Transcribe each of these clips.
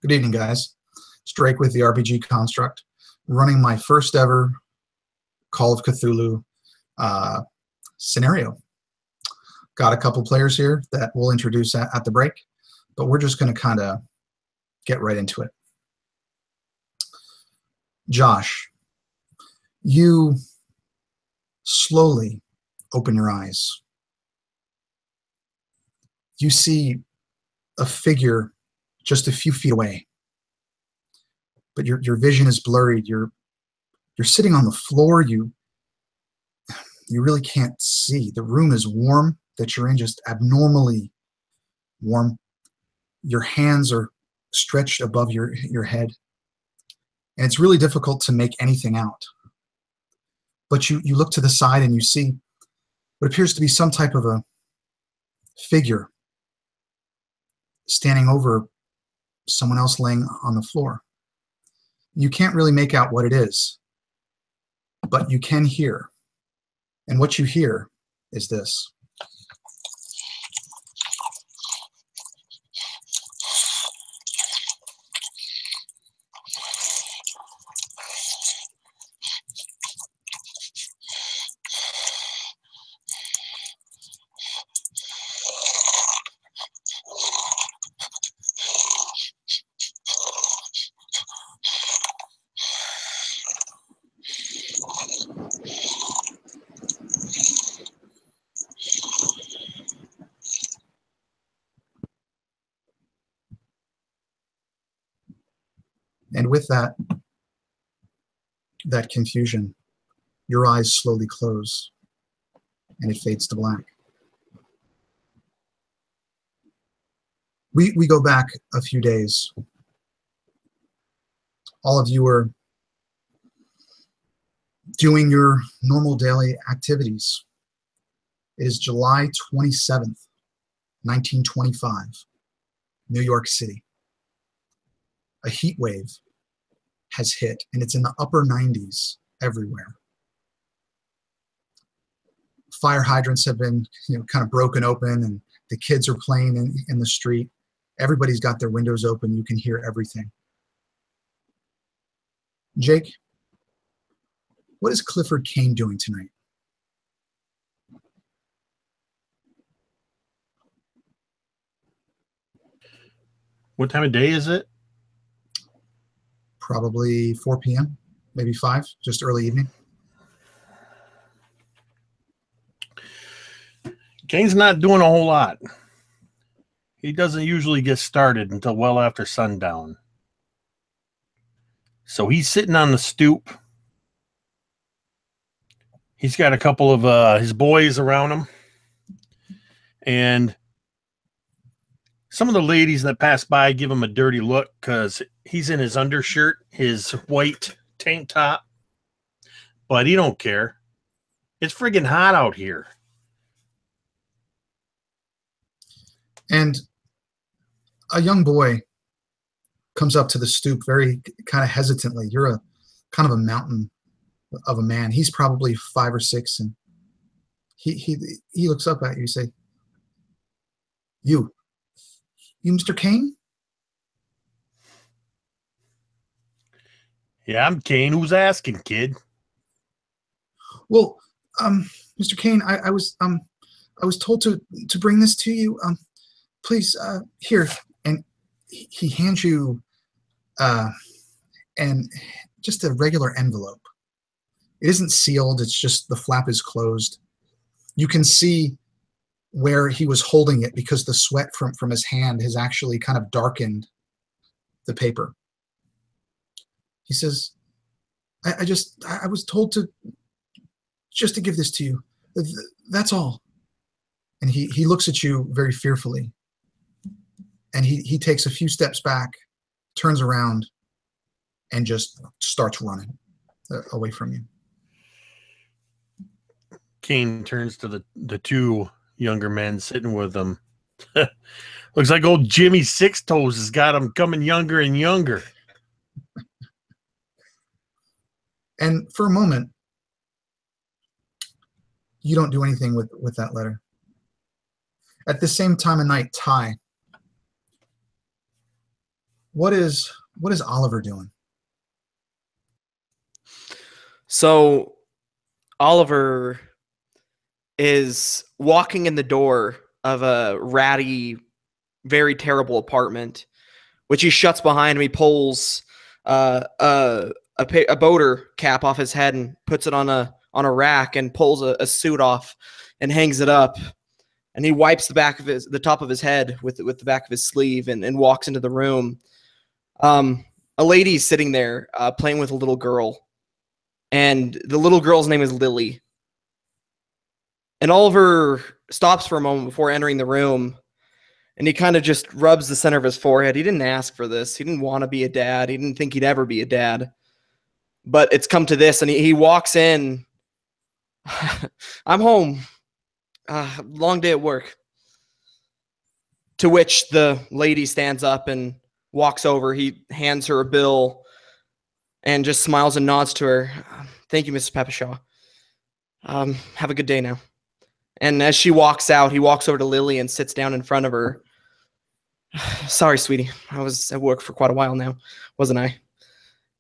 Good evening, guys. It's Drake with the RPG Construct, running my first ever Call of Cthulhu scenario. Got a couple players here that we'll introduce at the break, but we're just going to kind of get right into it. Josh, you slowly open your eyes. You see a figure just a few feet away, but your vision is blurry. You're sitting on the floor. You really can't see. The room is warm that you're in, just abnormally warm. Your hands are stretched above your head, and it's really difficult to make anything out. But you look to the side and you see what appears to be some type of a figure standing over someone else laying on the floor. You can't really make out what it is, but you can hear. And what you hear is this. And with that confusion, your eyes slowly close and it fades to black. We go back a few days. All of you are doing your normal daily activities. It is July 27th, 1925, New York City. A heat wave has hit, and it's in the upper 90s everywhere. Fire hydrants have been, kind of broken open, and the kids are playing in the street. Everybody's got their windows open. You can hear everything. Jake, what is Clifford Kane doing tonight? What time of day is it? Probably 4 p.m., maybe 5, just early evening. Kane's not doing a whole lot. He doesn't usually get started until well after sundown. So he's sitting on the stoop. He's got a couple of his boys around him. And some of the ladies that pass by give him a dirty look because he's in his undershirt, his white tank top. But he don't care. It's friggin' hot out here. And a young boy comes up to the stoop very kind of hesitantly. You're a kind of a mountain of a man. He's probably 5 or 6, and he looks up at you. You say, You, Mr. Kane? Yeah, I'm Kane. Who's asking, kid? Well, Mr. Kane, I was told to bring this to you. Please, here. And he hands you and just a regular envelope. It isn't sealed. It's just the flap is closed. You can see where he was holding it because the sweat from his hand has actually kind of darkened the paper. He says, I was told to give this to you. That's all. And he looks at you very fearfully. And he takes a few steps back, turns around, and just starts running away from you. Kane turns to the two younger men sitting with him. Looks like old Jimmy Six Toes has got him coming younger and younger. And for a moment, you don't do anything with that letter. At the same time of night, Ty, What is Oliver doing? So Oliver is walking in the door of a ratty, very terrible apartment, which he shuts behind him. He pulls a boater cap off his head and puts it on a rack and pulls a suit off and hangs it up. And he wipes the top of his head with the back of his sleeve and walks into the room. A lady's sitting there playing with a little girl, and the little girl's name is Lily. And Oliver stops for a moment before entering the room, and he kind of just rubs the center of his forehead. He didn't ask for this. He didn't want to be a dad. He didn't think he'd ever be a dad. But it's come to this, and he walks in. I'm home. Long day at work. To which the lady stands up and walks over. He hands her a bill and just smiles and nods to her. Thank you, Mrs. Papashaw. Have a good day now. And as she walks out, he walks over to Lily and sits down in front of her. Sorry, sweetie. I was at work for quite a while now, wasn't I?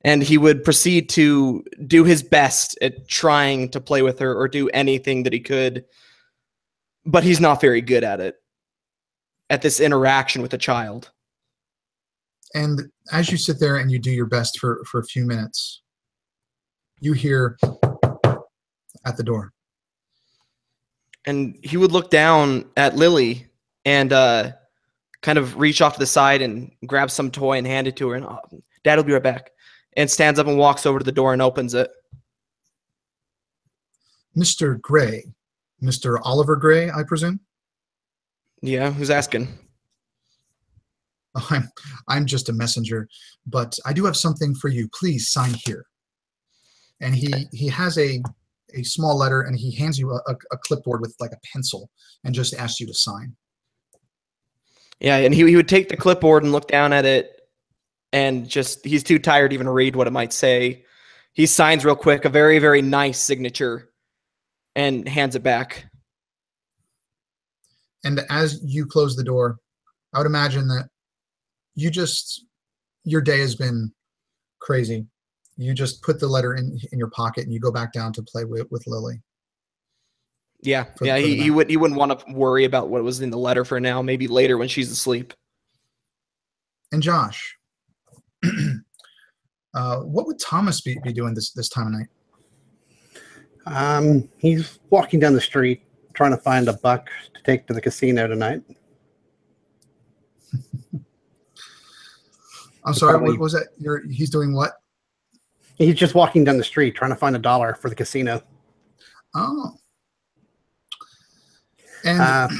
And he would proceed to do his best at trying to play with her or do anything that he could. But he's not very good at it, at this interaction with a child. And as you sit there and you do your best for a few minutes, you hear at the door. And he would look down at Lily and kind of reach off to the side and grab some toy and hand it to her. And Dad will be right back. And stands up and walks over to the door and opens it. Mr. Gray. Mr. Oliver Gray, I presume? Yeah, who's asking? Oh, I'm just a messenger, but I do have something for you. Please sign here. And he has a small letter, and he hands you a clipboard with like a pencil and just asks you to sign. Yeah, and he would take the clipboard and look down at it, and just he's too tired to even read what it might say. He signs real quick, a very, very nice signature, and hands it back. And as you close the door, I would imagine that your day has been crazy. You just put the letter in your pocket and you go back down to play with Lily. Yeah, he wouldn't want to worry about what was in the letter for now. Maybe later when she's asleep. And Josh, what would Thomas be doing this time of night? He's walking down the street trying to find a buck to take to the casino tonight. I'm sorry, what was that? He's doing what? He's just walking down the street trying to find $1 for the casino. Oh. And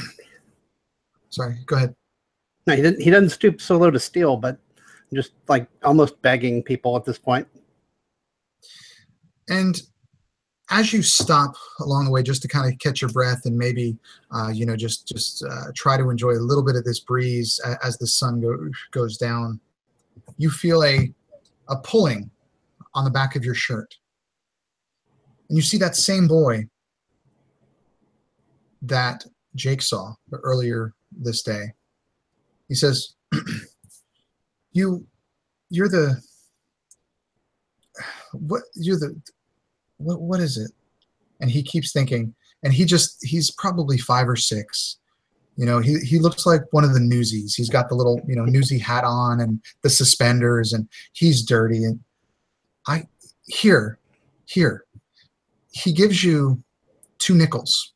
sorry, go ahead. No, he doesn't stoop so low to steal, but just like almost begging people at this point. And as you stop along the way just to kind of catch your breath and maybe just try to enjoy a little bit of this breeze as the sun goes down, you feel a pulling on the back of your shirt. And you see that same boy that Jake saw earlier this day. He says, what is it? And he keeps thinking, and he's probably 5 or 6. He looks like one of the newsies. He's got the little, newsy hat on and the suspenders, and he's dirty. And here, he gives you 2 nickels.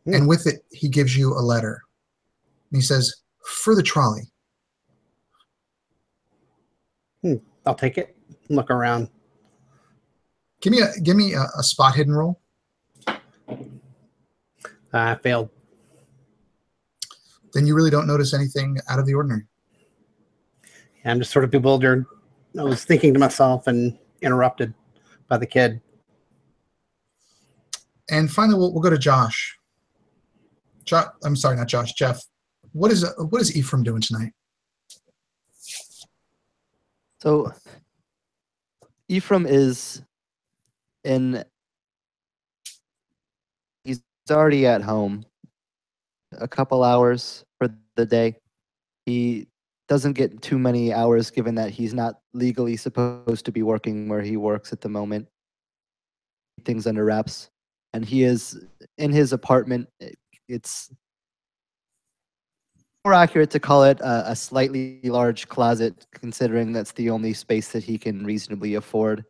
And with it, he gives you a letter. And he says, for the trolley. I'll take it. Look around. Give me a spot hidden roll. I failed. Then you really don't notice anything out of the ordinary. I'm just sort of bewildered. I was thinking to myself and interrupted by the kid. And finally, we'll go to Josh. I'm sorry, not Josh. Jeff. What is Ephraim doing tonight? So Ephraim is he's already at home a couple hours for the day. He doesn't get too many hours given that he's not legally supposed to be working where he works at the moment. Things under wraps. And he is in his apartment. It's more accurate to call it a slightly large closet, considering that's the only space that he can reasonably afford.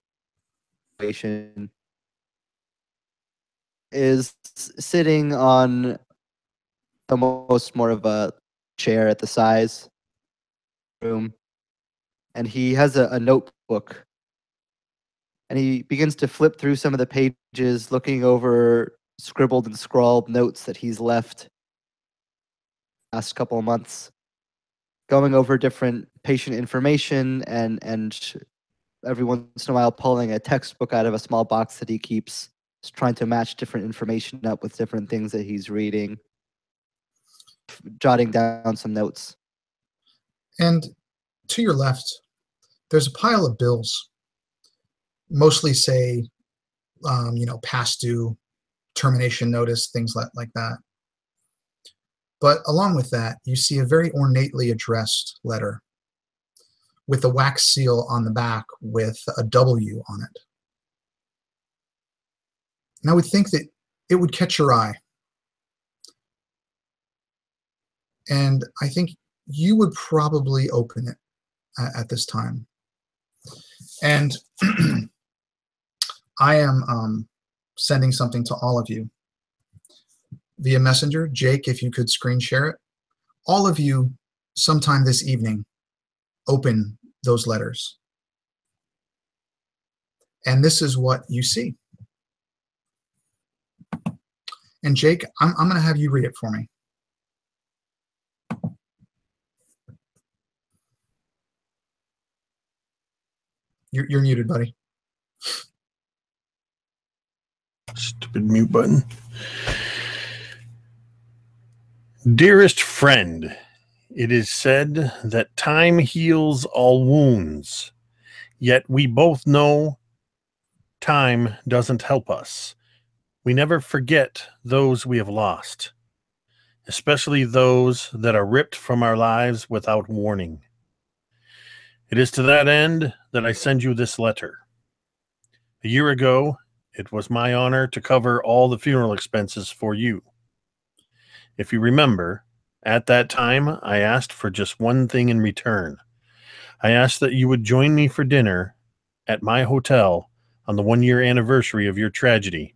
Is sitting on almost more of a chair at the size room, and he has a notebook, and he begins to flip through some of the pages, looking over scribbled and scrawled notes that he's left last couple of months, going over different patient information and every once in a while pulling a textbook out of a small box that he keeps, just trying to match different information up with different things that he's reading, jotting down some notes. And to your left, there's a pile of bills, mostly say, past due, termination notice, things like that. But along with that, you see a very ornately addressed letter with a wax seal on the back with a W on it. And I would think that it would catch your eye. And I think you would probably open it at this time. And I am sending something to all of you via messenger. Jake, if you could screen share it. All of you, sometime this evening, open those letters. And this is what you see. And Jake, I'm going to have you read it for me. You're muted, buddy. Stupid mute button. Dearest friend, it is said that time heals all wounds, yet we both know time doesn't help us. We never forget those we have lost, especially those that are ripped from our lives without warning. It is to that end that I send you this letter. A year ago, it was my honor to cover all the funeral expenses for you. If you remember, at that time, I asked for just one thing in return. I asked that you would join me for dinner at my hotel on the 1-year anniversary of your tragedy.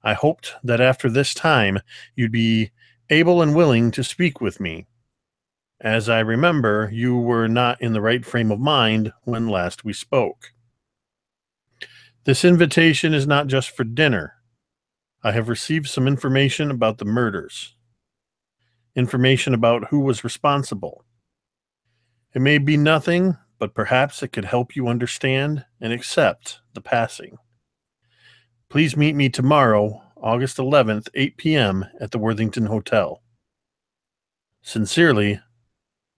I hoped that after this time, you'd be able and willing to speak with me. As I remember, you were not in the right frame of mind when last we spoke. This invitation is not just for dinner. I have received some information about the murders. Information about who was responsible. It may be nothing, but perhaps it could help you understand and accept the passing. Please meet me tomorrow, August 11th, 8 p.m. at the Worthington Hotel. Sincerely,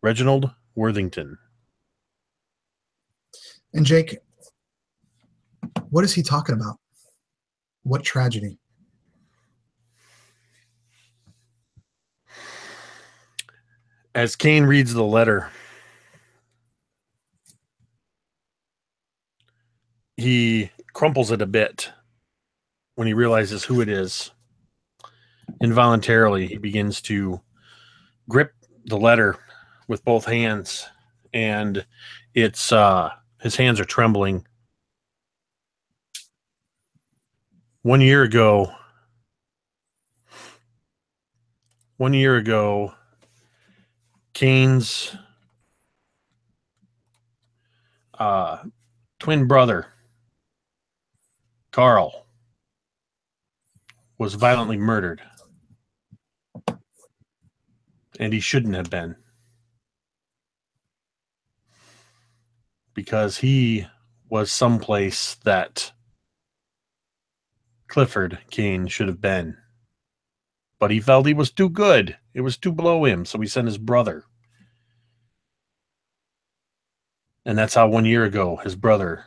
Reginald Worthington. And Jake, what is he talking about? What tragedy? As Kane reads the letter, he crumples it a bit when he realizes who it is. Involuntarily, he begins to grip the letter with both hands, and it's his hands are trembling. 1 year ago, Kane's twin brother, Carl, was violently murdered. And he shouldn't have been. Because he was someplace that Clifford Kane should have been. But he felt he was too good. It was too below him, so he sent his brother. And that's how 1 year ago his brother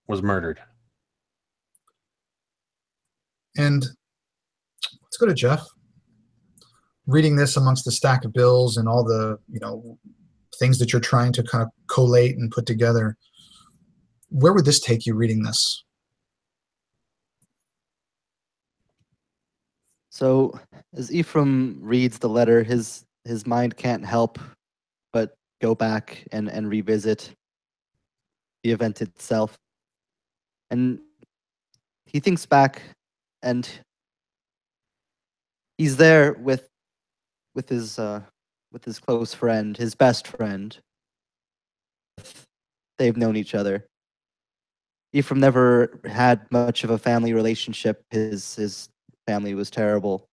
was murdered. And let's go to Jeff. reading this amongst the stack of bills and all the, things that you're trying to kind of collate and put together, where would this take you reading this? So as Ephraim reads the letter, his mind can't help but go back and revisit the event itself. And he thinks back, and he's there with his close friend, his best friend. They've known each other. Ephraim never had much of a family relationship. His family was terrible.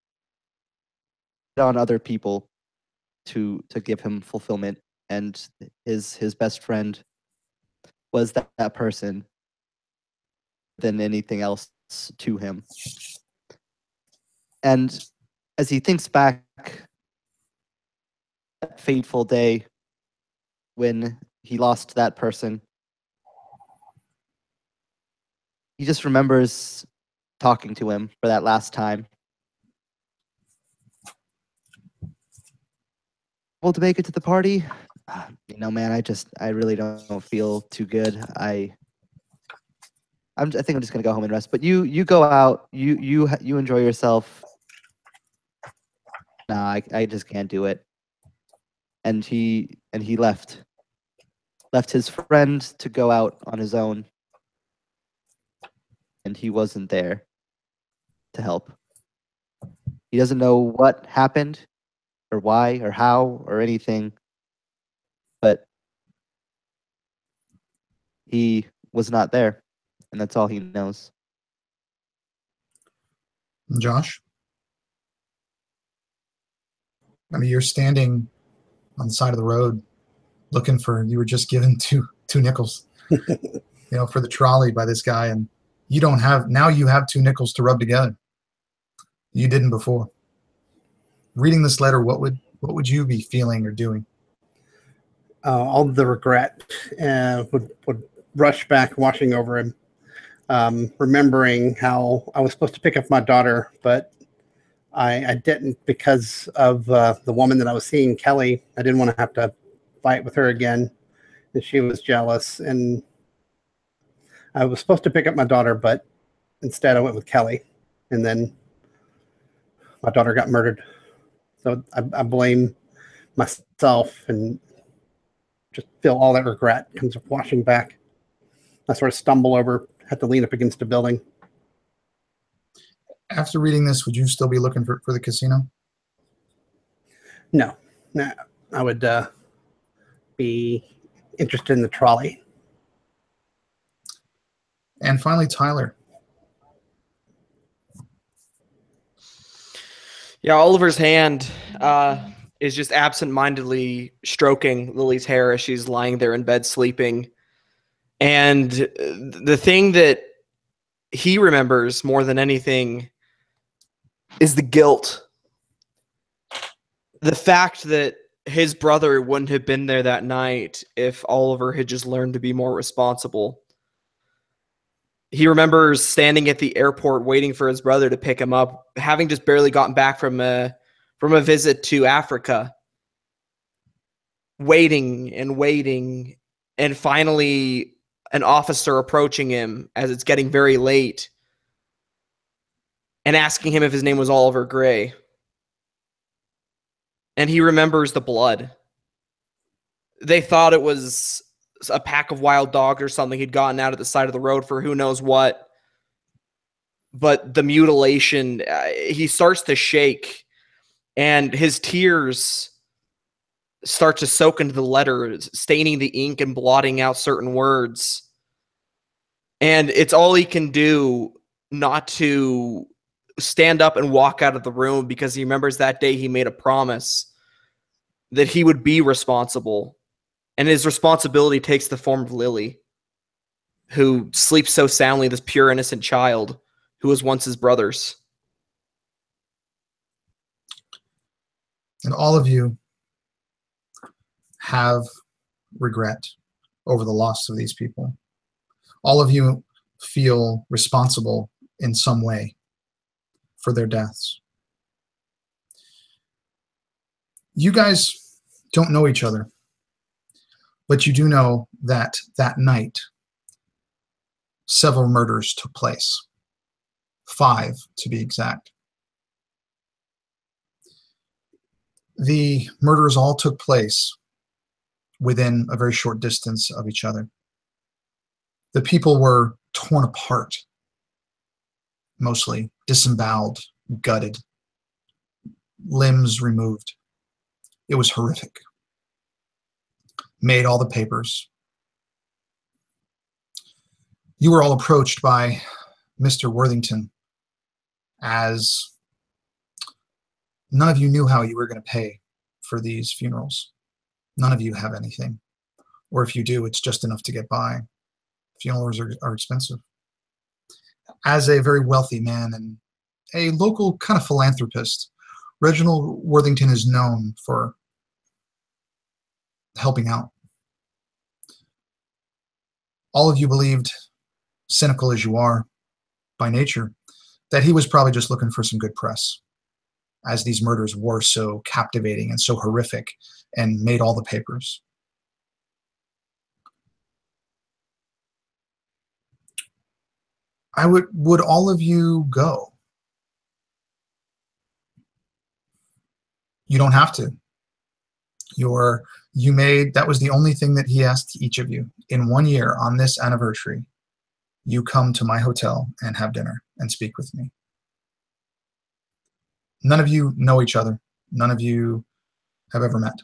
On other people to give him fulfillment, and his best friend was that person than anything else to him. And as he thinks back that fateful day when he lost that person, he just remembers talking to him for that last time. Able to make it to the party? Man, I really don't feel too good. I think I'm just gonna go home and rest. But you go out. You enjoy yourself. Nah, I just can't do it. And he left his friend to go out on his own, and he wasn't there to help. He doesn't know what happened, or why, or how, or anything, but he was not there, and that's all he knows. Josh? I mean, you're standing on the side of the road looking for, you were just given two nickels, for the trolley by this guy, and you have 2 nickels to rub together. You didn't before. Reading this letter, what would you be feeling or doing? All the regret would rush back, washing over him, remembering how I was supposed to pick up my daughter, but I didn't because of the woman that I was seeing, Kelly. I didn't want to have to fight with her again, and she was jealous. And I was supposed to pick up my daughter, but instead I went with Kelly, and then my daughter got murdered. So I blame myself and just feel all that regret comes washing back. I sort of stumble over, had to lean up against a building. After reading this, would you still be looking for the casino? No, I would be interested in the trolley. And finally, Tyler. Yeah, Oliver's hand is just absent-mindedly stroking Lily's hair as she's lying there in bed sleeping. And the thing that he remembers more than anything is the guilt. The fact that his brother wouldn't have been there that night if Oliver had just learned to be more responsible. He remembers standing at the airport waiting for his brother to pick him up, having just barely gotten back from a visit to Africa. Waiting, and finally an officer approaching him as it's getting very late and asking him if his name was Oliver Gray. And he remembers the blood. They thought it was a pack of wild dogs or something he'd gotten out at the side of the road for who knows what. But the mutilation, he starts to shake, and his tears start to soak into the letter, staining the ink and blotting out certain words. And it's all he can do not to stand up and walk out of the room, because he remembers that day he made a promise that he would be responsible. And his responsibility takes the form of Lily, who sleeps so soundly, this pure, innocent child who was once his brother's. And all of you have regret over the loss of these people. All of you feel responsible in some way for their deaths. You guys don't know each other, but you do know that that night, several murders took place. 5, to be exact. The murders all took place within a very short distance of each other. The people were torn apart, mostly disemboweled, gutted, limbs removed. It was horrific. Made all the papers. You were all approached by Mr. Worthington as none of you knew how you were going to pay for these funerals. None of you have anything. Or if you do, it's just enough to get by. Funerals are expensive. As a very wealthy man and a local kind of philanthropist, Reginald Worthington is known for helping out. All of you believed, cynical as you are by nature, that he was probably just looking for some good press, as these murders were so captivating and so horrific and made all the papers. Would all of you go? You don't have to. That was the only thing that he asked each of you. In 1 year, on this anniversary, you come to my hotel and have dinner and speak with me. None of you know each other. None of you have ever met.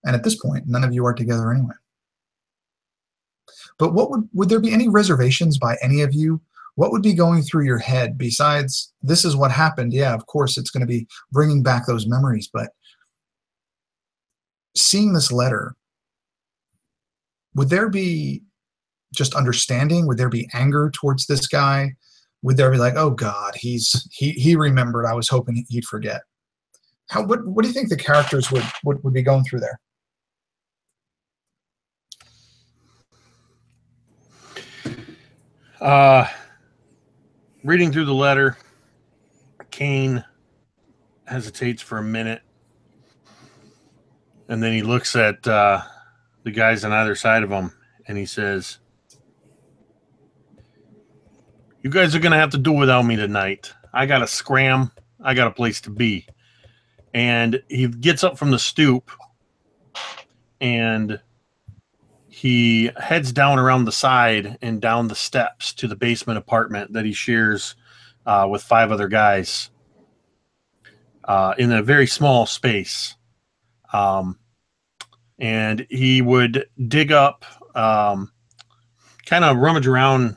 And at this point, none of you are together anyway. But would there be any reservations by any of you? What would be going through your head besides, this is what happened? Yeah, of course, it's going to be bringing back those memories. But seeing this letter, would there be just understanding? Would there be anger towards this guy? Would there be like, oh God, he remembered, I was hoping he'd forget? What do you think the characters would be going through there? Reading through the letter, Kane hesitates for a minute, and then he looks at the guys on either side of him, and he says, you guys are going to have to do without me tonight. I got to scram. I got a place to be. And he gets up from the stoop, and he heads down around the side and down the steps to the basement apartment that he shares with 5 other guys in a very small space. And he would dig up, kind of rummage around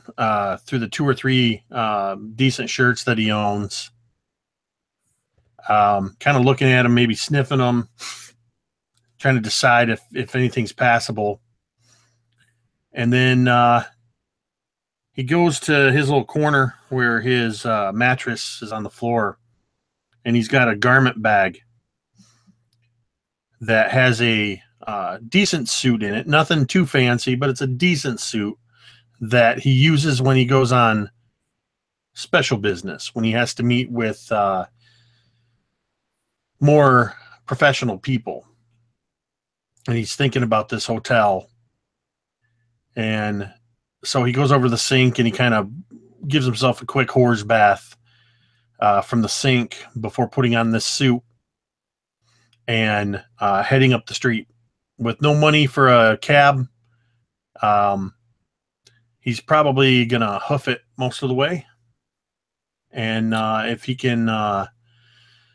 through the 2 or 3 decent shirts that he owns, kind of looking at them, maybe sniffing them, trying to decide if anything's passable. And then he goes to his little corner where his mattress is on the floor, and he's got a garment bag that has a decent suit in it. Nothing too fancy, but it's a decent suit that he uses when he goes on special business, when he has to meet with more professional people. And he's thinking about this hotel. And so he goes over to the sink and he kind of gives himself a quick horse bath from the sink before putting on this suit and heading up the street with no money for a cab. He's probably going to hoof it most of the way. And if he can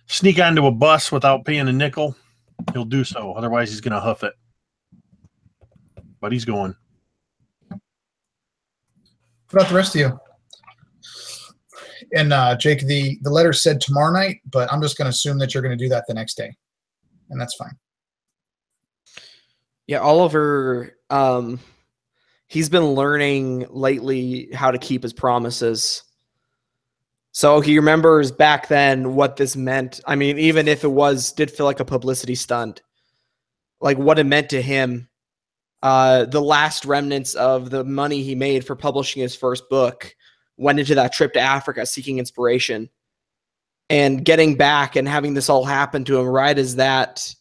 sneak onto a bus without paying a nickel, he'll do so. Otherwise, he's going to hoof it. But he's going. What about the rest of you? And Jake, the letter said tomorrow night, but I'm just going to assume that you're going to do that the next day. And that's fine. Yeah, Oliver, he's been learning lately how to keep his promises. So he remembers back then what this meant. I mean, even if it did feel like a publicity stunt, like what it meant to him. The last remnants of the money he made for publishing his first book went into that trip to Africa seeking inspiration. and getting back and having this all happen to him right as that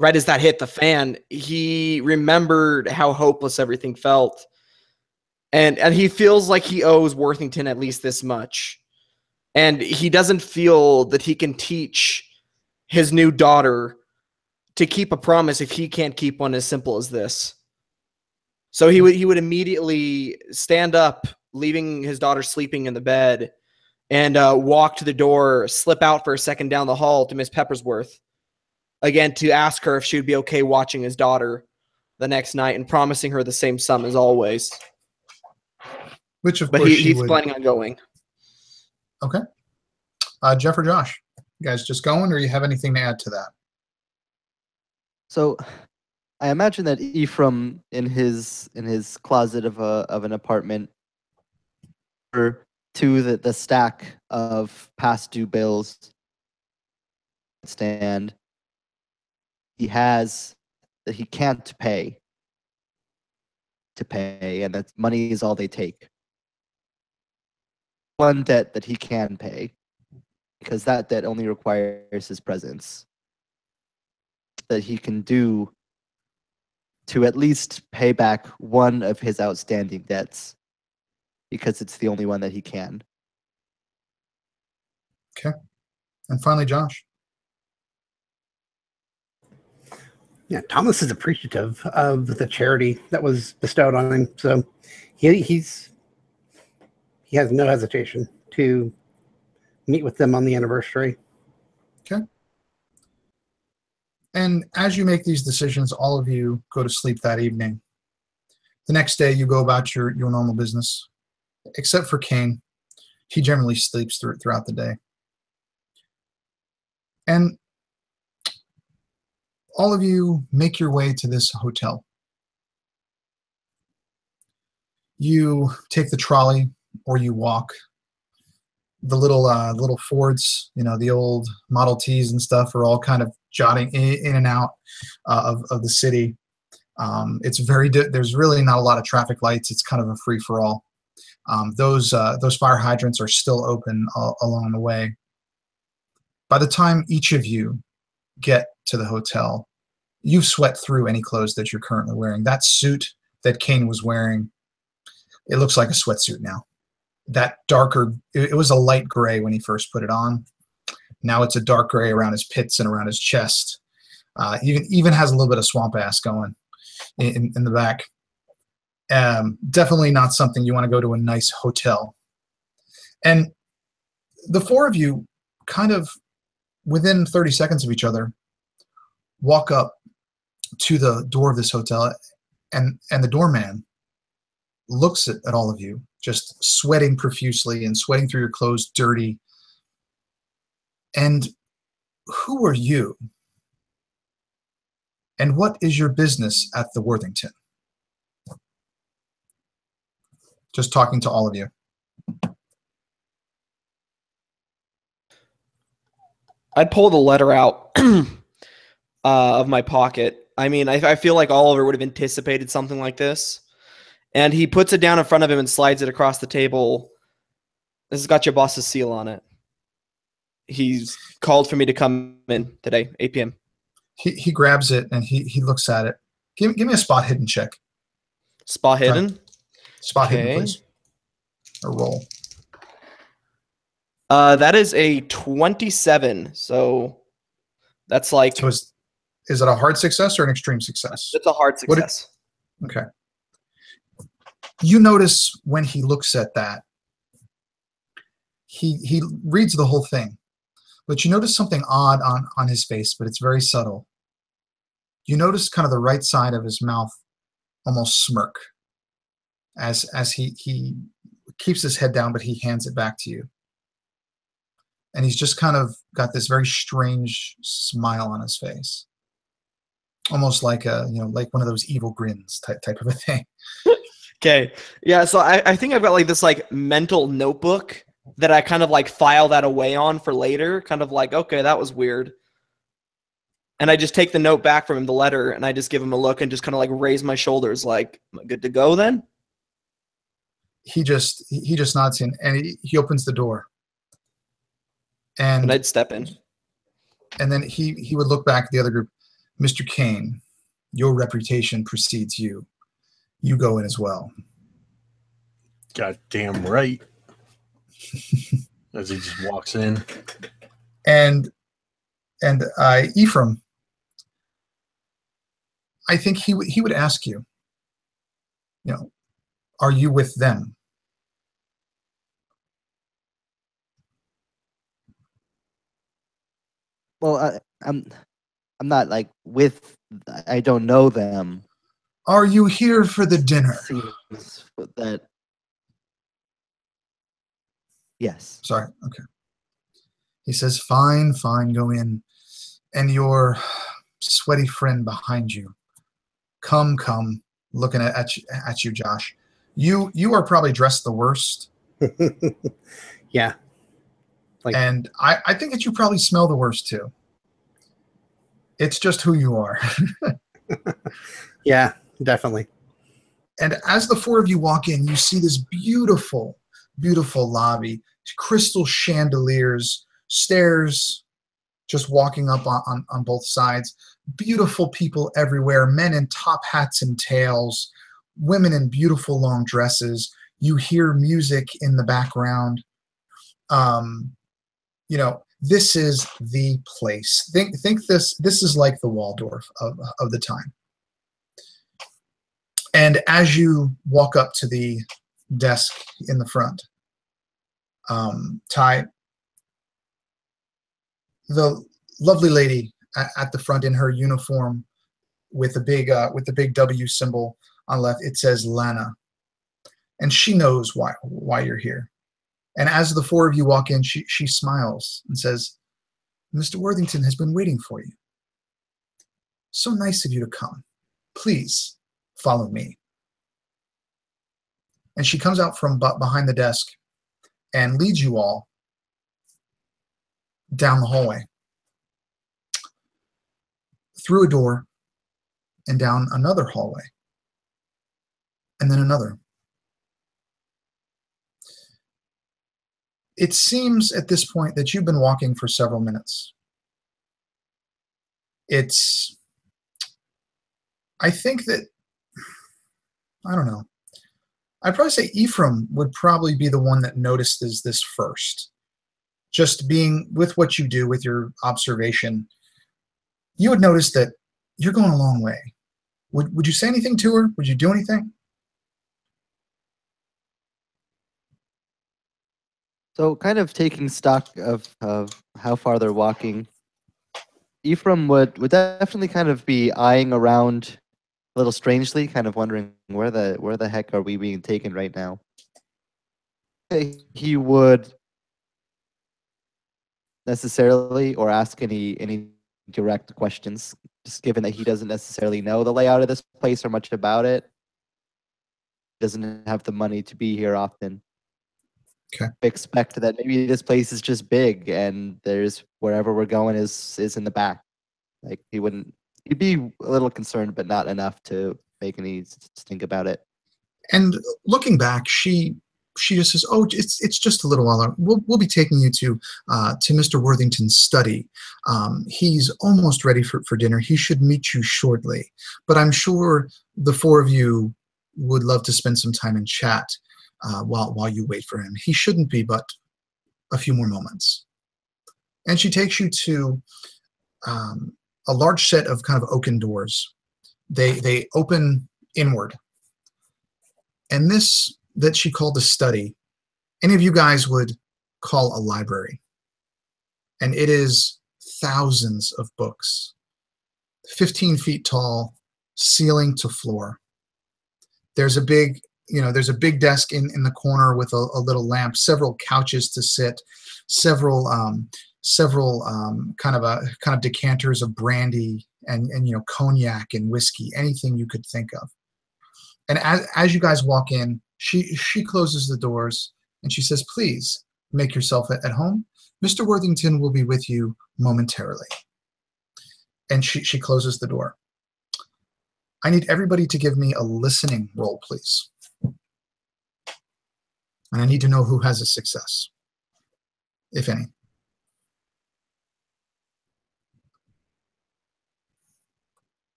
hit the fan, he remembered how hopeless everything felt. And he feels like he owes Worthington at least this much. And he doesn't feel that he can teach his new daughter to keep a promise if he can't keep one as simple as this. So he would immediately stand up, leaving his daughter sleeping in the bed, and walk to the door, slip out for a second down the hall to Miss Peppersworth, again to ask her if she would be okay watching his daughter the next night and promising her the same sum as always. Which, of But course, he's planning on going. Okay. Jeff or Josh, you guys just going, or you have anything to add to that? So I imagine that Ephraim in his closet of an apartment, or to the stack of past due bills stand, he has that he can't pay to pay, and that money is all they take. One debt that he can pay, because that debt only requires his presence, that he can do to at least pay back one of his outstanding debts, because it's the only one that he can. Okay. And finally, Josh. Yeah, Thomas is appreciative of the charity that was bestowed on him, so he has no hesitation to meet with them on the anniversary. Okay. And as you make these decisions, all of you go to sleep that evening. The next day, you go about your normal business, except for Kane. He generally sleeps throughout the day. And all of you make your way to this hotel. You take the trolley or you walk. The little Fords, the old Model Ts and stuff are all kind of jotting in and out of the city. It's there's really not a lot of traffic lights. It's kind of a free-for-all. Those fire hydrants are still open along the way. By the time each of you get to the hotel, you've sweat through any clothes that you're currently wearing. That suit that Kane was wearing, it looks like a sweatsuit now. That darker, it was a light gray when he first put it on. Now it's a dark gray around his pits and around his chest. Even has a little bit of swamp ass going in the back. Definitely not something you want to go to a nice hotel. And the four of you kind of, within 30 seconds of each other, walk up to the door of this hotel, and the doorman looks at all of you, just sweating profusely and sweating through your clothes, dirty. And who are you? And what is your business at the Worthington? Just talking to all of you. I'd pull the letter out of my pocket. I mean, I feel like Oliver would have anticipated something like this. And he puts it down in front of him and slides it across the table. This has got your boss's seal on it. He's called for me to come in today, 8 p.m. He grabs it and he looks at it. Give me a spot hidden check. Spot hidden? Spot hidden, please. Or roll. That is a 27. So that's like... So is it a hard success or an extreme success? It's a hard success. Okay. You notice when he looks at that, he reads the whole thing, but you notice something odd on his face, but it's very subtle. You notice kind of the right side of his mouth almost smirk as he keeps his head down, but he hands it back to you. And he's just kind of got this very strange smile on his face. Almost like like one of those evil grins type of a thing. Okay. Yeah, so I think I've got like this like mental notebook that I kind of like file that away on for later. Kind of like, okay, that was weird. And I just take the note back from him, the letter, and I just give him a look and just kind of like raise my shoulders like, am I good to go then? He just nods in and he opens the door. And And I'd step in. then he would look back at the other group. Mr. Kane, your reputation precedes you. You go in as well. Goddamn right. As he just walks in. And Ephraim, I think he would ask you, are you with them? Well, I'm not like with. I don't know them. Are you here for the dinner? Seems that. Yes. Sorry. Okay. He says, fine, go in. And your sweaty friend behind you. Come, looking at you, Josh. You are probably dressed the worst. Yeah. And I think that you probably smell the worst too. It's just who you are. Yeah, definitely. And as the four of you walk in, you see this beautiful, beautiful lobby, crystal chandeliers, stairs just walking up on both sides, beautiful people everywhere, men in top hats and tails, women in beautiful long dresses. You hear music in the background. This is the place. Think this is like the Waldorf of the time. And as you walk up to the desk in the front, Ty, the lovely lady at the front in her uniform with the big W symbol on the left, it says Lana, and she knows why you're here. And as the four of you walk in, she smiles and says, "Mr. Worthington has been waiting for you. So nice of you to come. Please follow me." And she comes out from behind the desk and leads you all down the hallway, through a door, and down another hallway, and then another. It seems at this point that you've been walking for several minutes. I think that, I don't know. I'd probably say Ephraim would probably be the one that notices this first. Just being with what you do with your observation, you would notice that you're going a long way. Would you say anything to her? Would you do anything? So, kind of taking stock of how far they're walking, Ephraim would definitely kind of be eyeing around a little strangely, kind of wondering where the heck are we being taken right now. He would necessarily or ask any direct questions, just given that he doesn't necessarily know the layout of this place or much about it. Doesn't have the money to be here often. Okay. Expect that maybe this place is just big and there's wherever we're going is in the back. Like he'd be a little concerned, but not enough to make any think about it. And looking back, she just says, "Oh, it's just a little while. We'll be taking you to Mr. Worthington's study. He's almost ready for dinner. He should meet you shortly. But I'm sure the four of you would love to spend some time in chat while you wait for him. He shouldn't be but a few more moments." And she takes you to a large set of kind of oaken doors. They open inward. And this that she called a study, any of you guys would call a library. And it is thousands of books, 15 feet tall, ceiling to floor. There's a big desk in the corner with a little lamp, several couches to sit, several kind of decanters of brandy and cognac and whiskey, anything you could think of. And as you guys walk in, she closes the doors and she says, "Please make yourself at home. Mr. Worthington will be with you momentarily." And she closes the door. I need everybody to give me a listening roll, please. And I need to know who has a success, if any.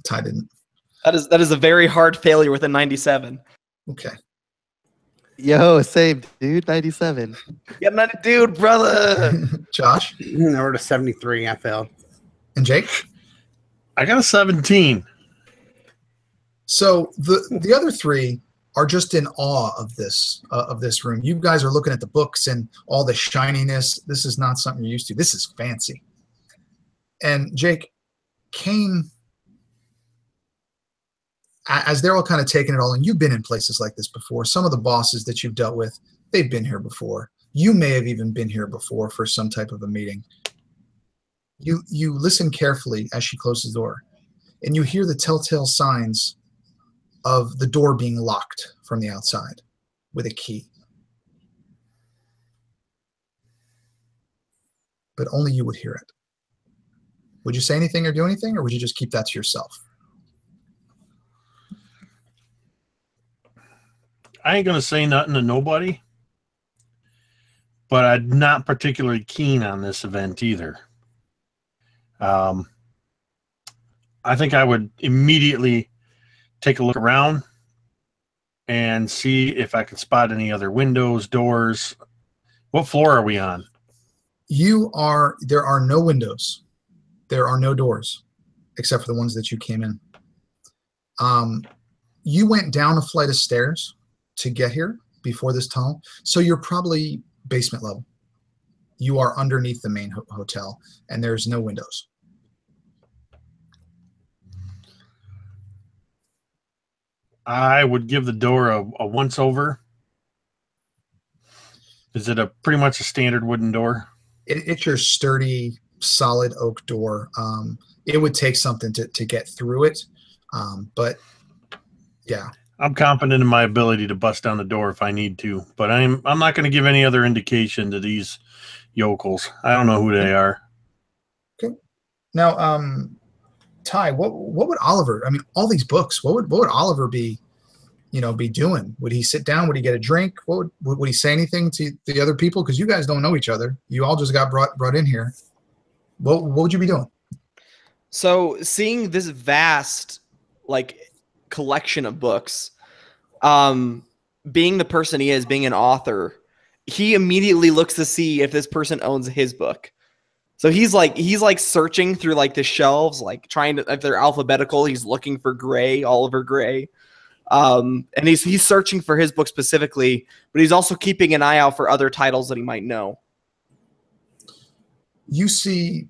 Ty didn't. That is a very hard failure with a 97. Okay. Yo, same dude, 97. Yeah, not a dude, brother. Josh I wrote a 73. I failed. and Jake. I got a 17. So the other three are just in awe of this room. You guys are looking at the books and all the shininess. This is not something you're used to. This is fancy. And Jake, Kane, as they're all kind of taking it all in, you've been in places like this before. Some of the bosses that you've dealt with, they've been here before. You may have even been here before for some type of a meeting. You listen carefully as she closes the door, and you hear the telltale signs of the door being locked from the outside with a key. But only you would hear it. Would you say anything or do anything, or would you just keep that to yourself? I ain't gonna say nothing to nobody, but I'm not particularly keen on this event either. I think I would immediately take a look around and see if I could spot any other windows, doors. What floor are we on? There are no windows. There are no doors, except for the ones that you came in. You went down a flight of stairs to get here before this tunnel, so you're probably basement level. You are underneath the main hotel, and there's no windows. I would give the door a once over. Is it pretty much a standard wooden door? It's your sturdy, solid oak door. It would take something to get through it, but yeah. I'm confident in my ability to bust down the door if I need to, but I'm not going to give any other indication to these yokels. I don't know who they are. Okay. Now, Ty, what would Oliver? I mean, all these books. What would Oliver be doing? Would he sit down? Would he get a drink? Would he say anything to the other people? Because you guys don't know each other. You all just got brought in here. What would you be doing? So seeing this vast collection of books, being the person he is, being an author, he immediately looks to see if this person owns his book. So he's searching through the shelves, trying to, if they're alphabetical, he's looking for Gray, Oliver Gray. And he's searching for his book specifically, but he's also keeping an eye out for other titles that he might know. You see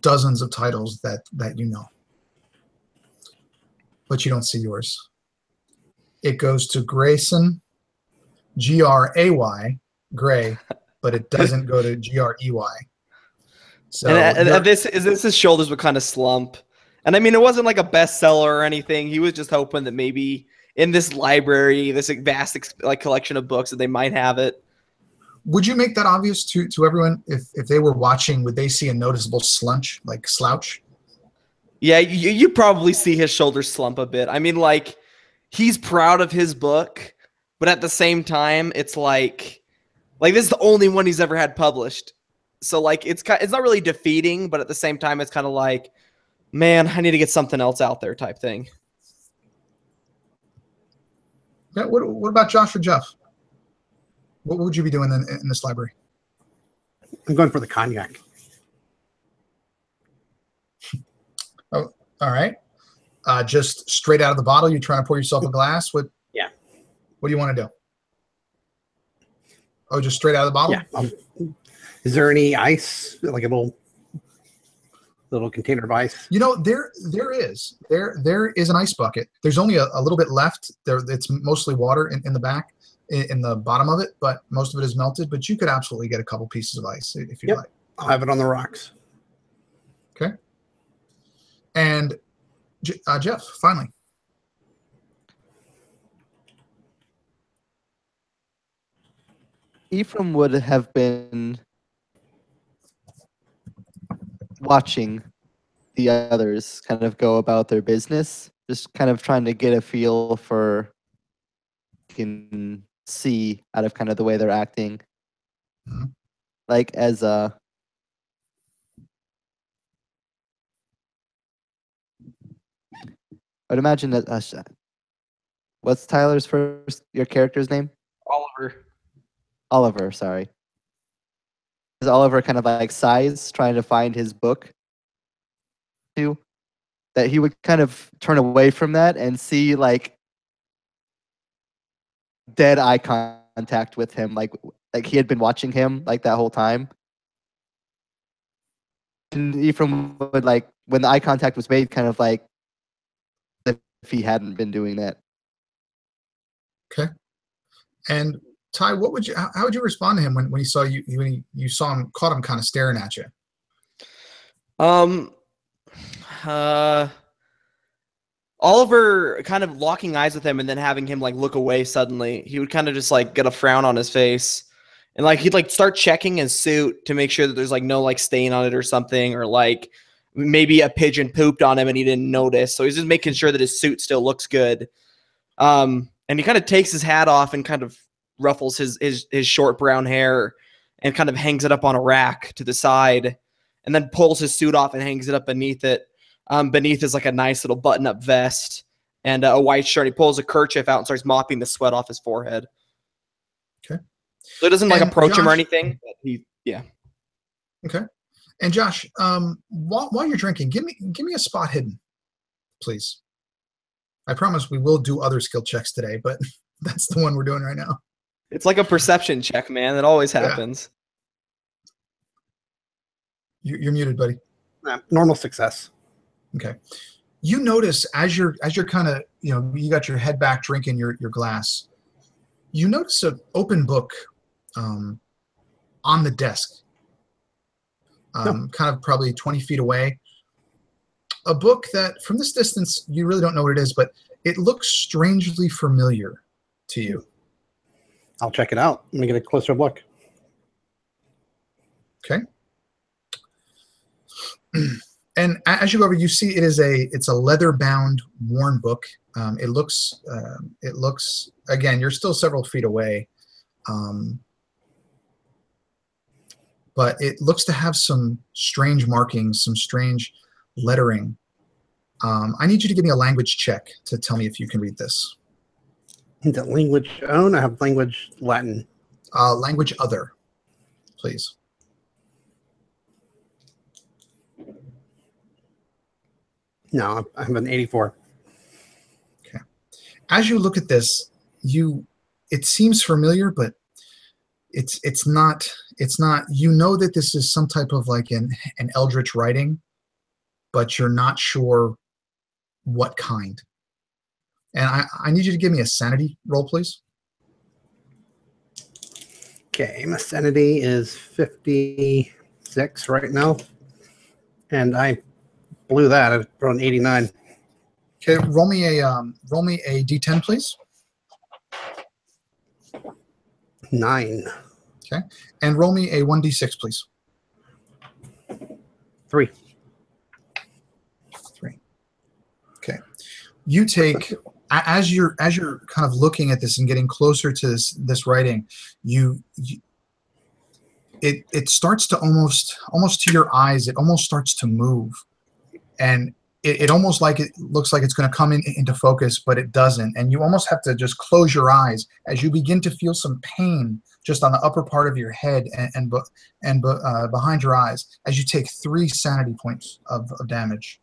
dozens of titles that you know, but you don't see yours. It goes to Grayson, Gray, Gray, but it doesn't go to Grey. So and this his shoulders would kind of slump. And I mean, it wasn't like a bestseller or anything. He was just hoping that maybe in this library, this vast collection of books, that they might have it. Would you make that obvious to everyone? If they were watching, would they see a noticeable slouch? Yeah, you probably see his shoulders slump a bit. I mean, he's proud of his book, but at the same time, it's like this is the only one he's ever had published. So it's not really defeating, but at the same time, it's kind of like, man, I need to get something else out there type thing. Yeah. What about Josh or Jeff? What would you be doing in this library? I'm going for the cognac. Oh, all right. Just straight out of the bottle. You trying to pour yourself a glass? Yeah. What do you want to do? Oh, just straight out of the bottle? Yeah. Is there any ice, like a little container of ice? There is an ice bucket. There's only a little bit left. It's mostly water in the back, in the bottom of it, but most of it is melted. But you could absolutely get a couple pieces of ice if you'd like. I'll have it on the rocks. Okay. And Jeff, finally. Ephraim would have been watching the others kind of go about their business, just kind of trying to get a feel for, you can see out of kind of the way they're acting. Mhm. As I'd imagine that. What's Tyler's your character's name? Oliver. Oliver, sorry. Is Oliver kind of like sighs, trying to find his book? Too, that he would kind of turn away from that and see like dead eye contact with him, like he had been watching him like that whole time. And Ephraim would like when the eye contact was made, kind of like if he hadn't been doing that. Okay. And Ty, how would you respond to him when he saw you when you saw him, caught him kind of staring at you? Oliver kind of locking eyes with him and then having him like look away suddenly. He would kind of just like get a frown on his face. And like he'd like start checking his suit to make sure that there's like no like stain on it or something, or like maybe a pigeon pooped on him and he didn't notice. So he's just making sure that his suit still looks good. And he kind of takes his hat off and kind of ruffles his short brown hair and kind of hangs it up on a rack to the side, and then pulls his suit off and hangs it up beneath it. Beneath is like a nice little button-up vest and a white shirt. He pulls a kerchief out and starts mopping the sweat off his forehead. Okay. So he doesn't like And approach him or Josh- anything. But yeah. Okay. And Josh, while you're drinking, give me a spot hidden, please. I promise we will do other skill checks today, but that's the one we're doing right now. It's like a perception check, man. It always happens. You're muted, buddy. Normal success. Okay. You notice as you're kind of, you got your head back drinking your glass, you notice an open book on the desk, kind of probably 20 feet away. A book that from this distance, you really don't know what it is, but it looks strangely familiar to you. I'll check it out. Let me get a closer look. Okay. And as you go over, you see it's a leather-bound, worn book. It looks again. You're still several feet away, but it looks to have some strange markings, some strange lettering. I need you to give me a language check to tell me if you can read this. The language own. I have language Latin. Language other, please. No, I have an 84. Okay. As you look at this, it seems familiar, but it's not. You know that this is some type of like an eldritch writing, but you're not sure what kind. And I need you to give me a sanity roll, please. Okay, my sanity is 56 right now, and I blew that. I brought an 89. Okay, roll me a d10, please. 9. Okay, and roll me a 1d6, please. 3. 3. Okay, you take as you're kind of looking at this and getting closer to this writing, it starts to almost to your eyes. It almost starts to move, and it almost like it looks like it's going to come into focus, but it doesn't. And you almost have to just close your eyes as you begin to feel some pain just on the upper part of your head and behind your eyes as you take 3 sanity points of damage.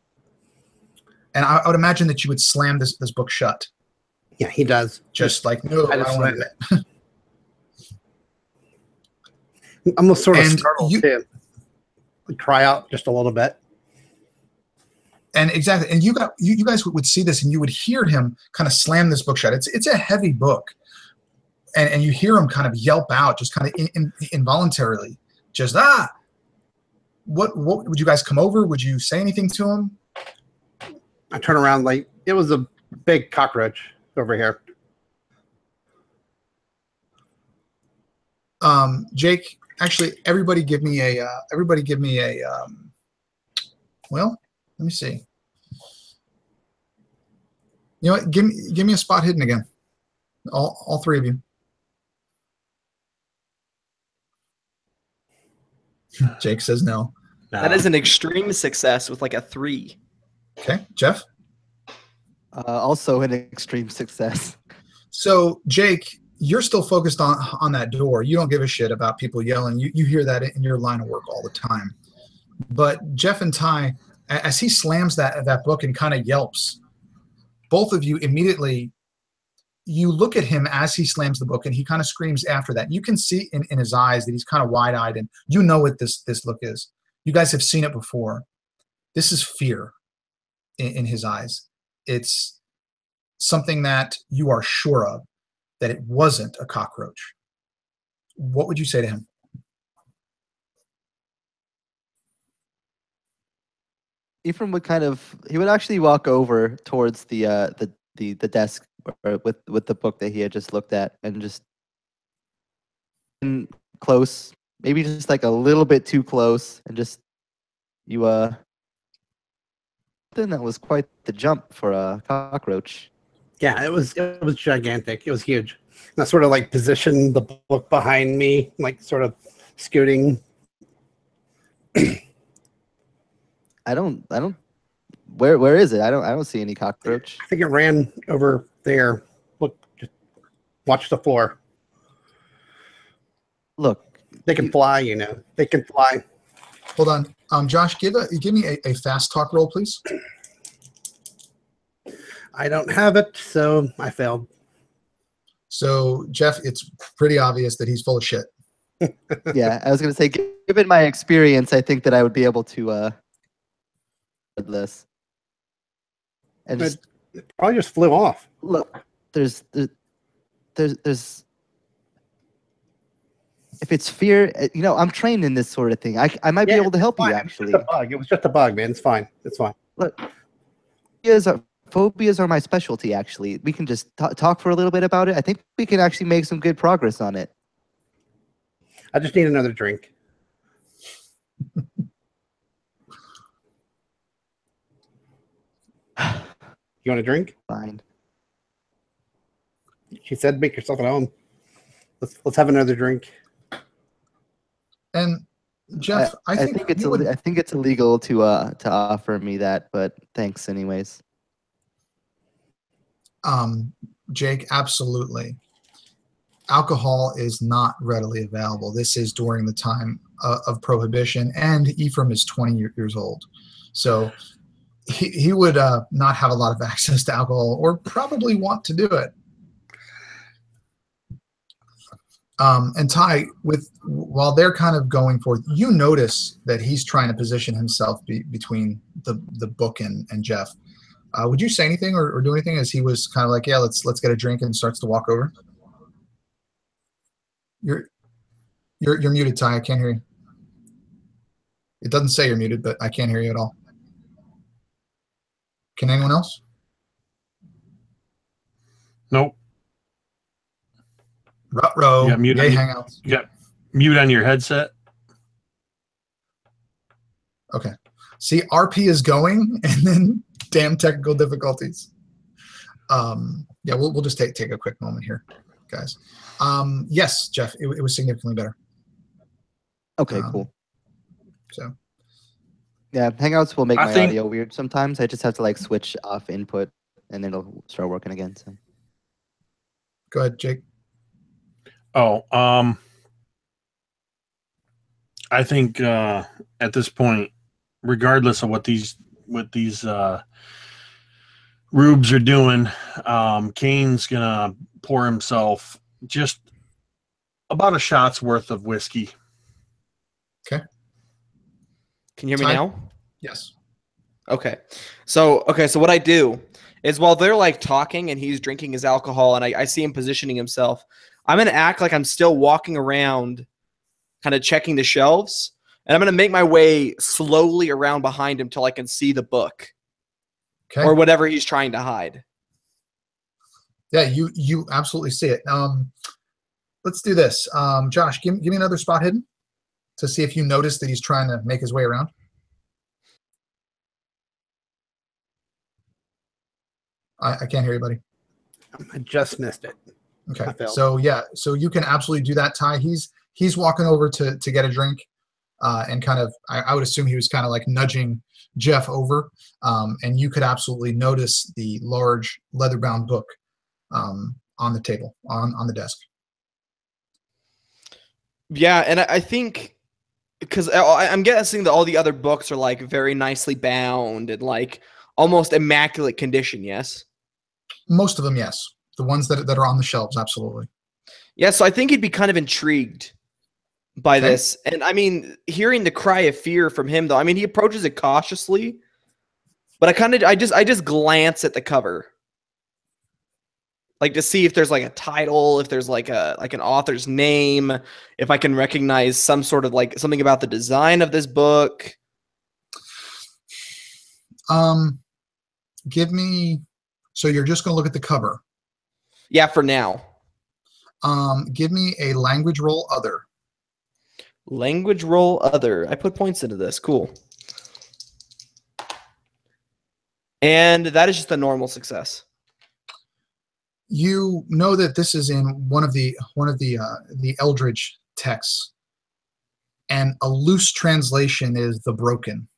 And I would imagine that you would slam this book shut. Yeah, he does. Just like, no, I don't want to do that. I'm almost sort of And startled too. Cry out just a little bit. And exactly, and you guys would see this, and you would hear him kind of slam this book shut. It's a heavy book, and you hear him kind of yelp out, just kind of involuntarily, just What would you guys come over? Would you say anything to him? I turn around like it was a big cockroach over here. Jake, actually, everybody give me a well, let me see. You know what? Give me a spot hidden again. All 3 of you. Jake says no. That is an extreme success with like a 3. Okay, Jeff. Also an extreme success. So, Jake, you're still focused on that door. You don't give a shit about people yelling. You hear that in your line of work all the time. But Jeff and Ty, as he slams that book and kind of yelps, both of you immediately, you look at him as he slams the book and he kind of screams after that. You can see in his eyes that he's kind of wide-eyed, and you know what this look is. You guys have seen it before. This is fear in his eyes. It's something that you are sure of, that it wasn't a cockroach. What would you say to him? Ephraim would he would actually walk over towards the desk with the book that he had just looked at and just close, maybe just like a little bit too close, and just then that was quite the jump for a cockroach. Yeah, it was gigantic. It was huge. And I sort of like positioned the book behind me, like sort of scooting. I don't where is it? I don't see any cockroach. I think it ran over there. Look, just watch the floor. Look, They can fly, you know. They can fly. Hold on. Josh, give me a fast talk roll, please. I don't have it, so I failed. So, Jeff, it's pretty obvious that he's full of shit. yeah, I was gonna say, given my experience, I think that I would be able to this. And just, It probably just flew off. look, there's if it's fear, I'm trained in this sort of thing. I might be able to help you, actually. It was just a bug, man. It's fine. It's fine. Look, phobias are my specialty, actually. We can just talk for a little bit about it. I think we can actually make some good progress on it. I just need another drink. You want a drink? Fine. She said, "Make yourself at home." Let's have another drink. And Jeff, I think it's illegal to offer me that, but thanks anyways. Jake, absolutely. Alcohol is not readily available. This is during the time of prohibition, and Ephraim is 20 years old. So he would not have a lot of access to alcohol or probably want to do it. And Ty, while they're kind of going forth, you notice that he's trying to position himself between the book and Jeff. Would you say anything or do anything as he was kind of like, yeah, let's get a drink, and starts to walk over? You're muted, Ty. I can't hear you. It doesn't say you're muted, but I can't hear you at all. Can anyone else? Nope. Ruh-roh. Yeah, mute. Hangouts. Yeah, mute on your headset. Okay. See, RP is going, and then damn technical difficulties. Yeah, we'll just take a quick moment here, guys. Yes, Jeff, it was significantly better. Okay, cool. So. Yeah, Hangouts will make my audio weird sometimes. I just have to like switch off input, and then it'll start working again. So. Go ahead, Jake. Oh, I think at this point, regardless of what these rubes are doing, Kane's gonna pour himself just about a shot's worth of whiskey. Okay. Can you hear me now? Yes. Okay. So what I do is while they're like talking and he's drinking his alcohol and I see him positioning himself, I'm going to act like I'm still walking around kind of checking the shelves, and I'm going to make my way slowly around behind him till I can see the book. Okay. Or whatever he's trying to hide. Yeah, you absolutely see it. Let's do this. Josh, give me another spot hidden to see if you notice that he's trying to make his way around. I can't hear you, buddy. I just missed it. Okay. So yeah, so you can absolutely do that, Ty. He's walking over to get a drink. and kind of, I would assume he was kind of like nudging Jeff over, and you could absolutely notice the large leather-bound book on the table, on the desk. Yeah, and I think because I'm guessing that all the other books are like very nicely bound and like almost immaculate condition. Yes. Most of them, yes. The ones that are on the shelves, absolutely. Yeah, so I think he'd be kind of intrigued by Okay. this. And I mean, hearing the cry of fear from him though, I mean, he approaches it cautiously, but I just glance at the cover. Like to see if there's like a title, if there's like an author's name, if I can recognize some sort of like something about the design of this book. Give me, so you're just going to look at the cover. Yeah, for now. Give me a language roll other. Language roll other. I put points into this. Cool. And that is just a normal success. You know that this is in one of the Eldridge texts, and a loose translation is the broken.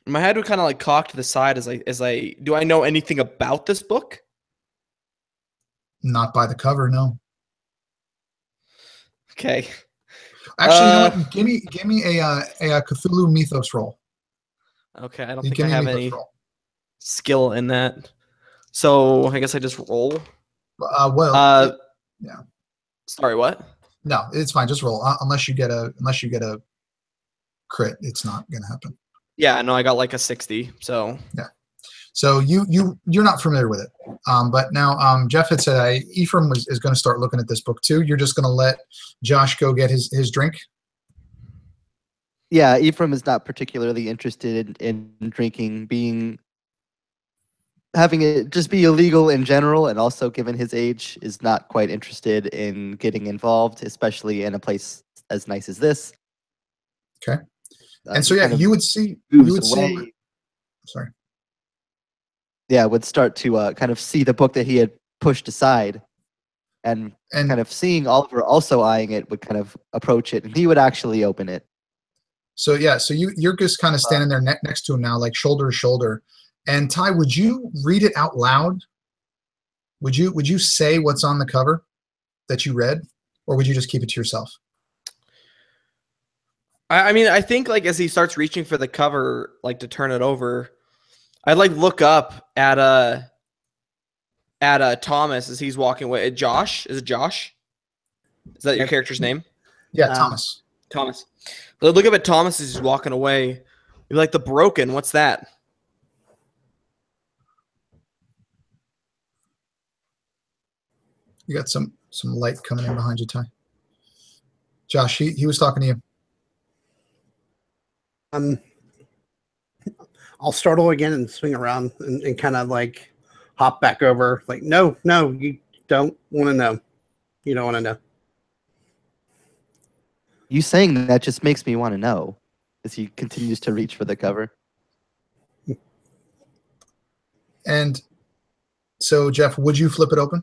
My head would kind of like cock to the side as I do I know anything about this book? Not by the cover, no. Okay. Actually, you know what? Give me a Cthulhu mythos roll. Okay, I don't Give think I me a have mythos any roll. skill in that. So I guess I just roll. Yeah. Sorry, what? No, it's fine. Just roll. Unless you get a crit, it's not going to happen. Yeah, no, I got like a 60. So yeah. So you're not familiar with it. But now Jeff had said Ephraim is going to start looking at this book too. You're just going to let Josh go get his drink. Yeah, Ephraim is not particularly interested in drinking, having it just be illegal in general, and also given his age, is not quite interested in getting involved, especially in a place as nice as this. Okay. And so, yeah, you would see. Sorry. Yeah, would start to kind of see the book that he had pushed aside, and kind of seeing Oliver also eyeing it, would kind of approach it, and he would actually open it. So yeah, so you're just kind of standing there next to him now, like shoulder to shoulder. And Ty, would you read it out loud? Would you say what's on the cover that you read, or would you just keep it to yourself? I mean, I think like as he starts reaching for the cover, like to turn it over, I'd like look up at Thomas as he's walking away. Josh? Is it Josh? Is that your character's name? Yeah, Thomas. Thomas. So look up at Thomas as he's walking away. You're like, the broken, what's that? You got some light coming in behind you, Ty. Josh, he was talking to you. I'll startle again and swing around and kind of like hop back over. Like, no, you don't want to know. You don't want to know. You saying that just makes me want to know, as he continues to reach for the cover. And so, Jeff, would you flip it open?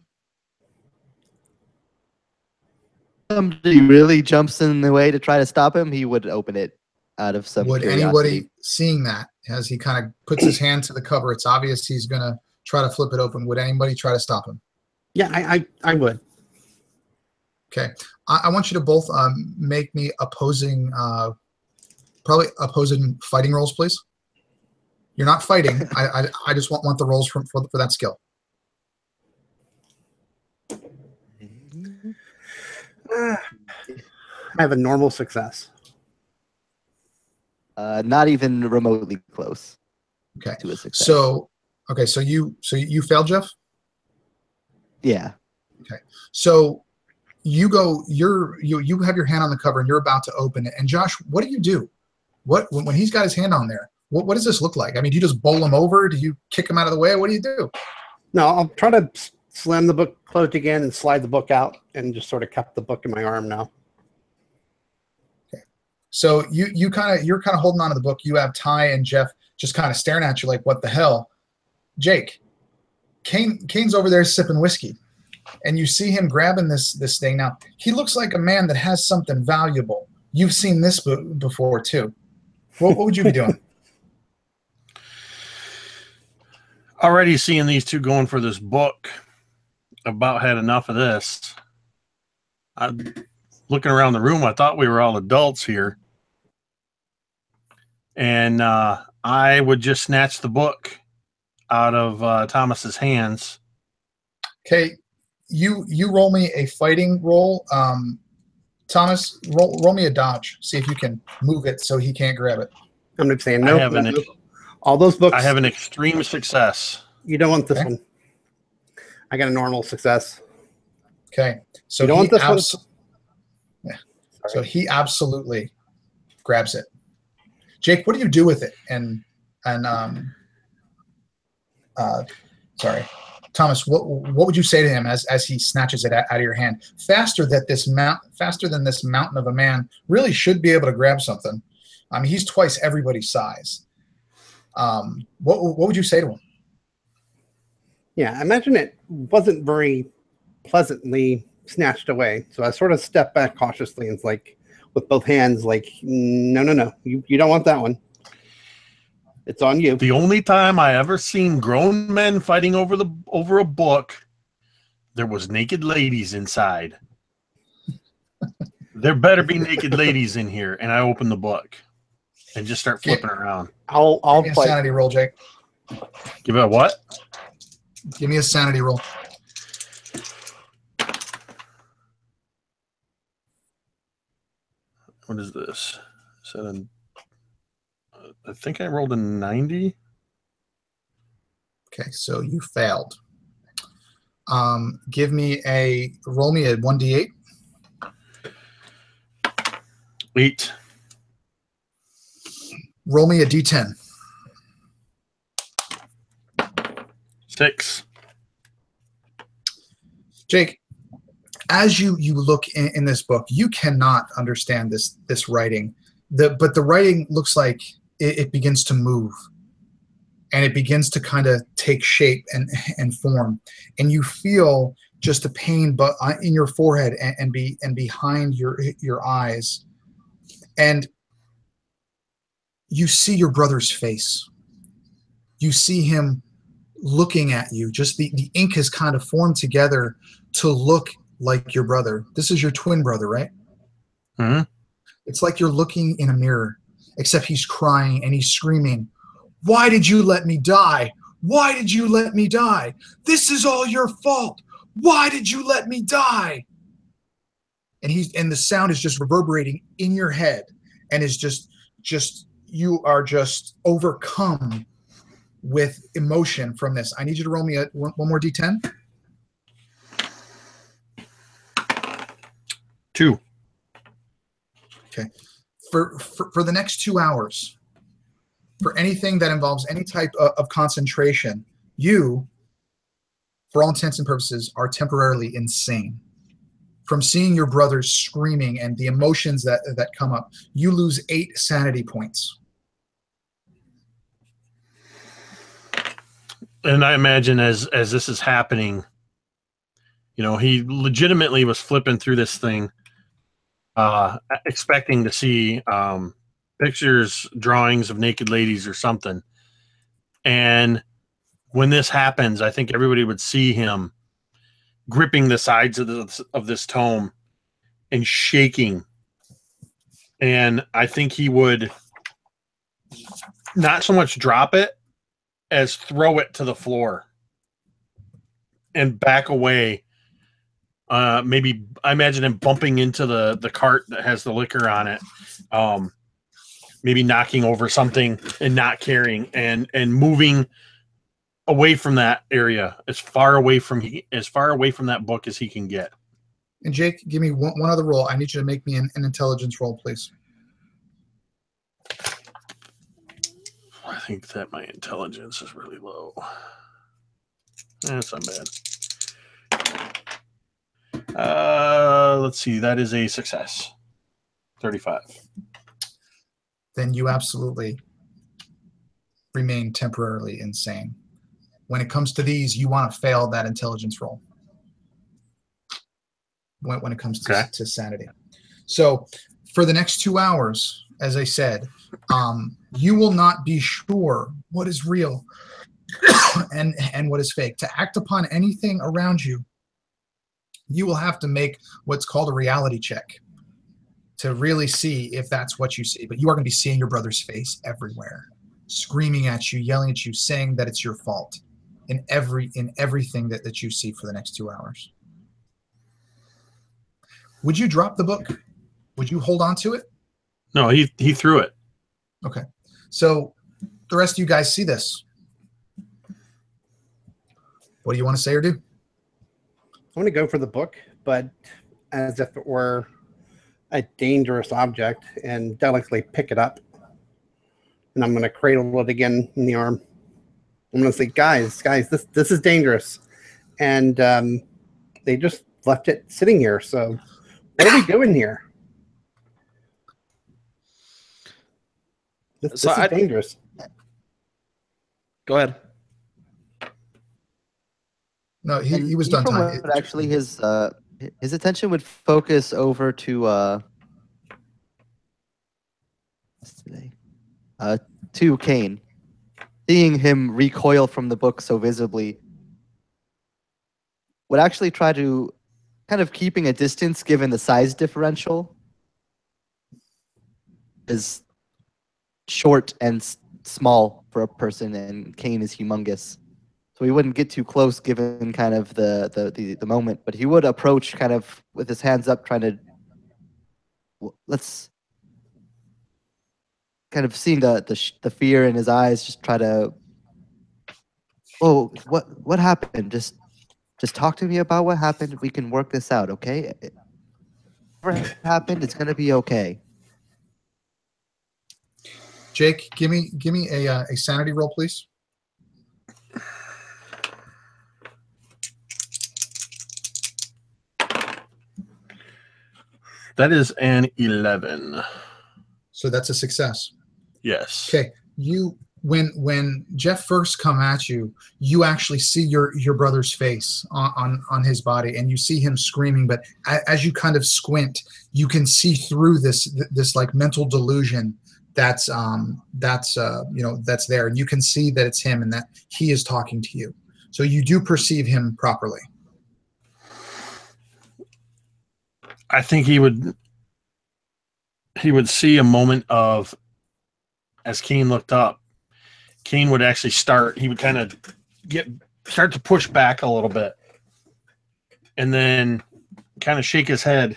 Somebody really jumps in the way to try to stop him, he would open it out of some curiosity. Anybody seeing that, as he kind of puts his hand to the cover, it's obvious he's going to try to flip it open. Would anybody try to stop him? Yeah, I would. Okay. I want you to both make me probably opposing fighting rolls, please. You're not fighting. I just want the rolls for that skill. I have a normal success. Not even remotely close. Okay. To a success. So you failed, Jeff? Yeah. Okay. So you have your hand on the cover and you're about to open it. And Josh, what do you do? When he's got his hand on there? What does this look like? I mean, do you just bowl him over? Do you kick him out of the way? What do you do? No, I'll try to slam the book closed again and slide the book out and just sort of cup the book in my arm now. Okay. So you're kind of holding on to the book. You have Ty and Jeff just kind of staring at you like, what the hell? Jake, Kane's over there sipping whiskey. and you see him grabbing this thing. Now, he looks like a man that has something valuable. You've seen this before, too. What would you be doing? Already seeing these two going for this book. About had enough of this. Looking around the room, I thought we were all adults here. And I would just snatch the book out of Thomas's hands. Okay, you roll me a fighting roll. Thomas, roll me a dodge. See if you can move it so he can't grab it. I'm not saying no. All those books. I have an extreme success. You don't want this one. I got a normal success. Okay, so you don't want this one. Yeah. So he absolutely grabs it. Jake, what do you do with it? And sorry, Thomas, what would you say to him as he snatches it out of your hand? Faster than this mountain of a man really should be able to grab something. I mean, he's twice everybody's size. What would you say to him? Yeah, I imagine it wasn't very pleasantly snatched away. So I sort of stepped back cautiously and it's like with both hands, like, no, you don't want that one. It's on you. The only time I ever seen grown men fighting over a book, there was naked ladies inside. There better be naked ladies in here. And I open the book and just start flipping around. I'll Give me a sanity roll, Jake. Give it a what? Give me a sanity roll. What is this? I think I rolled a 90. Okay, so you failed. Roll me a 1d8. 8. Roll me a d10. 6. Jake, as you look in this book, you cannot understand this writing. But the writing looks like it begins to move, and it begins to kind of take shape and form, and you feel just a pain, but in your forehead and behind your eyes, and you see your brother's face. You see him looking at you. Just the ink has kind of formed together to look like your brother. This is your twin brother, right? Mm-hmm. It's like you're looking in a mirror, except he's crying and he's screaming, "Why did you let me die? Why did you let me die? This is all your fault. Why did you let me die?" And the sound is just reverberating in your head, and is just you are just overcome with emotion from this. I need you to roll me one more d10. 2. Okay. For the next 2 hours, for anything that involves any type of concentration, you, for all intents and purposes, are temporarily insane. From seeing your brothers screaming and the emotions that come up, you lose 8 sanity points. And I imagine as this is happening, he legitimately was flipping through this thing, expecting to see pictures, drawings of naked ladies or something. And when this happens, I think everybody would see him gripping the sides of this tome and shaking. And I think he would not so much drop it as throw it to the floor and back away. Maybe I imagine him bumping into the cart that has the liquor on it. Maybe knocking over something and not carrying and moving away from that area as far away from that book as he can get. And Jake, give me one other roll. I need you to make me an intelligence roll, please. I think that my intelligence is really low. That's not bad. Let's see. That is a success. 35. Then you absolutely remain temporarily insane. When it comes to these, you want to fail that intelligence roll. when it comes Okay. to sanity. So for the next 2 hours, as I said, you will not be sure what is real and what is fake. To act upon anything around you, you will have to make what's called a reality check to really see if that's what you see. But you are going to be seeing your brother's face everywhere, screaming at you, yelling at you, saying that it's your fault in everything that you see for the next 2 hours. Would you drop the book? Would you hold on to it? No, he threw it. Okay. So the rest of you guys see this. What do you want to say or do? I'm going to go for the book, but as if it were a dangerous object, and delicately pick it up. And I'm going to cradle it again in the arm. I'm going to say, guys, this is dangerous. And they just left it sitting here. So what are we doing here? This is dangerous. Go ahead. No, he was done talking. But actually, his attention would focus over to Kane, seeing him recoil from the book so visibly. Would actually try to kind of keeping a distance given the size differential. Is short and small for a person, and Kane is humongous. So he wouldn't get too close given kind of the moment, but he would approach kind of with his hands up, trying to let's kind of seeing the fear in his eyes, just try to, oh, what happened? Just talk to me about what happened. We can work this out, okay? Whatever happened, it's gonna be okay. Jake, give me a sanity roll, please. That is an 11. So that's a success. Yes. Okay. When Jeff first come at you, you actually see your brother's face on his body, and you see him screaming. But as you kind of squint, you can see through this like mental delusion that's there, and you can see that it's him and that he is talking to you. So you do perceive him properly. I think he would see a moment of, as Kane looked up, Kane would actually he would kind of start to push back a little bit and then kind of shake his head.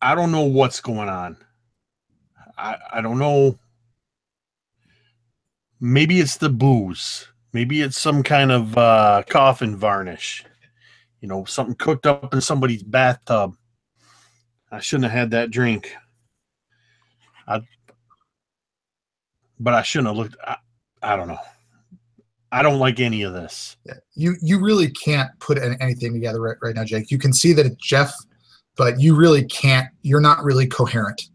I don't know what's going on. I don't know. Maybe it's the booze. Maybe it's some kind of coffin varnish. Something cooked up in somebody's bathtub. I shouldn't have had that drink. But I shouldn't have looked. I don't know. I don't like any of this. Yeah. You really can't put anything together right now, Jake. You can see that it's Jeff, but you really can't. You're not really coherent.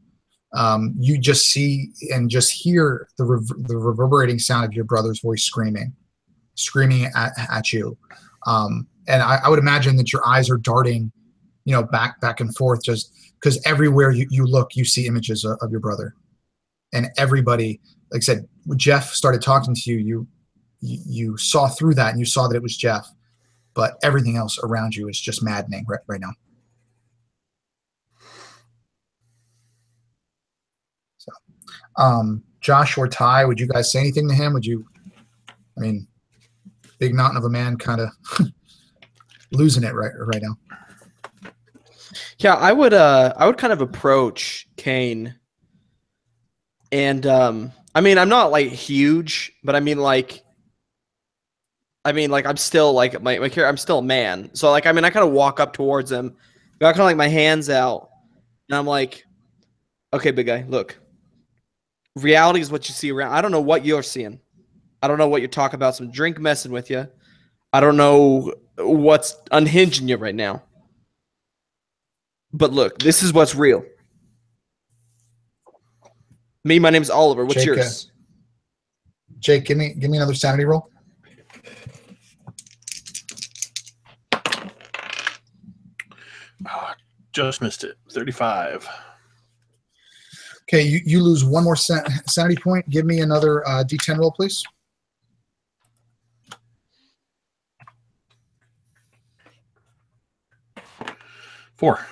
You just see and just hear the reverberating sound of your brother's voice screaming at you. And I would imagine that your eyes are darting, back and forth, just because everywhere you look, you see images of your brother. And everybody, like I said, when Jeff started talking to you, you saw through that and you saw that it was Jeff, but everything else around you is just maddening right now. So, Josh or Ty, would you guys say anything to him? Big mountain of a man, kind of losing it right now. Yeah, I would kind of approach Kane, and I'm not like huge, but I'm still like I'm still a man. So I kind of walk up towards him, got kind of like my hands out, and I'm like, okay, big guy, look, reality is what you see around. I don't know what you're seeing. I don't know what you're talking about. Some drink messing with you. I don't know what's unhinging you right now. But look, this is what's real. My name's Oliver. What's Jake, yours? Jake, give me another sanity roll. Just missed it. 35. Okay, you lose one more sanity point. Give me another D10 roll, please. 4.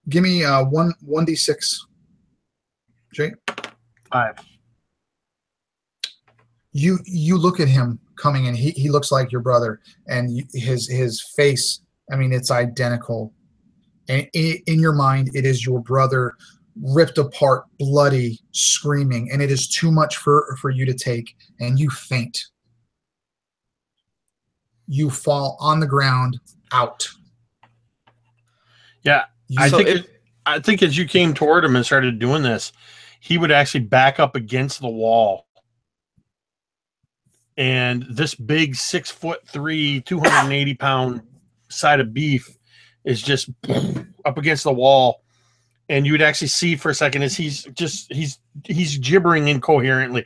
Give me 1d6. Jay? 5. You look at him coming in. He looks like your brother, and his face, I mean, it's identical. And in your mind, it is your brother, ripped apart, bloody, screaming, and it is too much for you to take, and you faint. You fall on the ground, out. Yeah, I think as you came toward him and started doing this, he would actually back up against the wall. And this big 6'3", 280-pound side of beef is just up against the wall, and you would actually see for a second as he's gibbering incoherently.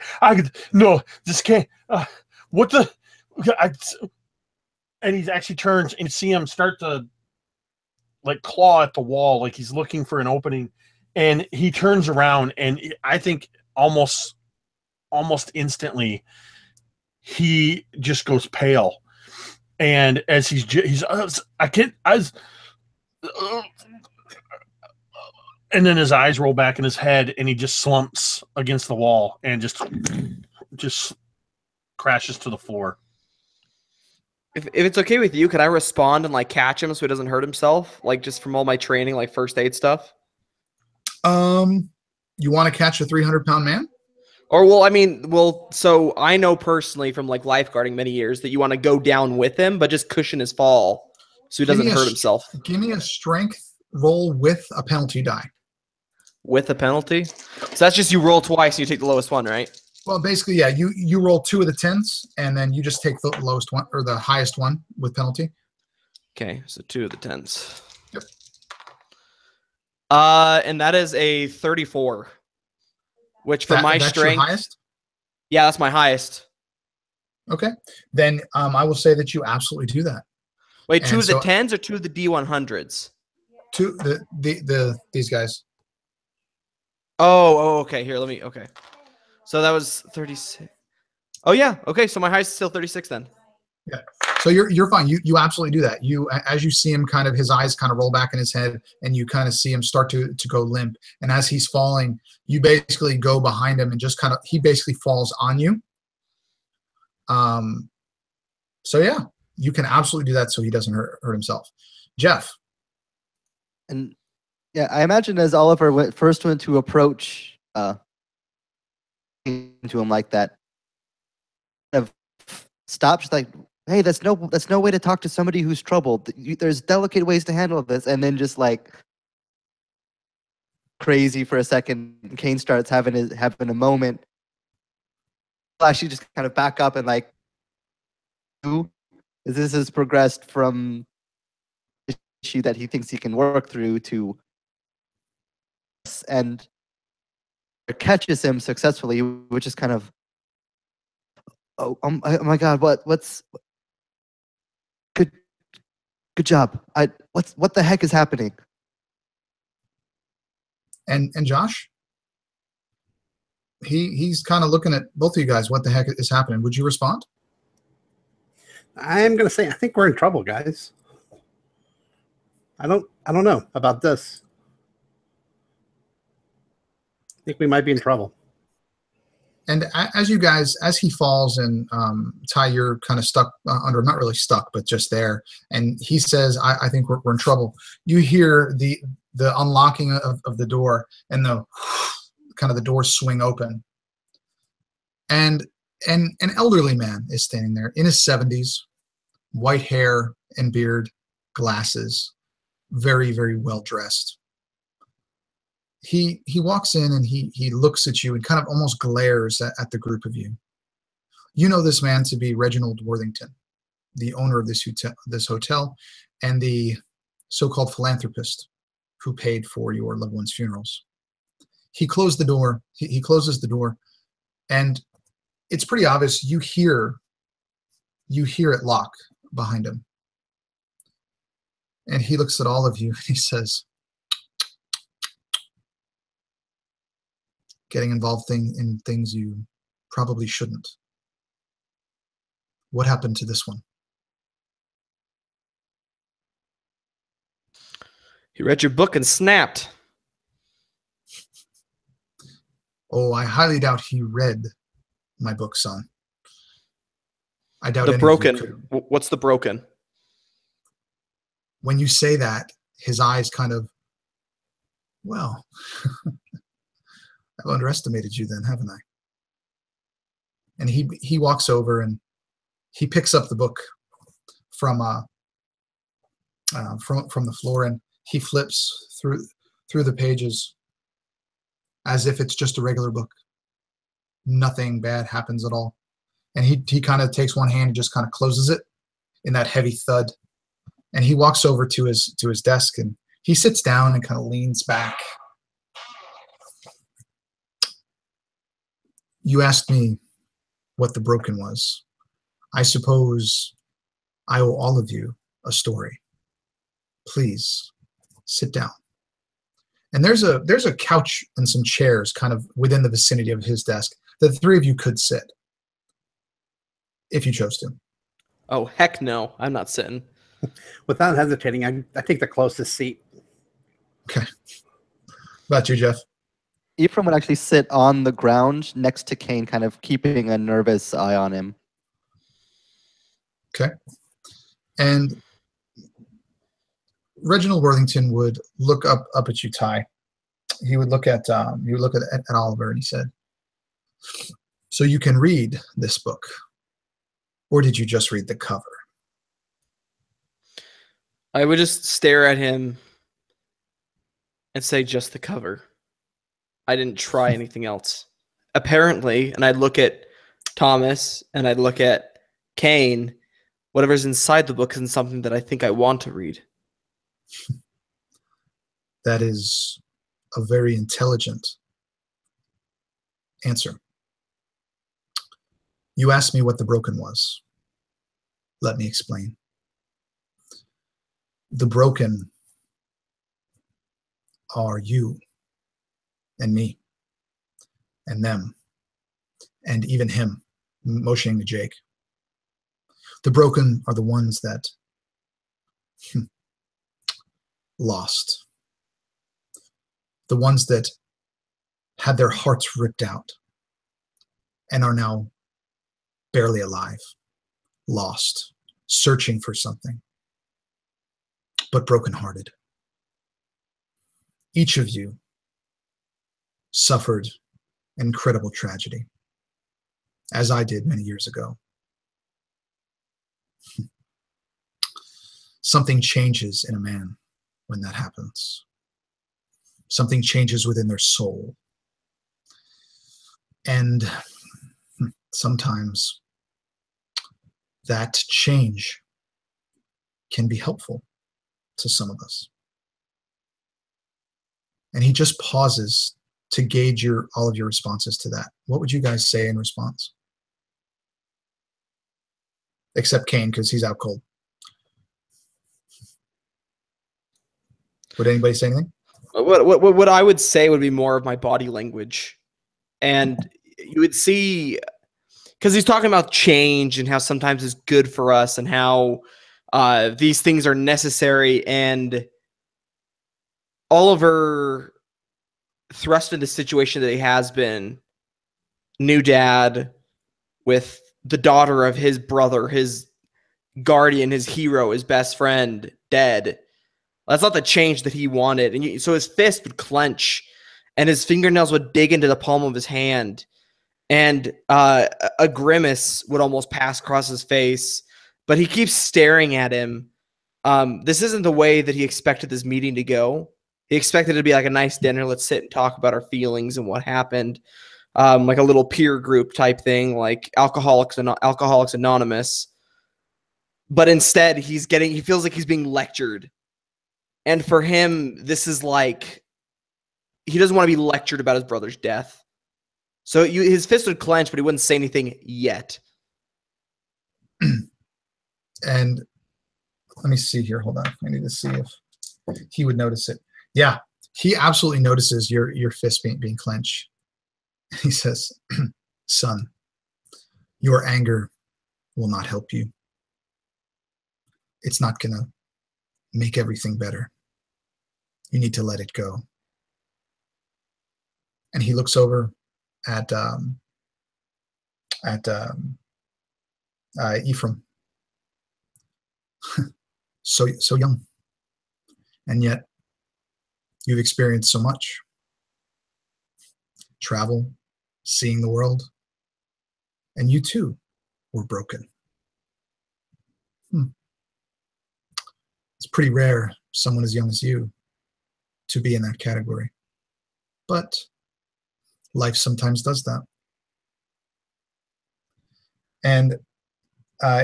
No, this can't. What the? And he actually turns and see him start to like claw at the wall, like he's looking for an opening, and he turns around, and I think almost instantly he just goes pale. And as and then his eyes roll back in his head, and he just slumps against the wall and just crashes to the floor. If it's okay with you, could I respond and like catch him so he doesn't hurt himself? Like just from all my training, like first aid stuff. You want to catch a 300-pound man? Or so I know personally from like lifeguarding many years that you want to go down with him, but just cushion his fall so he doesn't hurt himself. Give me a strength roll with a penalty die. With a penalty? So that's just you roll twice and you take the lowest one, right? Well, basically, yeah. You roll 2 of the 10s, and then you just take the lowest one or the highest one with penalty. Okay, so 2 of the 10s. Yep. And that is a 34. Which for my that's strength, your highest? Yeah, that's my highest. Okay, then I will say that you absolutely do that. Wait, 2 of the 10s or 2 of the D100s? 2 these guys. Oh, okay. Here, let me. Okay, so that was 36. Oh yeah. Okay, so my highest is still 36 then. Yeah. So you're fine. You absolutely do that. As you see him kind of his eyes kind of roll back in his head, and you kind of see him start to go limp. And as he's falling, you basically go behind him and just kind of he basically falls on you. So yeah, you can absolutely do that so he doesn't hurt himself. Jeff. And yeah, I imagine as Oliver first went to approach to him like that, kind of stopped, just like, hey, that's no way to talk to somebody who's troubled. There's delicate ways to handle this, and then just like crazy for a second, Kane starts having a moment. Actually, just kind of back up and like, this has progressed from an issue that he thinks he can work through to, and catches him successfully, which is kind of, oh my God, what's good job. What the heck is happening? And Josh? He's kind of looking at both of you guys. What the heck is happening? Would you respond? I'm gonna say I think we're in trouble, guys. I don't know about this. I think we might be in trouble. And as he falls, and Ty, you're kind of stuck under, not really stuck, but just there. And he says, I think we're in trouble. You hear the unlocking of the door, and the kind of the doors swing open. And an elderly man is standing there in his 70s, white hair and beard, glasses, very, very well dressed. He walks in, and he looks at you and kind of almost glares at the group of you. You know this man to be Reginald Worthington, the owner of this hotel, and the so-called philanthropist who paid for your loved one's funerals. He closed the door. He closes the door, and it's pretty obvious. You hear it lock behind him. And he looks at all of you and he says, getting involved in things you probably shouldn't. What happened to this one? He read your book and snapped. Oh, I highly doubt he read my book, son. I doubt The any of you broken. could. What's the broken? When you say that, his eyes kind of, well, I've underestimated you then, haven't I? And he walks over and he picks up the book from the floor, and he flips through the pages as if it's just a regular book. Nothing bad happens at all. And he kind of takes one hand and just kind of closes it in that heavy thud. And he walks over to his desk and he sits down and kind of leans back. You asked me what the broken was. I suppose I owe all of you a story. Please sit down. And there's a couch and some chairs kind of within the vicinity of his desk that the three of you could sit if you chose to. Oh, heck no. I'm not sitting. Without hesitating, I take the closest seat. Okay. About you, Jeff? Ephraim would actually sit on the ground next to Kane, kind of keeping a nervous eye on him. Okay. And Reginald Worthington would look up at you, Ty. He would look at Oliver, and he said, "So you can read this book, or did you just read the cover?" I would just stare at him and say, just the cover. I didn't try anything else. Apparently, and I'd look at Thomas and I'd look at Kane, whatever's inside the book isn't something that I think I want to read. That is a very intelligent answer. You asked me what the broken was. Let me explain. The broken are you and me and them and even him, motioning to Jake. The broken are the ones that lost. The ones that had their hearts ripped out and are now barely alive, lost, searching for something, but brokenhearted. Each of you suffered incredible tragedy, as I did many years ago. Something changes in a man when that happens. Something changes within their soul. And sometimes that change can be helpful to some of us. And he just pauses to gauge all of your responses to that. What would you guys say in response? Except Kane, because he's out cold. Would anybody say anything? What I would say would be more of my body language. And you would see, because he's talking about change and how sometimes it's good for us and how these things are necessary. And Oliver, thrust into the situation that he has been, new dad with the daughter of his brother, his guardian, his hero, his best friend, dead. That's not the change that he wanted. And so his fist would clench and his fingernails would dig into the palm of his hand. And a grimace would almost pass across his face. But he keeps staring at him. This isn't the way that he expected this meeting to go. He expected it to be like a nice dinner. Let's sit and talk about our feelings and what happened. Like a little peer group type thing, like Alcoholics Anonymous. But instead, he feels like he's being lectured. And for him, this is like, he doesn't want to be lectured about his brother's death. So his fist would clench, but he wouldn't say anything yet. And Let me see here. Hold on. I need to see if he would notice it. Yeah, he absolutely notices your fist being clenched. He says, son, your anger will not help you. It's not going to make everything better. You need to let it go. And he looks over at Ephraim. So young, and yet you've experienced so much. Travel, seeing the world, and you too were broken. It's pretty rare someone as young as you to be in that category, but life sometimes does that. And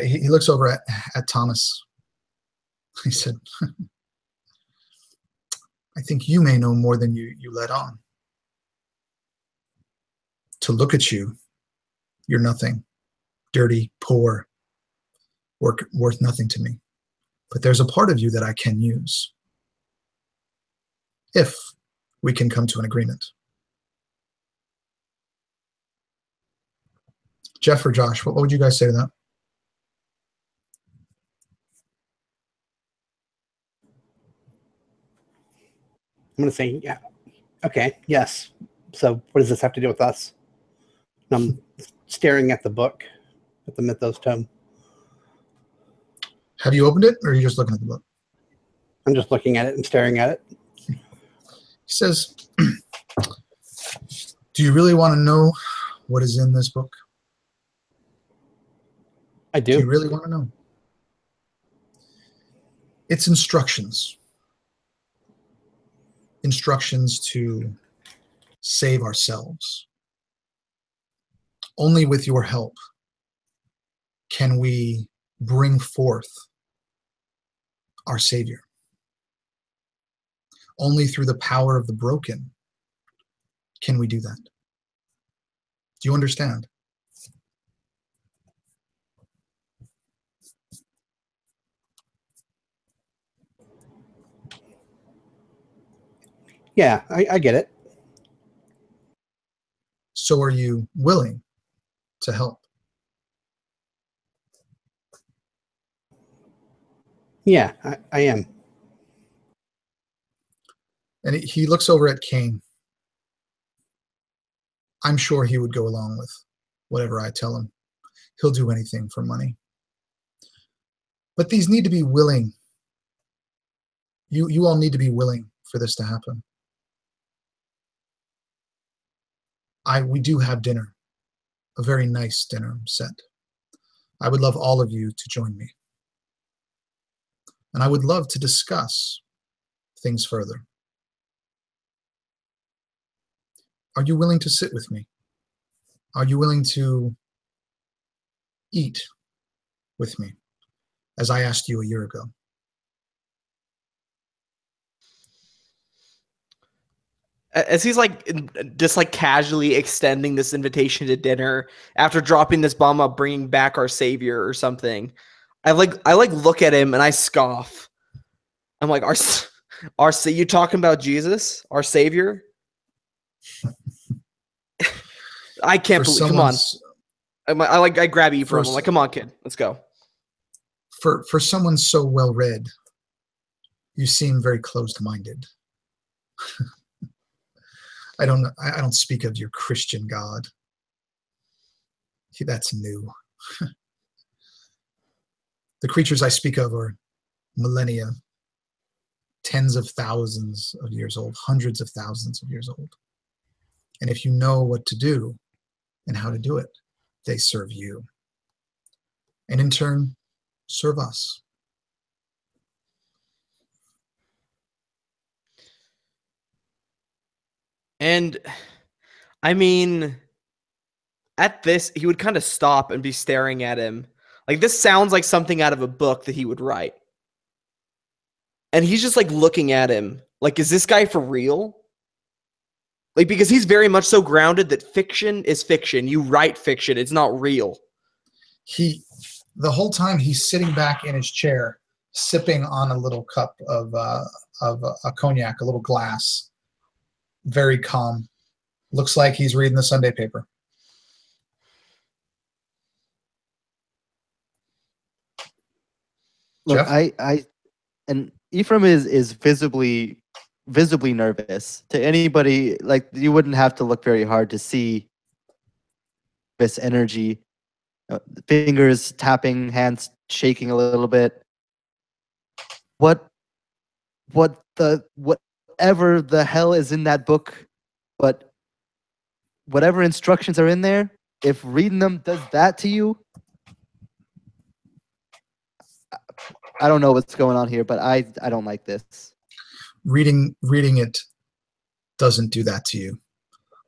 he looks over at Thomas. He said, I think you may know more than you let on. To look at you, you're nothing, dirty, poor, worth nothing to me. But there's a part of you that I can use if we can come to an agreement. Jeff or Josh, what would you guys say to that? I'm going to say, yeah. Okay, yes. So what does this have to do with us? I'm staring at the book, at the Mythos tome. Have you opened it, or are you just looking at the book? I'm just looking at it and staring at it. He says, do you really want to know what is in this book? I do. Do you really want to know? It's instructions. Instructions to save ourselves. Only with your help can we bring forth our Savior. Only through the power of the broken can we do that. Do you understand? Yeah, I get it. So are you willing to help? Yeah, I am. And he looks over at Cain. I'm sure he would go along with whatever I tell him. He'll do anything for money. But these need to be willing. You all need to be willing for this to happen. We do have dinner, a very nice dinner set. I would love all of you to join me. And I would love to discuss things further. Are you willing to sit with me? Are you willing to eat with me, as I asked you a year ago? As he's just casually extending this invitation to dinner after dropping this bomb up, bringing back our Savior or something, I look at him and I scoff. I'm like, you talking about Jesus, our Savior? I can't believe. Come on. I grab Ephraim. I'm like, come on, kid, let's go. For someone so well read, you seem very closed-minded. I don't speak of your Christian God. That's new. The creatures I speak of are millennia, tens of thousands of years old, hundreds of thousands of years old. And if you know what to do and how to do it, they serve you. And in turn, serve us. And I mean, at this, he would kind of stop and be staring at him. Like, this sounds like something out of a book that he would write. And he's just looking at him. Like, is this guy for real? Like, because he's very much so grounded that fiction is fiction. You write fiction. It's not real. The whole time he's sitting back in his chair, sipping on a little cup of a cognac, a little glass. Very calm. Looks like he's reading the Sunday paper. Look, Jeff? And Ephraim is visibly nervous. To anybody, like, you wouldn't have to look very hard to see this energy. Fingers tapping, hands shaking a little bit. Whatever the hell is in that book, but whatever instructions are in there, if reading them does that to you, I don't know what's going on here, but I don't like this. Reading it doesn't do that to you.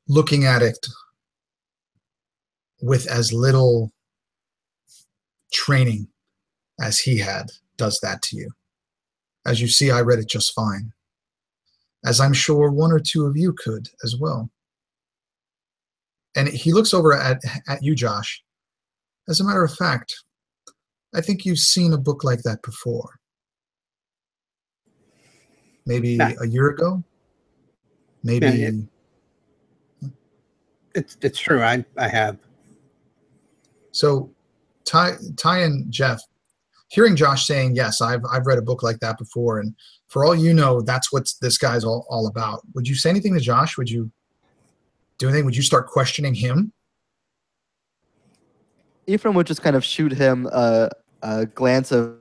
Looking at it with as little training as he had does that to you. As you see, I read it just fine, as I'm sure one or two of you could as well. And he looks over at you, Josh. As a matter of fact, I think you've seen a book like that before. Maybe a year ago? Maybe... Yeah, it's true, I have. So, Ty and Jeff, hearing Josh saying, yes, I've read a book like that before, and for all you know, that's what this guy's all about. Would you say anything to Josh? Would you do anything? Would you start questioning him? Ephraim would just kind of shoot him a glance of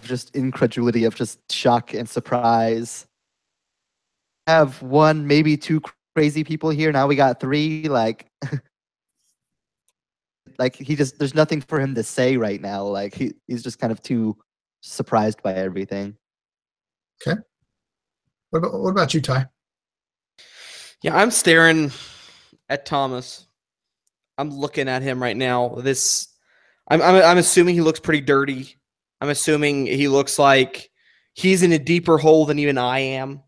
just incredulity, of just shock and surprise. Have one, maybe two crazy people here. Now we got three. Like, like there's nothing for him to say right now. Like he's just kind of too surprised by everything. Okay. What about you, Ty? Yeah, I'm staring at Thomas. I'm looking at him right now. I'm assuming he looks pretty dirty. I'm assuming he looks like he's in a deeper hole than even I am.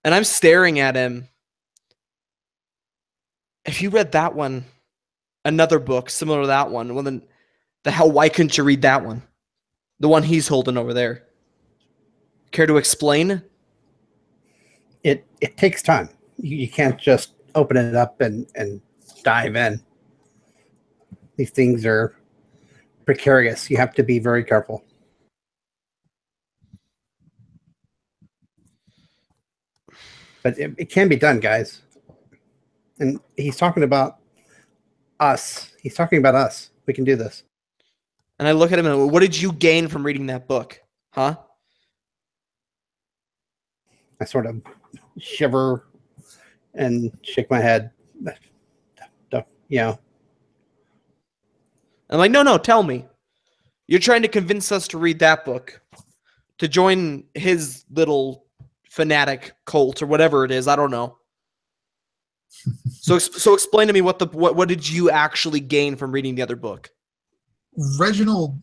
And I'm staring at him. If you read that one, another book similar to that one, well then the hell, why couldn't you read that one? The one he's holding over there. Care to explain? It takes time. You can't just open it up and dive in. These things are precarious. You have to be very careful. But it can be done, guys. And he's talking about us. He's talking about us. We can do this. And I look at him and what did you gain from reading that book? Huh? I sort of shiver and shake my head. You know. I'm like, no, tell me. You're trying to convince us to read that book, to join his little fanatic cult or whatever it is. I don't know. So explain to me what did you actually gain from reading the other book? Reginald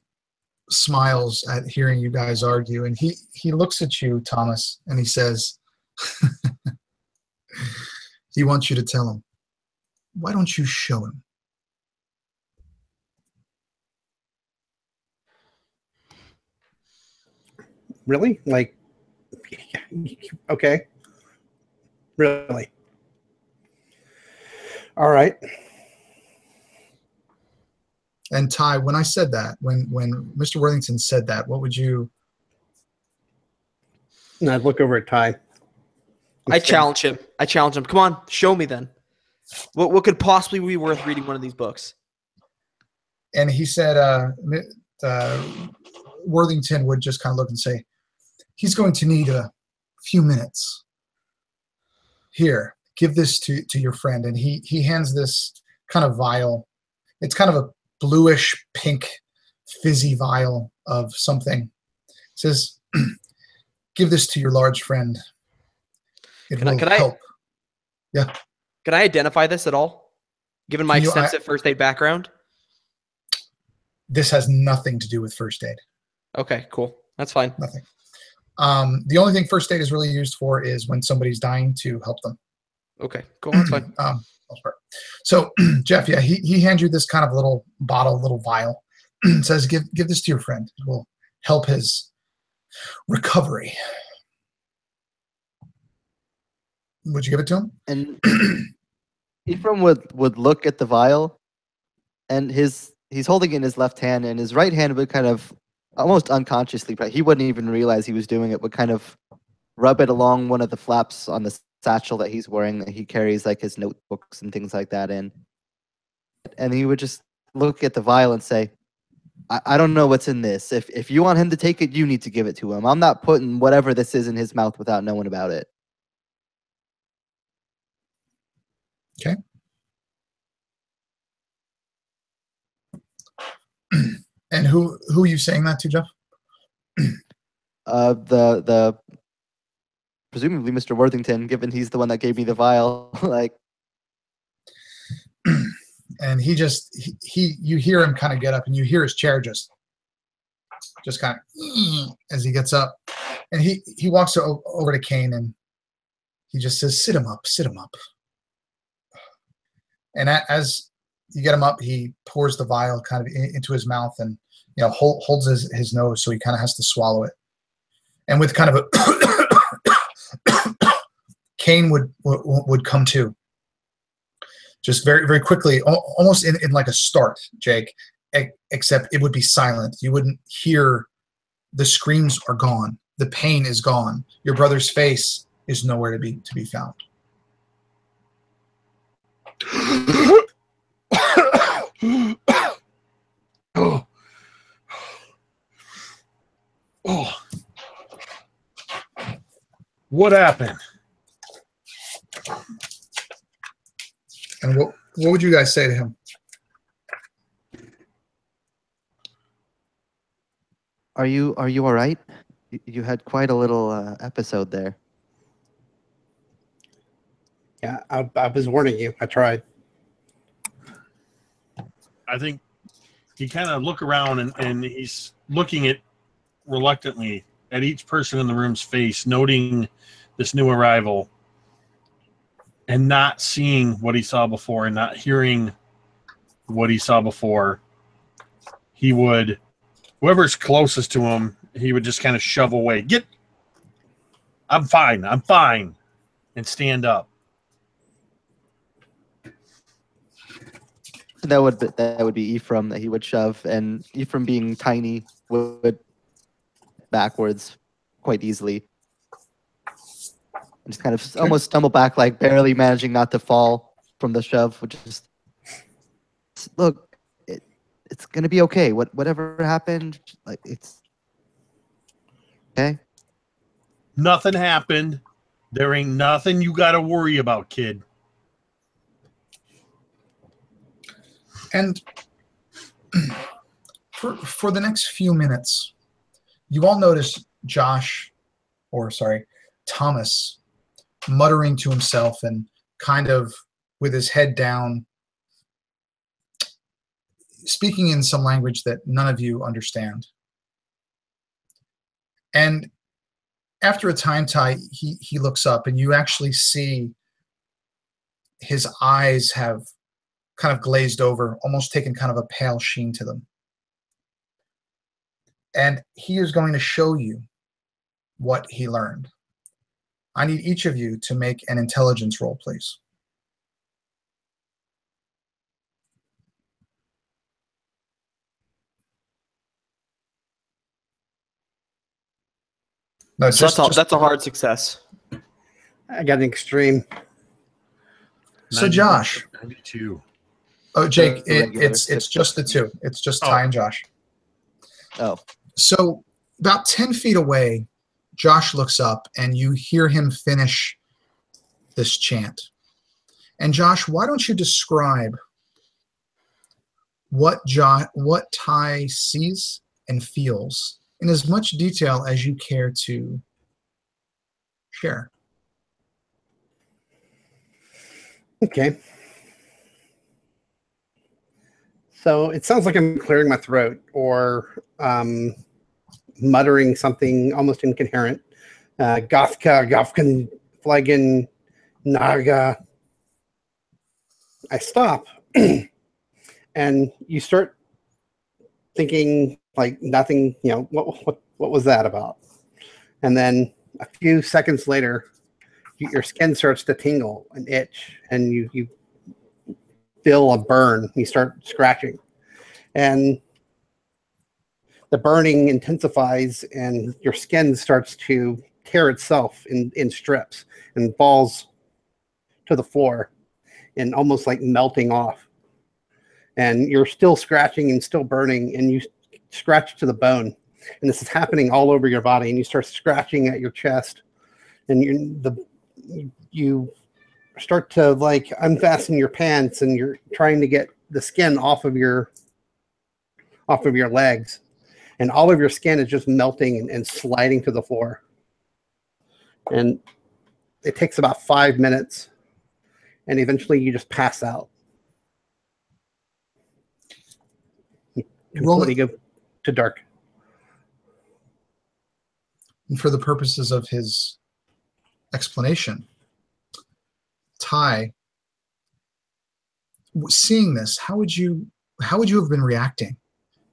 smiles at hearing you guys argue, and he looks at you, Thomas, and he says, he wants you to tell him. Why don't you show him? Really? Like, okay. Really? All right. And Ty, when I said that, when Mr. Worthington said that, what would you... And I'd look over at Ty. I challenge him. Come on, show me then. What could possibly be worth reading one of these books? And he said, Worthington would just kind of look and say, he's going to need a few minutes. Here, give this to your friend. And he hands this kind of vial. It's kind of a bluish pink fizzy vial of something. It says, give this to your large friend. It will help. Yeah. Can I identify this at all? Given my extensive first aid background? This has nothing to do with first aid. Okay, cool. That's fine. Nothing. The only thing first aid is really used for is when somebody's dying to help them. Okay, cool. That's fine. So, Jeff, yeah, he hands you this kind of little bottle, little vial. Says, give this to your friend. It will help his Recovery. Would you give it to him? And Ephraim would look at the vial, and he's holding it in his left hand, and his right hand would kind of almost unconsciously, but he wouldn't even realize he was doing it, would kind of rub it along one of the flaps on the satchel that he's wearing, that he carries like his notebooks and things like that in. And he would just look at the vial and say, I don't know what's in this. If you want him to take it, you need to give it to him. I'm not putting whatever this is in his mouth without knowing about it. Okay. And who are you saying that to, Jeff? The presumably Mr. Worthington, given he's the one that gave me the vial. Like, and he you hear him kind of get up, and you hear his chair just kind of as he gets up, and he walks over to Kane, and he just says, sit him up. And as you get him up, he pours the vial kind of into his mouth, and holds his nose, so he kind of has to swallow it. And with kind of a Kane would come to, just very, very quickly, almost in like a start, Jake, except it would be silent. You wouldn't hear. The screams are gone. The pain is gone. Your brother's face is nowhere to be found. Oh. What happened? And what would you guys say to him? are you all right? You had quite a little episode there. Yeah, I was warning you. I tried. I think he kind of look around and he's looking at reluctantly at each person in the room's face, noting this new arrival and not seeing what he saw before and not hearing what he saw before. He would, whoever's closest to him, he would just kind of shove away. I'm fine, and stand up. That would be Ephraim that he would shove, and Ephraim, being tiny, would backwards quite easily, and just kind of almost stumble back, like barely managing not to fall from the shove. Would just look, it's gonna be okay. Whatever happened, like, it's okay. Nothing happened. There ain't nothing you got to worry about, kid. And for the next few minutes, you all notice Thomas, muttering to himself and kind of with his head down, speaking in some language that none of you understand. And after a time, Ty, he looks up, and you actually see his eyes have kind of glazed over, almost taken kind of a pale sheen to them. And he is going to show you what he learned. I need each of you to make an intelligence roll, please. No, That's a hard success. I got an extreme. So Josh. 92. Oh, Jake, Regular. it's just the two. It's just Ty and Josh. Oh, So about 10 feet away, Josh looks up, and you hear him finish this chant. And Josh, why don't you describe what Ty sees and feels in as much detail as you care to share? Okay. So it sounds like I'm clearing my throat or muttering something almost incoherent. Gothka, Gofkin, Flagon, Naga. I stop. And you start thinking like nothing, what was that about? And then a few seconds later, your skin starts to tingle and itch, and you feel a burn. You start scratching, and the burning intensifies, and your skin starts to tear itself in strips and falls to the floor and almost like melting off. And you're still scratching and still burning, and you scratch to the bone. And this is happening all over your body, and you start scratching at your chest, and you start to like unfasten your pants, and you're trying to get the skin off of your legs, and all of your skin is just melting and sliding to the floor. And it takes about 5 minutes, and eventually you just pass out. You completely go to dark. And for the purposes of his explanation, Ty, seeing this, how would you have been reacting?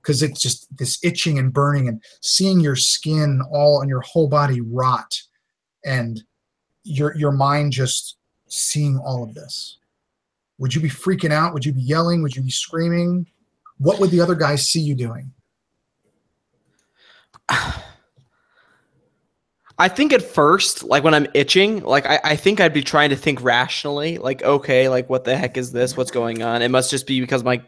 Because it's just this itching and burning, and seeing your skin all and your whole body rot, and your mind just seeing all of this. Would you be freaking out? Would you be yelling? Would you be screaming? What would the other guys see you doing? I think at first, like when I'm itching, like I think I'd be trying to think rationally, like, okay, like what the heck is this? What's going on? It must just be because my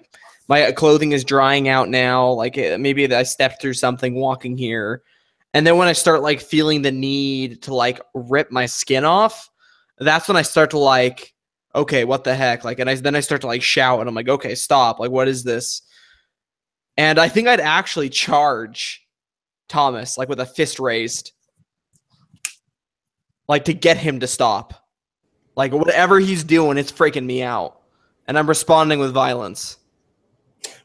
clothing is drying out now. Like maybe I stepped through something walking here. And then when I start like feeling the need to like rip my skin off, that's when I start to like, okay, what the heck? Like, and then I start to like shout, and I'm like, okay, stop. Like, what is this? And I think I'd actually charge Thomas, like with a fist raised, like to get him to stop. Like whatever he's doing, it's freaking me out. And I'm responding with violence.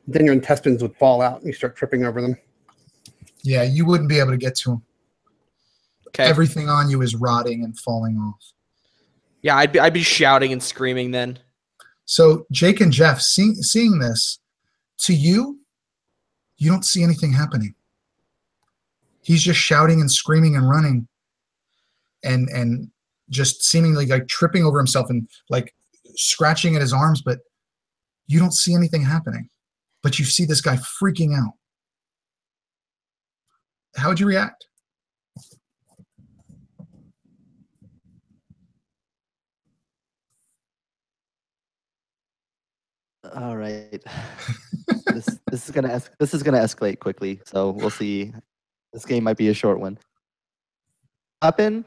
Then your intestines would fall out and you start tripping over them. Yeah, you wouldn't be able to get to him. Okay. Everything on you is rotting and falling off. Yeah, I'd be shouting and screaming then. So Jake and Jeff, seeing this, to you, you don't see anything happening. He's just shouting and screaming and running, and just seemingly like tripping over himself and like scratching at his arms, but you don't see anything happening. But you see this guy freaking out. How would you react? All right. This is gonna escalate quickly, so we'll see. This game might be a short one. Happen.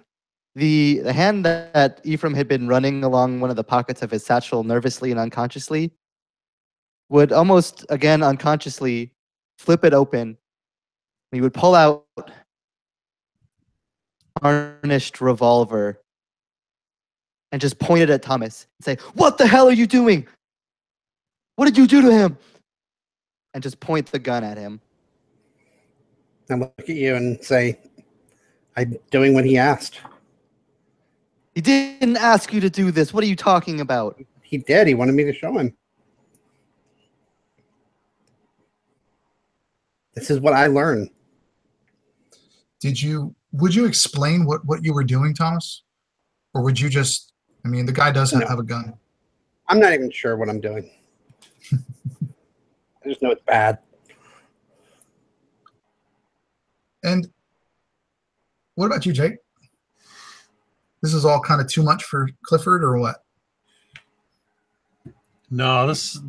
The hand that Ephraim had been running along one of the pockets of his satchel nervously and unconsciously would almost, again, unconsciously flip it open. He would pull out a tarnished revolver and just point it at Thomas and say, "What the hell are you doing? What did you do to him?" And just point the gun at him. I look at you and say, "I'm doing what he asked." He didn't ask you to do this. What are you talking about? He did. He wanted me to show him. This is what I learned. Would you explain what you were doing, Thomas? Or would you just, I mean, the guy does have a gun. I'm not even sure what I'm doing. I just know it's bad. And what about you, Jake? This is all kind of too much for Clifford, or what? No, this,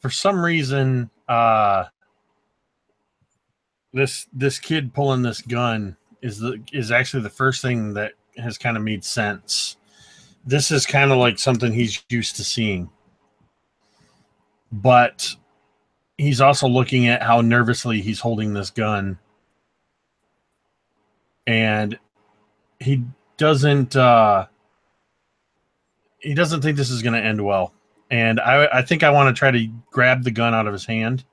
for some reason, this kid pulling this gun is actually the first thing that has kind of made sense. This is kind of like something he's used to seeing. But he's also looking at how nervously he's holding this gun. And he doesn't think this is going to end well. And I think I want to try to grab the gun out of his hand.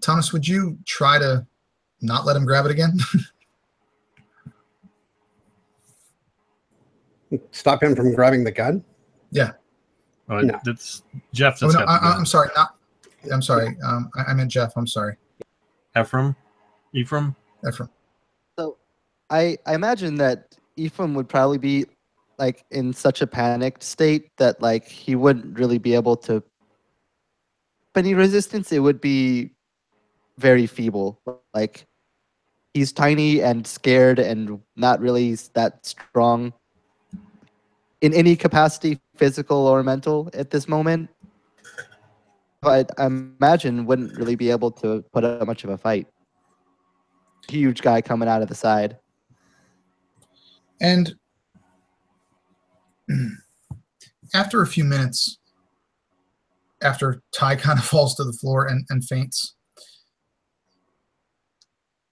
Thomas, would you try to not let him grab it again? Stop him from grabbing the gun? Yeah. No. That's Jeff. That's I'm sorry. I meant Jeff. I'm sorry. Ephraim. Ephraim. I imagine that Ephraim would probably be like in such a panicked state that like he wouldn't really be able to. Any resistance, it would be very feeble. Like he's tiny and scared and not really that strong in any capacity, physical or mental, at this moment. But I imagine wouldn't really be able to put up much of a fight. Huge guy coming out of the side. And after a few minutes, after Ty kind of falls to the floor and faints,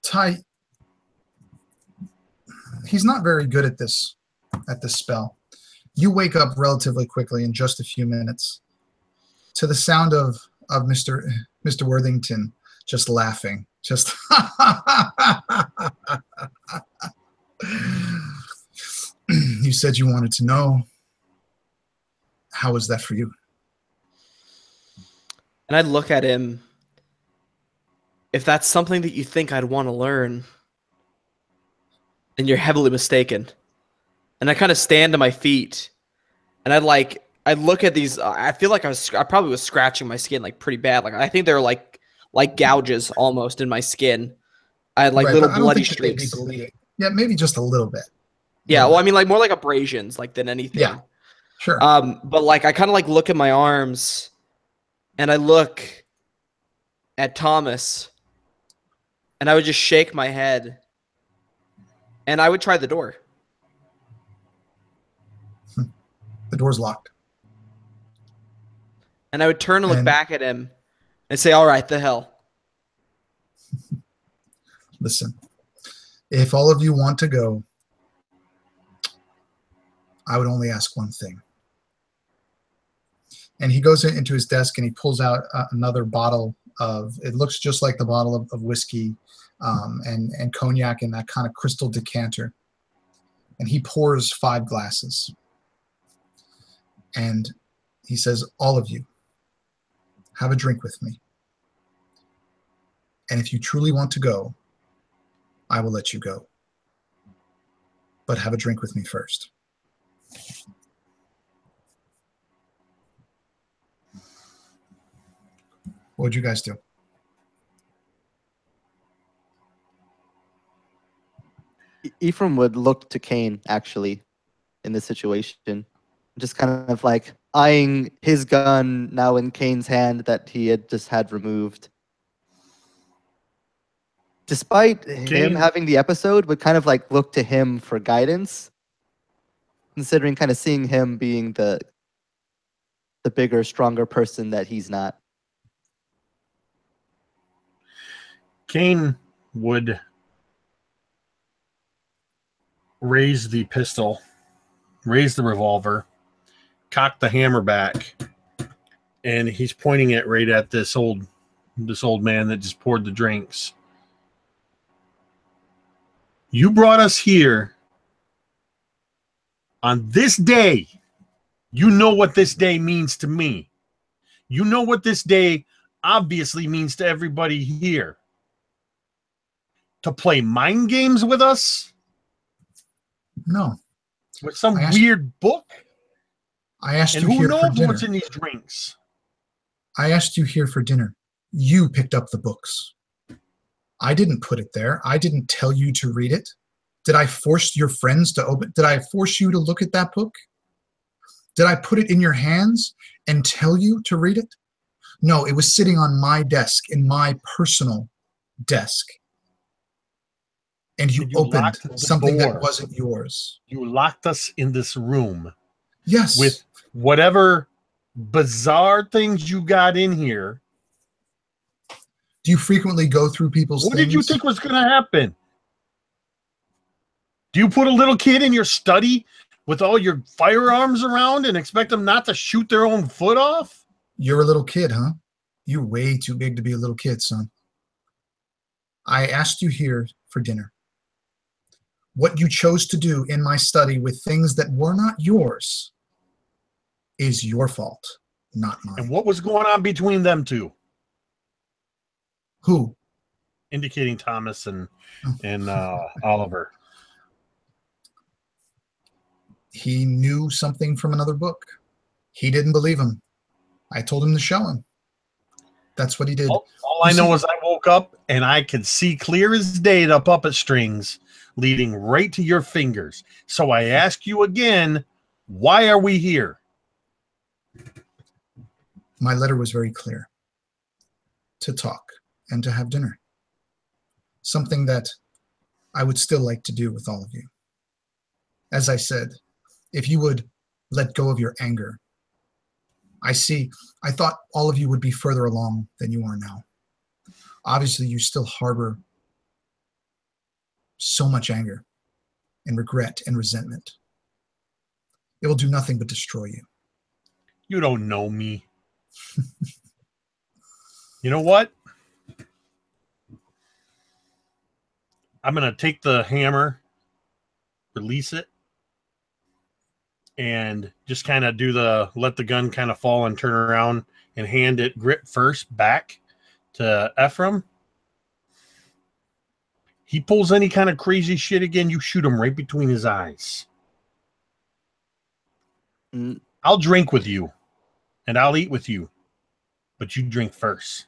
Ty, he's not very good at this spell. You wake up relatively quickly in just a few minutes to the sound of Mr. Worthington just laughing. Just you said you wanted to know. How was that for you? And I'd look at him. If that's something that you think I'd want to learn, then you're heavily mistaken. And I kind of stand to my feet, and I'd look at these. I feel like I probably was scratching my skin like pretty bad. Like I think they're like gouges almost in my skin. I had like Right, little but I don't bloody think that they'd be streaks. bleeding. Yeah, maybe just a little bit. Yeah, well, I mean, like more like abrasions, like than anything. Yeah, sure. But like I kind of like look at my arms, and I look at Thomas, and I would just shake my head, and I would try the door. The door's locked. And I would turn and look And- back at him and say, "All right, the hell." Listen, if all of you want to go, I would only ask one thing. And he goes into his desk and he pulls out another bottle of, it looks just like the bottle of whiskey and cognac in that kind of crystal decanter. And he pours 5 glasses. And he says, all of you, have a drink with me. And if you truly want to go, I will let you go. But have a drink with me first. What would you guys do? Ephraim would look to Cain, actually, in this situation. Just kind of like eyeing his gun now in Cain's hand that he had just had removed. Despite him Cain- having the episode, would kind of like look to him for guidance, considering kind of seeing him being the bigger, stronger person that he's not. Cain would raise the pistol, raise the revolver, cock the hammer back, and he's pointing it right at this old man that just poured the drinks. You brought us here on this day. You know what this day means to me. You know what this day obviously means to everybody here. To play mind games with us? No. With some I asked- weird book? I asked And you who here for knows dinner. what's in these drinks? I asked you here for dinner. You picked up the books. I didn't put it there. I didn't tell you to read it. Did I force your friends to open? Did I force you to look at that book? Did I put it in your hands and tell you to read it? No, it was sitting on my desk, in my personal desk. And you And you opened locked the something door. that wasn't yours. You locked us in this room Yes. with whatever bizarre things you got in here. Do you frequently go through people's What things? did you think was going to happen? Do you put a little kid in your study with all your firearms around and expect them not to shoot their own foot off? You're a little kid, huh? You're way too big to be a little kid, son. I asked you here for dinner. What you chose to do in my study with things that were not yours is your fault, not mine. And what was going on between them two? Who? Indicating Thomas and Oliver. he knew something from another book. He didn't believe him. I told him to show him. That's what he did. All I know is I woke up and I could see clear as day the puppet strings leading right to your fingers. So I ask you again, why are we here? My letter was very clear. To talk and to have dinner. Something that I would still like to do with all of you. As I said, if you would let go of your anger. I thought all of you would be further along than you are now. Obviously, you still harbor so much anger and regret and resentment. It will do nothing but destroy you. You don't know me. You know what? I'm going to take the hammer, release it, and just kind of let the gun kind of fall and turn around and hand it grip first back to Ephraim. He pulls any kind of crazy shit again, you shoot him right between his eyes. I'll drink with you and I'll eat with you, but you drink first.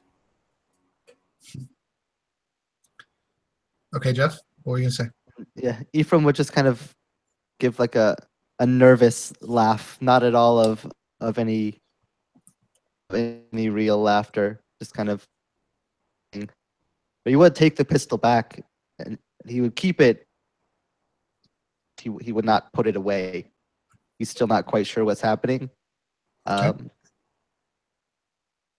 Okay, Jeff, what were you going to say? Yeah, Ephraim would just kind of give like a nervous laugh, not at all of any real laughter, just kind of. But he would take the pistol back, and he would keep it. He would not put it away. He's still not quite sure what's happening. Okay.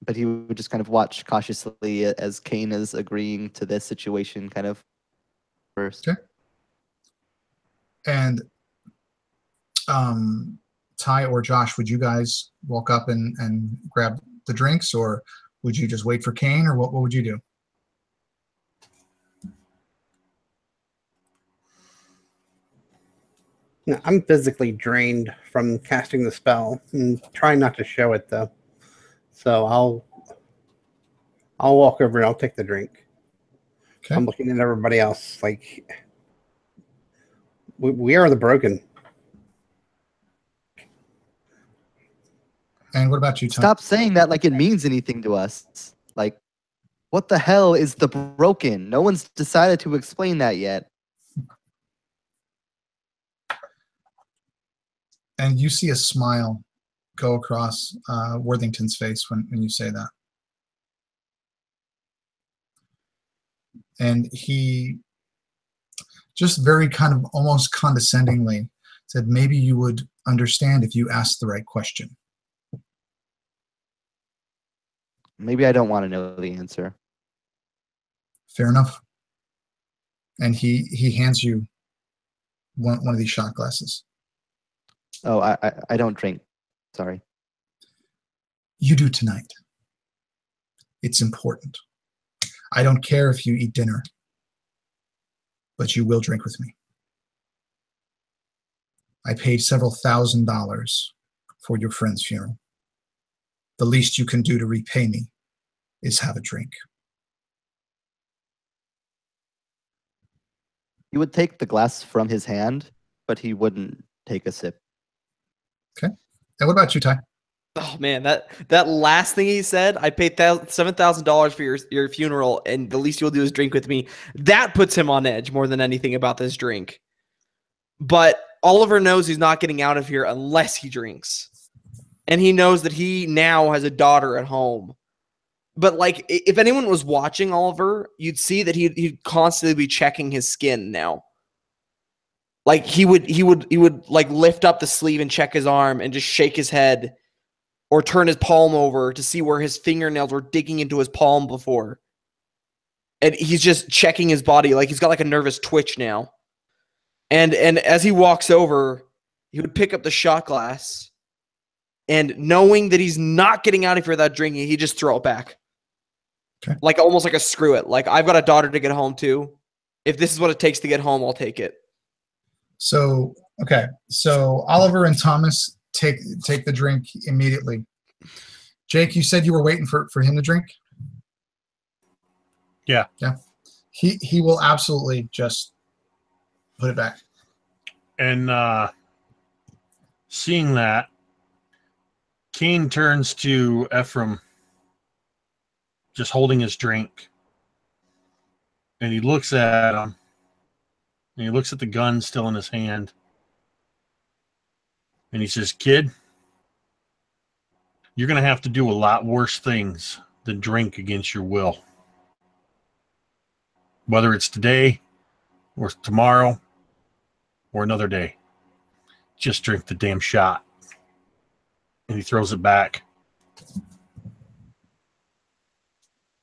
But he would just kind of watch cautiously as Kane is agreeing to this situation, kind of first. Okay. And Ty or Josh, would you guys walk up and grab the drinks, or would you just wait for Kane, or what would you do? No, I'm physically drained from casting the spell and trying not to show it though. So I'll walk over and I'll take the drink. Okay. I'm looking at everybody else like we are the broken. And what about you, Ty? Stop saying that like it means anything to us. Like, what the hell is the broken? No one's decided to explain that yet. And you see a smile go across Worthington's face when you say that. And he just very kind of almost condescendingly said, maybe you would understand if you asked the right question. Maybe I don't want to know the answer. Fair enough. And he hands you one of these shot glasses. Oh, I don't drink. Sorry. You do tonight. It's important. I don't care if you eat dinner, but you will drink with me. I paid several $1,000s for your friend's funeral. The least you can do to repay me is have a drink. He would take the glass from his hand, but he wouldn't take a sip. Okay. And what about you, Ty? Oh man, that last thing he said, I paid $7,000 for your funeral, and the least you'll do is drink with me. That puts him on edge more than anything about this drink. But Oliver knows he's not getting out of here unless he drinks. And he knows that he now has a daughter at home. But like, if anyone was watching Oliver, you'd see that he'd constantly be checking his skin now. Like he would like lift up the sleeve and check his arm and just shake his head or turn his palm over to see where his fingernails were digging into his palm before. And he's just checking his body. Like he's got like a nervous twitch now. And as he walks over, he would pick up the shot glass, and knowing that he's not getting out of here without drinking, he'd just throw it back. Okay. Like almost like a screw it. Like, I've got a daughter to get home to. If this is what it takes to get home, I'll take it. So, okay. So Oliver and Thomas take the drink immediately. Jake, you said you were waiting for him to drink? Yeah. Yeah. He will absolutely just put it back. And Seeing that, Cain turns to Ephraim, just holding his drink. And he looks at him. And he looks at the gun still in his hand. And he says, "Kid, you're going to have to do a lot worse things than drink against your will. Whether it's today or tomorrow or another day. Just drink the damn shot." And he throws it back.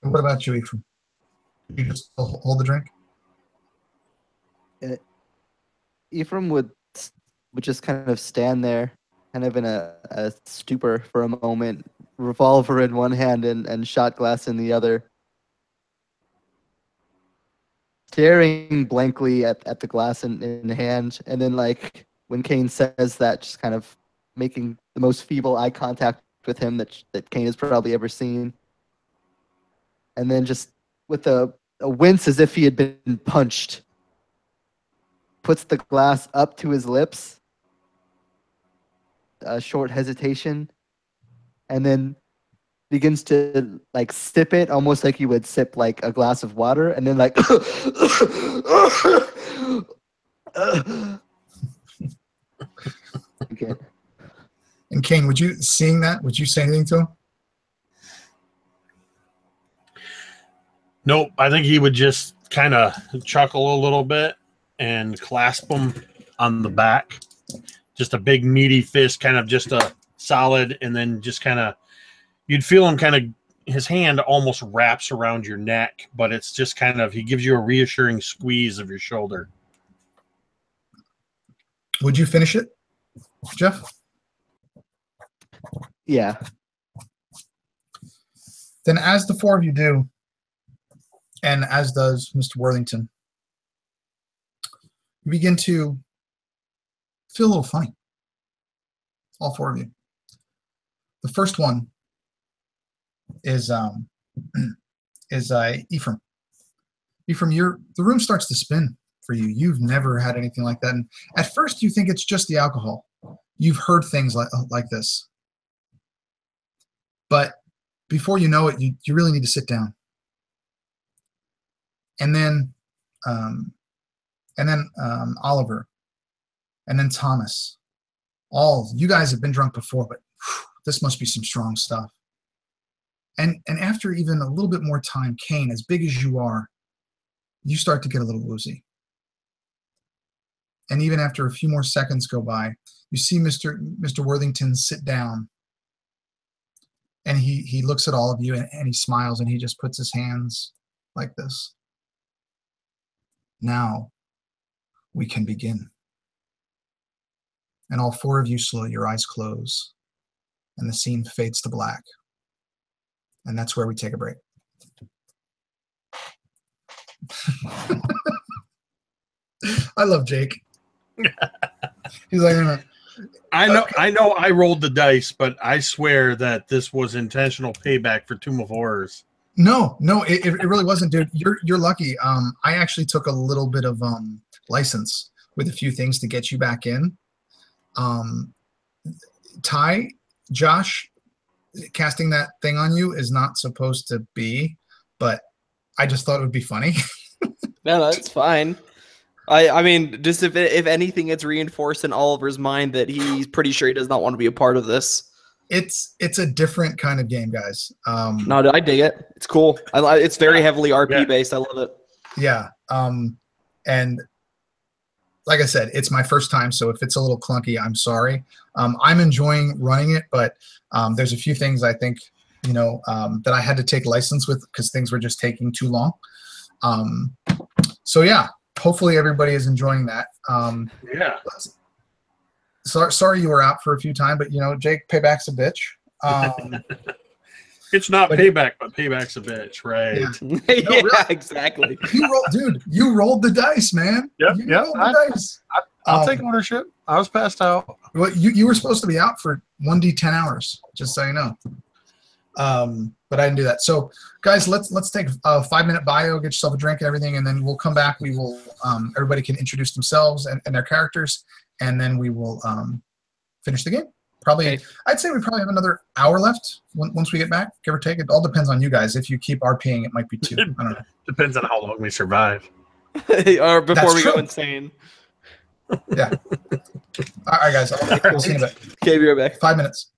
What about you, Ephraim? You just hold the drink? Ephraim would just kind of stand there, kind of in a stupor for a moment, revolver in one hand and shot glass in the other, staring blankly at the glass in hand, and then like when Cain says that, just kind of making the most feeble eye contact with him that Cain has probably ever seen, and then just with a wince as if he had been punched, puts the glass up to his lips, a short hesitation, and then begins to like sip it almost like you would sip like a glass of water, and then like again. And Cain, seeing that, would you say anything to him? Nope. I think he would just kind of chuckle a little bit and clasp him on the back. Just a big meaty fist, kind of just a solid, and then just kind of, you'd feel him kind of, his hand almost wraps around your neck, but it's just kind of, he gives you a reassuring squeeze of your shoulder. Would you finish it, Jeff? Yeah. Then as the four of you do, and as does Mr. Worthington, you begin to feel a little funny. All four of you. The first one is Ephraim. Ephraim, the room starts to spin for you. You've never had anything like that. And at first you think it's just the alcohol. You've heard things like this. But before you know it, you really need to sit down. And then Oliver, and then Thomas. All you guys have been drunk before, but this must be some strong stuff. And after even a little bit more time, Cain, as big as you are, you start to get a little woozy. And even after a few more seconds go by, you see Mr. Worthington sit down. And he looks at all of you and he smiles and he just puts his hands like this. Now we can begin. And all four of you slowly, your eyes close and the scene fades to black. And that's where we take a break. I love Jake. He's like, I know I rolled the dice, but I swear that this was intentional payback for Tomb of Horrors. No, it really wasn't, dude. You're lucky. I actually took a little bit of license with a few things to get you back in. Josh, casting that thing on you is not supposed to be, but I just thought it would be funny. No, that's fine. I mean, just if anything, it's reinforced in Oliver's mind that he's pretty sure he does not want to be a part of this. It's a different kind of game, guys. No, I dig it. It's cool. It's very heavily RP based. I love it. Yeah. And like I said, it's my first time, so if it's a little clunky, I'm sorry. I'm enjoying running it, but there's a few things I think, that I had to take license with because things were just taking too long. So yeah, hopefully everybody is enjoying that. Yeah. Sorry you were out for a few times, but Jake, payback's a bitch. It's not payback, but payback's a bitch, right? Yeah, No, really. Exactly. You rolled the dice, man. Yep. You rolled the dice. I'll take ownership. I was passed out. Well, you were supposed to be out for 1d10 hours, just so you know. But I didn't do that. So, guys, let's take a 5-minute bio, get yourself a drink and everything, and then we'll come back. We will everybody can introduce themselves and their characters, and then we will finish the game. Probably, Okay. I'd say we probably have another hour left once we get back, give or take. It all depends on you guys. If you keep RPing, it might be 2. I don't know. Depends on how long we survive. Or before That's we go true. insane. Yeah. All right, guys. I'll see you in a bit. Okay, be right back. 5 minutes.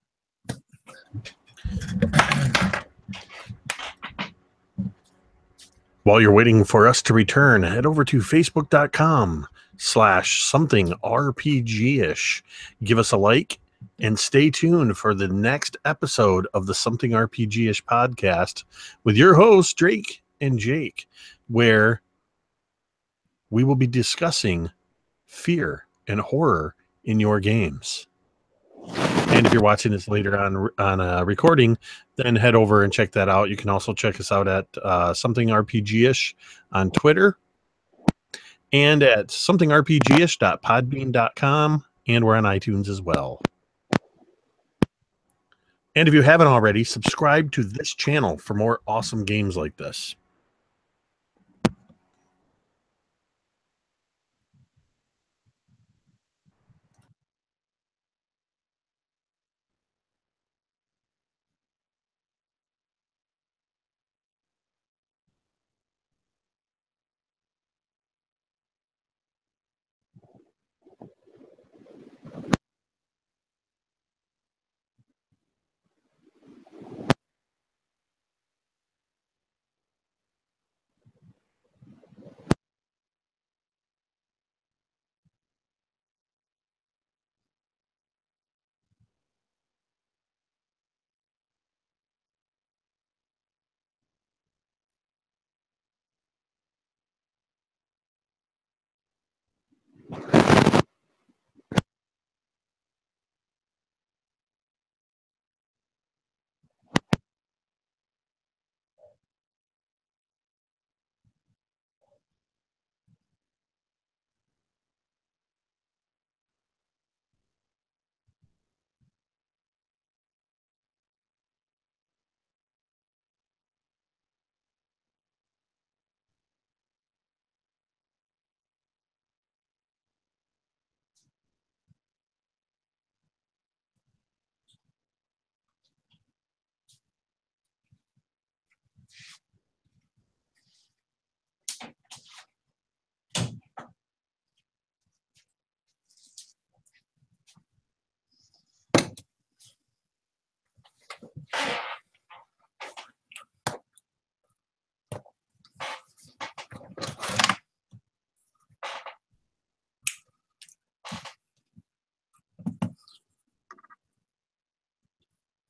While you're waiting for us to return, head over to facebook.com/somethingRPG-ish. Give us a like and stay tuned for the next episode of the Something RPG-ish podcast with your hosts, Drake and Jake, where we will be discussing fear and horror in your games. And if you're watching this later on a recording, then head over and check that out. You can also check us out at Something RPG-ish on Twitter and at somethingrpgish.podbean.com, and we're on iTunes as well. And if you haven't already, subscribe to this channel for more awesome games like this.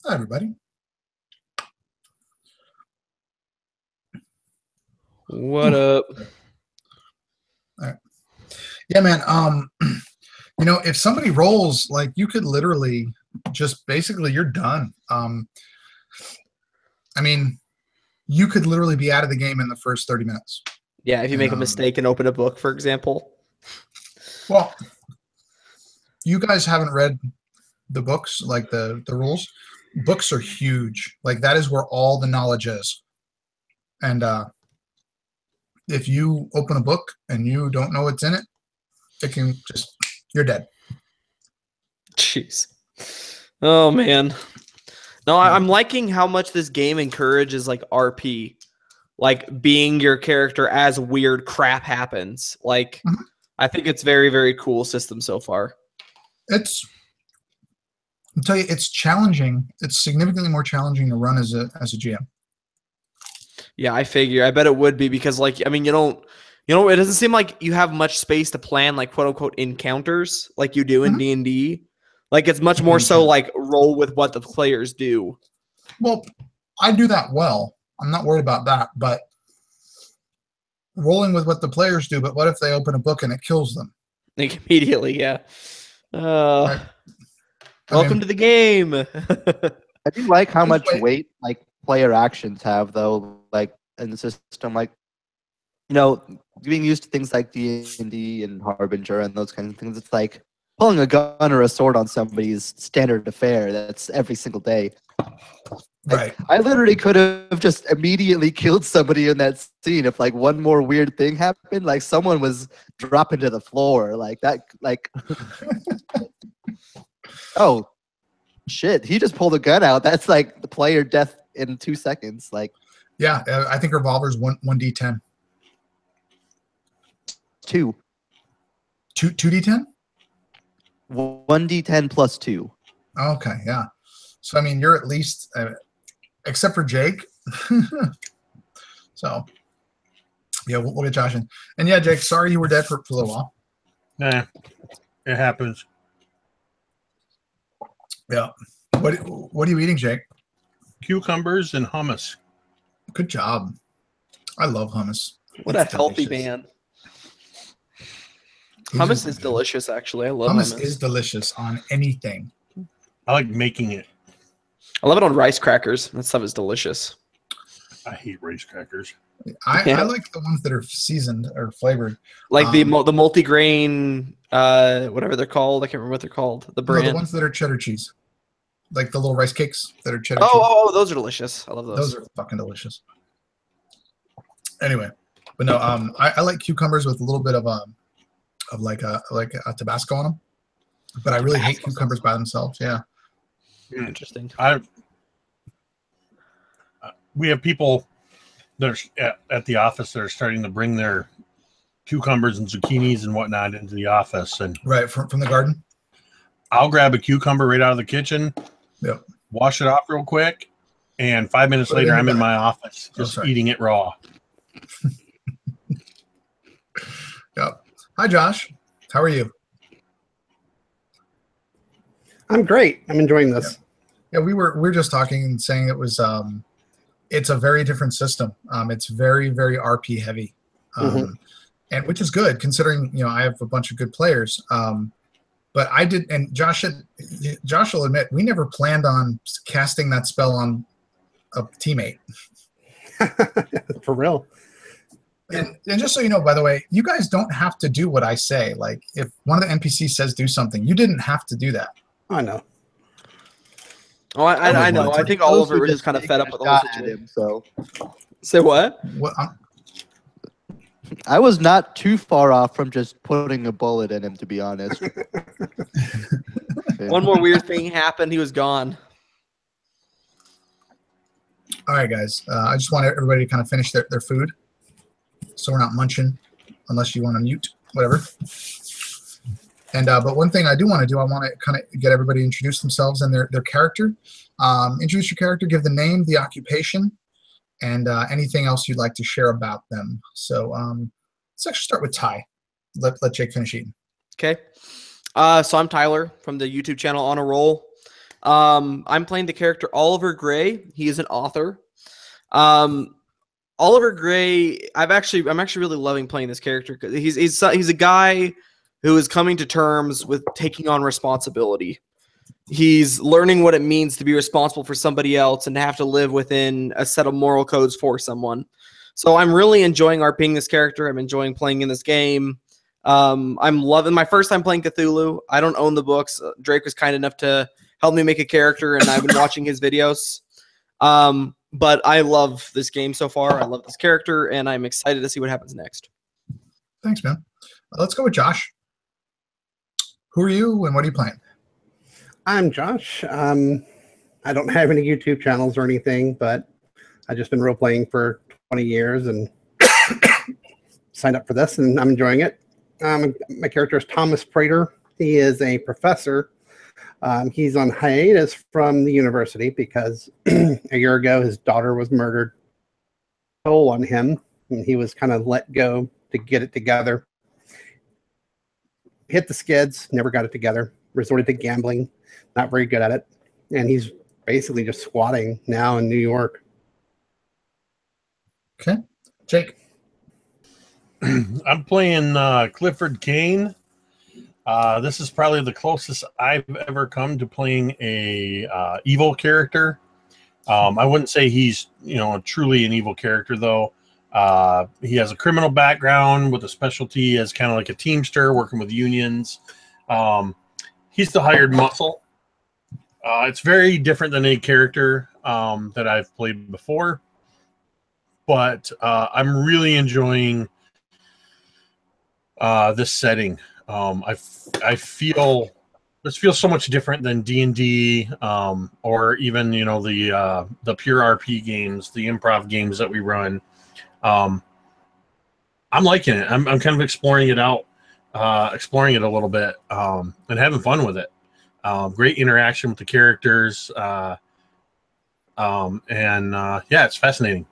Hi, everybody. What up? Yeah, man. If somebody rolls, like, you could literally just basically you're done. I mean, you could literally be out of the game in the first 30 minutes. Yeah, if you make a mistake and open a book, for example. Well, you guys haven't read the books, like the rules. Books are huge. Like, that is where all the knowledge is. And if you open a book and you don't know what's in it, it can just, you're dead. Jeez. Oh, man. No, I'm liking how much this game encourages, like, RP. Like, being your character as weird crap happens. Like, I think it's very, very cool system so far. I'll tell you, it's challenging. It's significantly more challenging to run as a GM. Yeah, I figure. I bet it would be because, like, I mean, it doesn't seem like you have much space to plan, like, quote unquote encounters like you do in D&D. Like, it's much more so like roll with what the players do. Well, I do that well. I'm not worried about that, but rolling with what the players do. But what if they open a book and it kills them? Like, immediately, yeah. Right. Welcome to the game. I do like how much Wait. weight like player actions have, though. Like in the system, like being used to things like D&D and Harbinger and those kinds of things. It's like pulling a gun or a sword on somebody is standard affair. That's every single day. Right. I literally could have just immediately killed somebody in that scene if like one more weird thing happened, like someone was dropping to the floor like that, like Oh, shit. He just pulled a gun out. That's like the player death in 2 seconds. Like, Yeah, I think revolver's 1d10. 2. 2d10? 1d10 plus 2. Okay, yeah. So I mean, you're at least, except for Jake. So yeah, we'll get Josh in. And yeah, Jake, sorry you were dead for a little while. Nah, it happens. Yeah. What are you eating, Jake? Cucumbers and hummus. Good job. I love hummus. What It's a healthy delicious. man. These Hummus are is good. delicious, actually. I love Hummus hummus. is delicious on anything. I like making it. I love it on rice crackers. That stuff is delicious. I hate rice crackers. I like the ones that are seasoned or flavored. Like the multigrain, whatever they're called. I can't remember what they're called. The No, brand. the ones that are cheddar cheese. Like the little rice cakes that are cheddar cheese. Oh, those are delicious. I love those. Those are fucking delicious. Anyway, but no, I like cucumbers with a little bit of a Tabasco on them. But I really hate cucumbers by themselves. Yeah. Interesting. We have people that are at the office that are starting to bring their cucumbers and zucchinis and whatnot into the office, and Right from the garden. I'll grab a cucumber right out of the kitchen, Yep. wash it off real quick, and 5 minutes Put it in later the I'm in bag. my office Oh, just sorry. eating it raw. Yep. Hi, Josh. How are you? I'm great. I'm enjoying this. Yeah, we were just talking and saying it was it's a very different system. It's very, very RP heavy. And which is good considering, I have a bunch of good players. But I did, and Josh will admit, we never planned on casting that spell on a teammate. For real. And just so you know, by the way, you guys don't have to do what I say. Like, if one of the NPCs says do something, you didn't have to do that. I know. Oh, I know. I think Oliver was just kind of fed up with the whole situation. So Say what? What? I was not too far off from just putting a bullet in him, to be honest. One more weird thing happened. He was gone. All right, guys. I just want everybody to kind of finish their food, so we're not munching, unless you want to mute, whatever. And but one thing I do want to do, I want to kind of get everybody to introduce themselves and their character. Introduce your character, give the name, the occupation, and anything else you'd like to share about them. So let's actually start with Ty. Let Jake finish eating. Okay. So I'm Tyler from the YouTube channel On a Roll. I'm playing the character Oliver Gray. He is an author. Oliver Gray, I'm actually really loving playing this character because he's a guy who is coming to terms with taking on responsibility. He's learning what it means to be responsible for somebody else and to have to live within a set of moral codes for someone. So I'm really enjoying RPing this character. I'm enjoying playing in this game. I'm loving my first time playing Cthulhu. I don't own the books. Drake was kind enough to help me make a character, and I've been watching his videos. But I love this game so far. I love this character, and I'm excited to see what happens next. Thanks, man. Let's go with Josh. Who are you, and what are you playing? I'm Josh. I don't have any YouTube channels or anything, but I've just been role playing for 20 years and signed up for this, and I'm enjoying it. My character is Thomas Prater. He is a professor. He's on hiatus from the university because a year ago his daughter was murdered. Toll on him, and he was kind of let go to get it together. Hit the skids, never got it together. Resorted to gambling, not very good at it, and he's basically just squatting now in New York. Okay, Jake. I'm playing Clifford Kane. This is probably the closest I've ever come to playing a evil character. I wouldn't say he's truly an evil character though. He has a criminal background with a specialty as kind of like a teamster working with unions. He's the hired muscle. It's very different than any character that I've played before, but I'm really enjoying this setting. I feel this feels so much different than D&D, or even the pure RP games, the improv games that we run. I'm liking it. I'm kind of exploring it out, exploring it a little bit, and having fun with it. Great interaction with the characters, yeah, it's fascinating.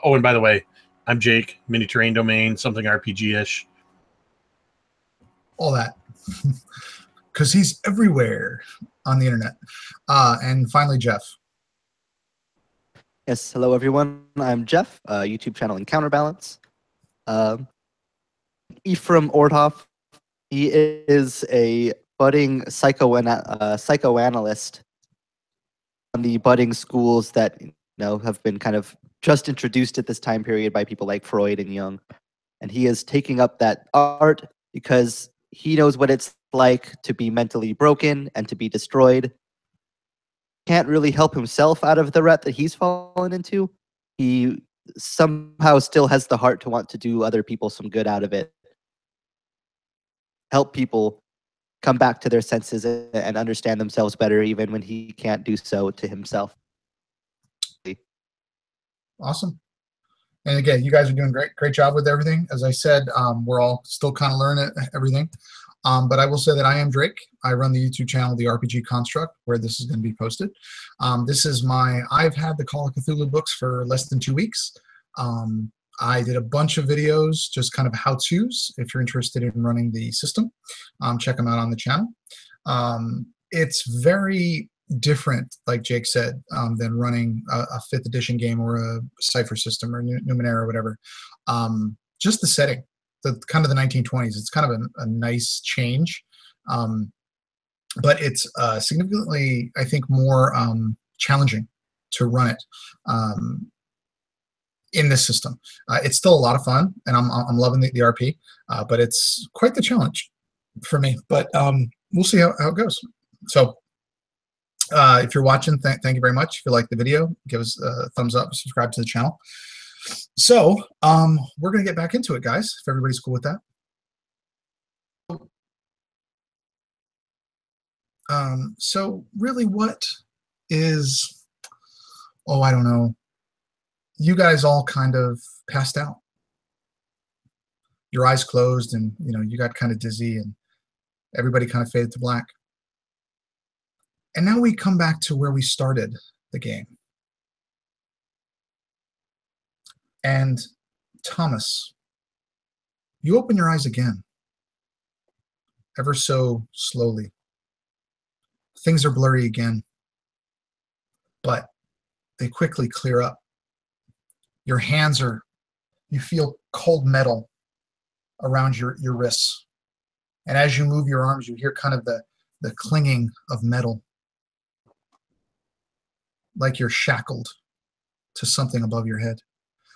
Oh, and by the way, I'm Jake, Mini Terrain Domain, something RPG-ish. All that. Because he's everywhere on the internet. And finally, Jeff. Yes, hello everyone. I'm Jeff, YouTube channel Encounterbalance. Ephraim Orthoff, he is a budding psychoanalyst on the budding schools that have been kind of just introduced at this time period by people like Freud and Jung. And he is taking up that art because he knows what it's like to be mentally broken and to be destroyed. Can't really help himself out of the rut that he's fallen into. He somehow still has the heart to want to do other people some good out of it. Help people come back to their senses and understand themselves better, even when he can't do so to himself. Awesome. And again, you guys are doing great job with everything. As I said, we're all still kind of learning everything. But I will say that I am Drake. I run the YouTube channel, The RPG Construct, where this is going to be posted. I've had the Call of Cthulhu books for less than 2 weeks. I did a bunch of videos, just kind of how-tos. If you're interested in running the system, check them out on the channel. It's very different, like Jake said, than running a 5th edition game or a Cypher system or Numenera or whatever. Just the setting, the kind of the 1920s. It's kind of a nice change, but it's significantly, I think, more challenging to run it in this system. It's still a lot of fun, and I'm loving the RP, but it's quite the challenge for me. But we'll see how it goes. So if you're watching, thank you very much. If you like the video, give us a thumbs up, subscribe to the channel. So we're going to get back into it, guys, if everybody's cool with that. So really, what is, I don't know. You guys all kind of passed out. Your eyes closed, and you got kind of dizzy, and everybody kind of faded to black. And now we come back to where we started the game. And Thomas, you open your eyes again, ever so slowly. Things are blurry again, but they quickly clear up. Your hands you feel cold metal around your wrists. And as you move your arms, you hear kind of the clinging of metal, like you're shackled to something above your head.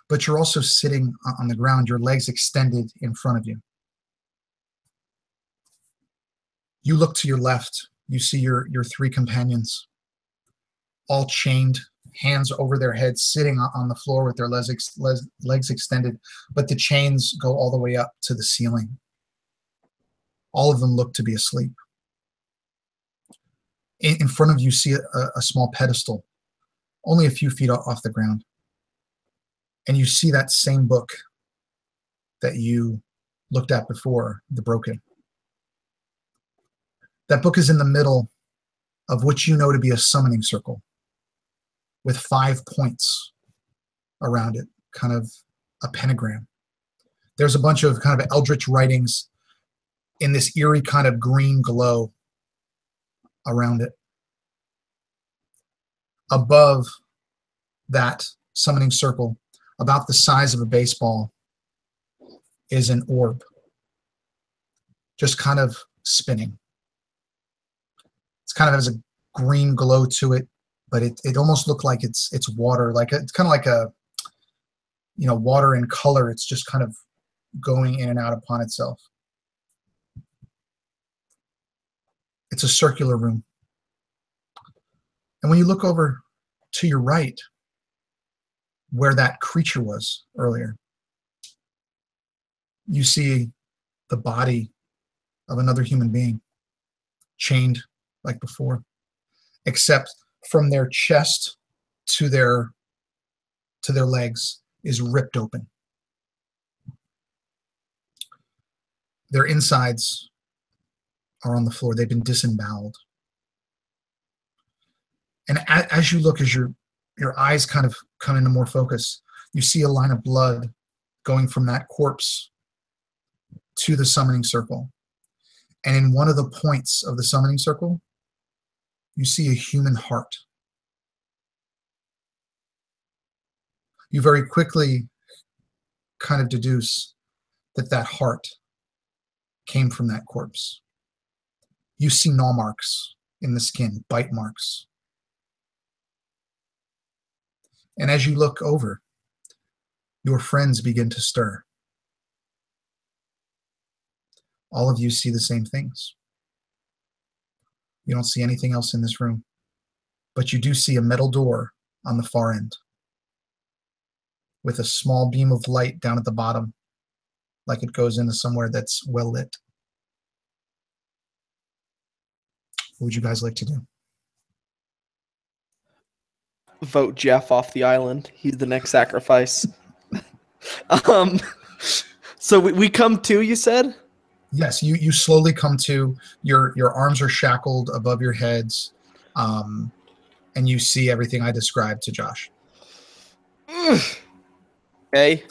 But you're also sitting on the ground, your legs extended in front of you. You look to your left, you see your 3 companions, all chained, hands over their heads, sitting on the floor with their legs extended, but the chains go all the way up to the ceiling. All of them look to be asleep. In front of you, see a small pedestal, only a few feet off the ground. And you see that same book that you looked at before, The Broken. That book is in the middle of what you know to be a summoning circle with 5 points around it, kind of a pentagram. There's a bunch of kind of eldritch writings in this eerie kind of green glow around it. Above that summoning circle, about the size of a baseball, is an orb, just kind of spinning. It's kind of has a green glow to it, but it almost looked like it's water, it's kind of like a water in color. It's just kind of going in and out upon itself. It's a circular room. And when you look over to your right, where that creature was earlier, you see the body of another human being, chained like before, except from their chest to their legs is ripped open. Their insides are on the floor. They've been disemboweled. And as you look, as your eyes kind of come into more focus, you see a line of blood going from that corpse to the summoning circle. And in one of the points of the summoning circle, you see a human heart. You very quickly kind of deduce that heart came from that corpse. You see gnaw marks in the skin, bite marks. And as you look over, your friends begin to stir. All of you see the same things. You don't see anything else in this room, but you do see a metal door on the far end with a small beam of light down at the bottom, like it goes into somewhere that's well lit. What would you guys like to do? Vote Jeff off the island. He's the next sacrifice. So we come to, you said? Yes, you slowly come to. Your arms are shackled above your heads, and you see everything I described to Josh. Okay.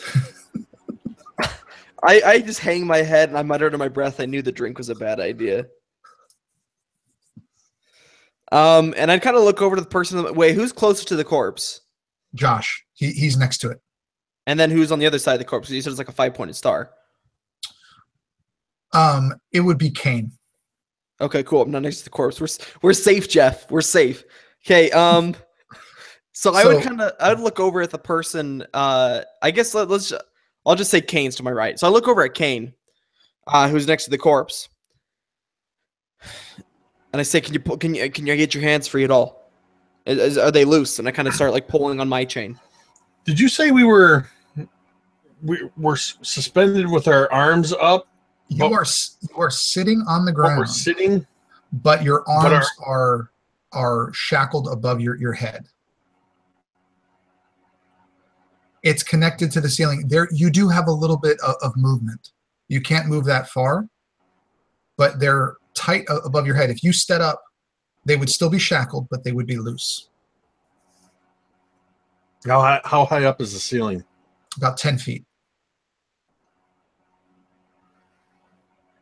I just hang my head and I mutter to my breath. I knew the drink was a bad idea. And I'd kind of look over to the person. Wait, who's closest to the corpse? Josh. He's next to it. And then who's on the other side of the corpse? You said it's like a 5-pointed star. It would be Kane. Okay, cool. I'm not next to the corpse. We're safe, Jeff. We're safe. Okay. So I would look over at the person. I guess I'll just say Kane's to my right. So I look over at Kane, who's next to the corpse, and I say, "Can you get your hands free at all? Are they loose?" And I kind of start like pulling on my chain. Did you say we were suspended with our arms up? You are sitting on the ground. We're sitting, but your arms are shackled above your head. It's connected to the ceiling. There, you do have a little bit of movement. You can't move that far, but they're tight above your head. If you stood up, they would still be shackled, but they would be loose. How high up is the ceiling? About 10 feet.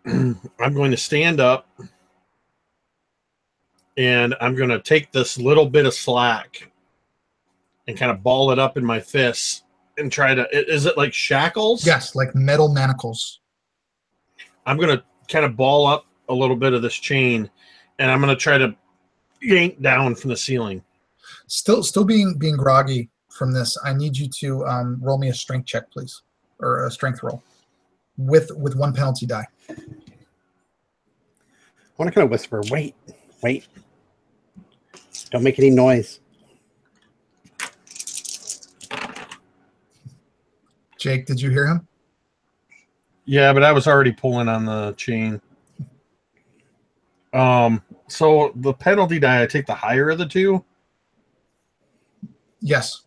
I'm going to stand up and I'm going to take this little bit of slack and kind of ball it up in my fists and try to, is it like shackles? Yes, like metal manacles. I'm going to kind of ball up a little bit of this chain and I'm going to try to yank down from the ceiling. Still being groggy from this, I need you to roll me a strength check, please, or a strength roll with one penalty die. I want to kind of whisper, wait. Don't make any noise. Jake, did you hear him? Yeah, but I was already pulling on the chain. So the penalty die, I take the higher of the two? Yes.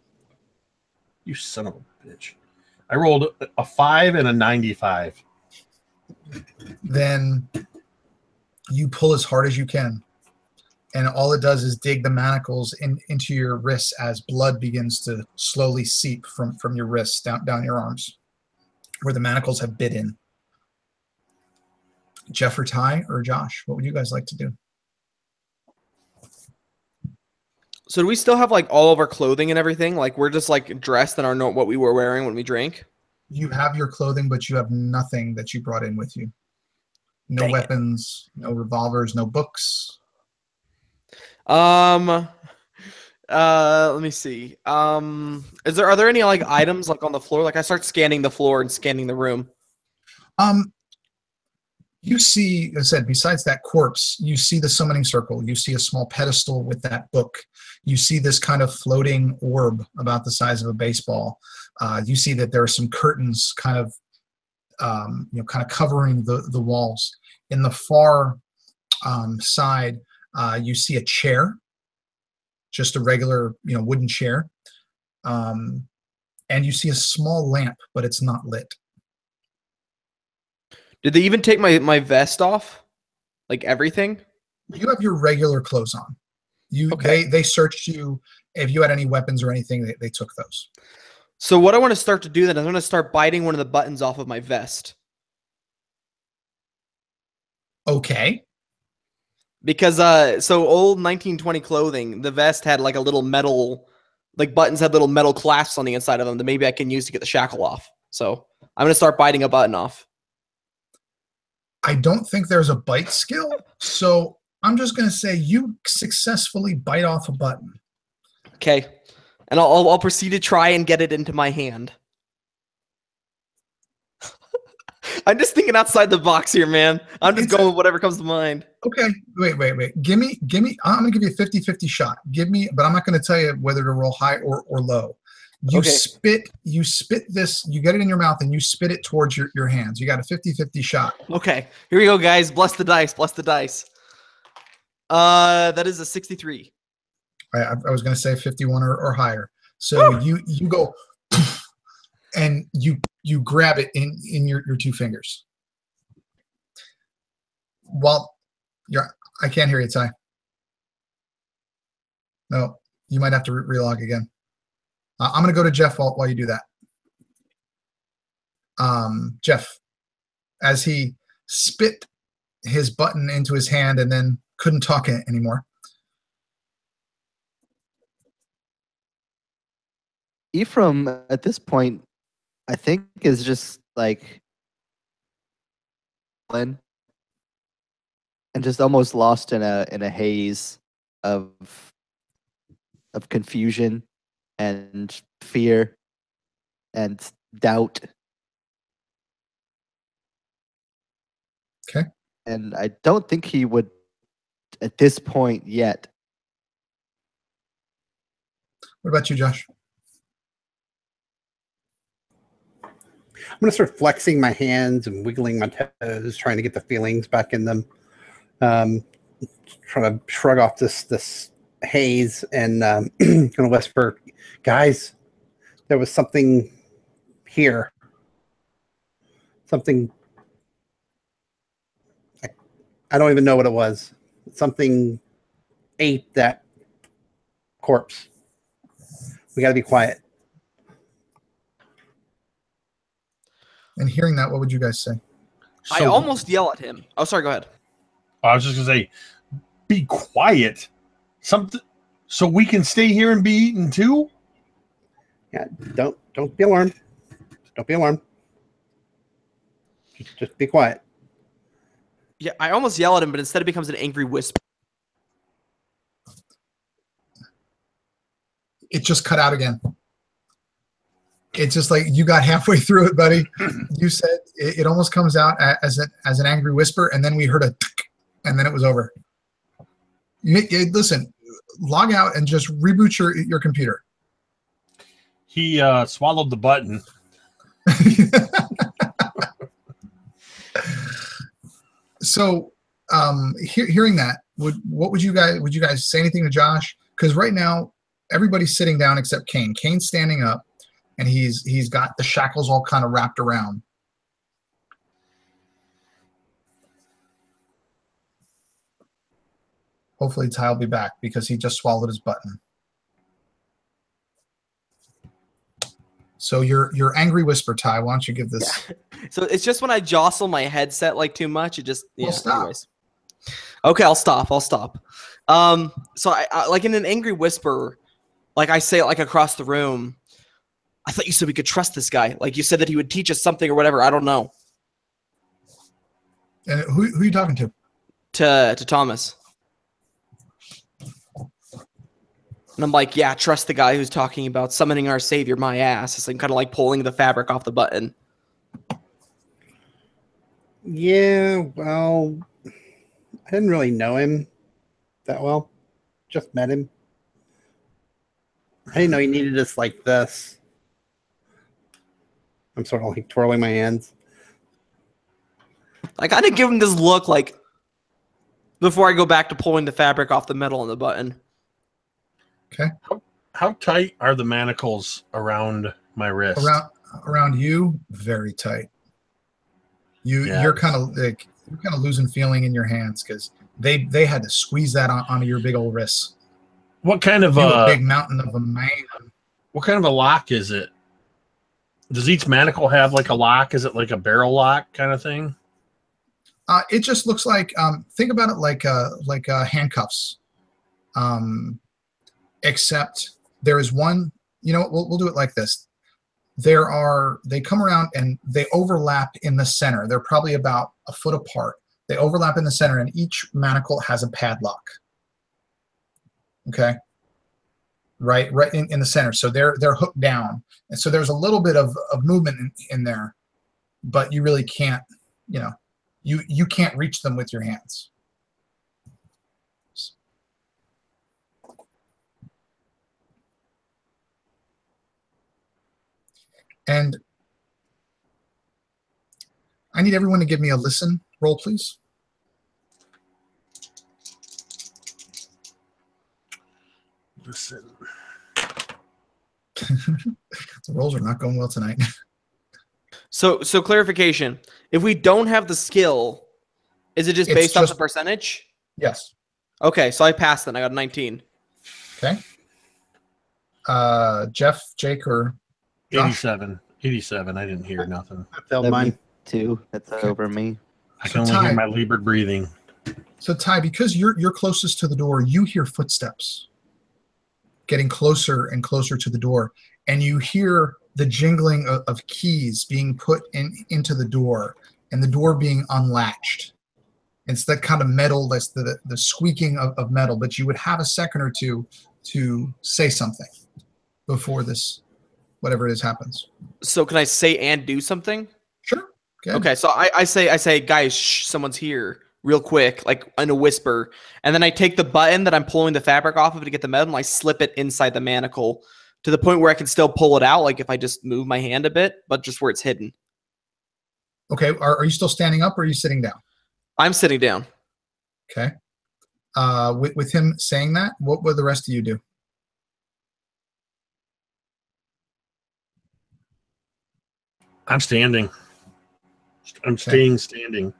You son of a bitch. I rolled a 5 and a 95. Then you pull as hard as you can, and all it does is dig the manacles into your wrists as blood begins to slowly seep from your wrists down your arms where the manacles have bit in. Jeff or Ty or Josh, what would you guys like to do? So do we still have like all of our clothing and everything? Like we're just like dressed in our what we were wearing when we drank? You have your clothing, but you have nothing that you brought in with you. No Dang weapons, no revolvers, no books. Let me see. Are there any like items like on the floor? Like I start scanning the floor and scanning the room. You see, as I said, besides that corpse, you see the summoning circle. You see a small pedestal with that book. You see this kind of floating orb about the size of a baseball. You see that there are some curtains kind of covering the walls. In the far side, You see a chair, just a regular, wooden chair. And you see a small lamp, but it's not lit. Did they even take my vest off? Like everything? You have your regular clothes on. Okay. They searched you. If you had any weapons or anything, they took those. So what I want to start to do then, I'm going to start biting one of the buttons off of my vest. Okay. Because so old 1920 clothing, the vest had like a little metal, like buttons had little metal clasps on the inside of them that maybe I can use to get the shackle off. So I'm going to start biting a button off. I don't think there's a bite skill, so I'm just going to say you successfully bite off a button. Okay. And I'll proceed to try and get it into my hand. I'm just thinking outside the box here, man. I'm just going with whatever comes to mind. Okay, wait. Give me. I'm going to give you a 50-50 shot. But I'm not going to tell you whether to roll high or low. You spit this, you get it in your mouth and you spit it towards your hands. You got a 50-50 shot. Okay, here we go, guys. Bless the dice. That is a 63. I was going to say 51 or higher. So you go and you grab it in your two fingers. I can't hear you, Ty. No, you might have to relog again. I'm going to go to Jeff while you do that. Jeff, as he spit his button into his hand and then couldn't talk anymore. Ephraim, at this point, I think is just like and just almost lost in a haze of confusion and fear and doubt. Okay. And I don't think he would at this point yet. What about you, Josh? I'm going to start flexing my hands and wiggling my toes, trying to get the feelings back in them. Trying to shrug off this haze and going to whisper, guys, there was something here. Something. I don't even know what it was. Something ate that corpse. We got to be quiet. And hearing that, what would you guys say? I almost yell at him. Oh, sorry, go ahead. I was just going to say, be quiet. Something so we can stay here and be eaten too? Yeah, don't be alarmed. Don't be alarmed. Just be quiet. Yeah, I almost yell at him, but instead it becomes an angry whisper. It just cut out again. It's just like you got halfway through it, buddy. You said it almost comes out as an angry whisper, and then we heard a tick, and then it was over. Listen, log out and just reboot your computer. He swallowed the button. So, hearing that, would you guys say anything to Josh? Because right now everybody's sitting down except Kane. Kane's standing up, and he's got the shackles all kind of wrapped around. Hopefully Ty will be back because he just swallowed his button. So your angry whisper, Ty, why don't you give this? Yeah. So it's just when I jostle my headset like too much, it just stop. Anyways. Okay, I'll stop. So I like in an angry whisper, like I say it like across the room. I thought you said we could trust this guy. Like you said that he would teach us something or whatever. I don't know. And who are you talking to? To Thomas. And I'm like, yeah, trust the guy who's talking about summoning our savior, my ass. It's like kind of like pulling the fabric off the button. Yeah, well, I didn't really know him that well. Just met him. I didn't know he needed us like this. I'm sort of like twirling my hands. Like I didn't give him this look like, before I go back to pulling the fabric off the metal on the button. Okay. How tight are the manacles around my wrist? Around you, very tight. You're kind of losing feeling in your hands because they had to squeeze that onto your big old wrists. What kind of a big mountain of a man? What kind of a lock is it? Does each manacle have like a lock? Is it like a barrel lock kind of thing? It just looks like think about it like handcuffs, except there is one. You know, we'll do it like this. They come around and they overlap in the center. They're probably about a foot apart. They overlap in the center, and each manacle has a padlock. Okay, right in the center. So they're hooked down, and so there's a little bit of movement in there, but you really can't, you can't reach them with your hands. And I need everyone to give me a listen roll, please. Listen. The rolls are not going well tonight. So clarification. If we don't have the skill, is it just based off the percentage? Yes. Okay, so I passed then. I got a 19. Okay. Jeff, Jake, or Josh? 87. 87. I didn't hear nothing. I failed mine. Too. That's over me. I can only hear my labored breathing. So Ty, because you're closest to the door, you hear footsteps getting closer and closer to the door, and you hear the jingling of keys being put into the door, and the door being unlatched. It's that kind of metal, that's the squeaking of metal, but you would have a second or two to say something before this, whatever it is, happens. So can I say and do something? Sure. Okay, so I say, guys, shh, someone's here, real quick, like in a whisper, and then I take the button that I'm pulling the fabric off of to get the metal, and I slip it inside the manacle to the point where I can still pull it out, like if I just move my hand a bit, but just where it's hidden. Okay, are you still standing up or are you sitting down? I'm sitting down. Okay. With him saying that, what would the rest of you do? I'm standing. I'm staying standing.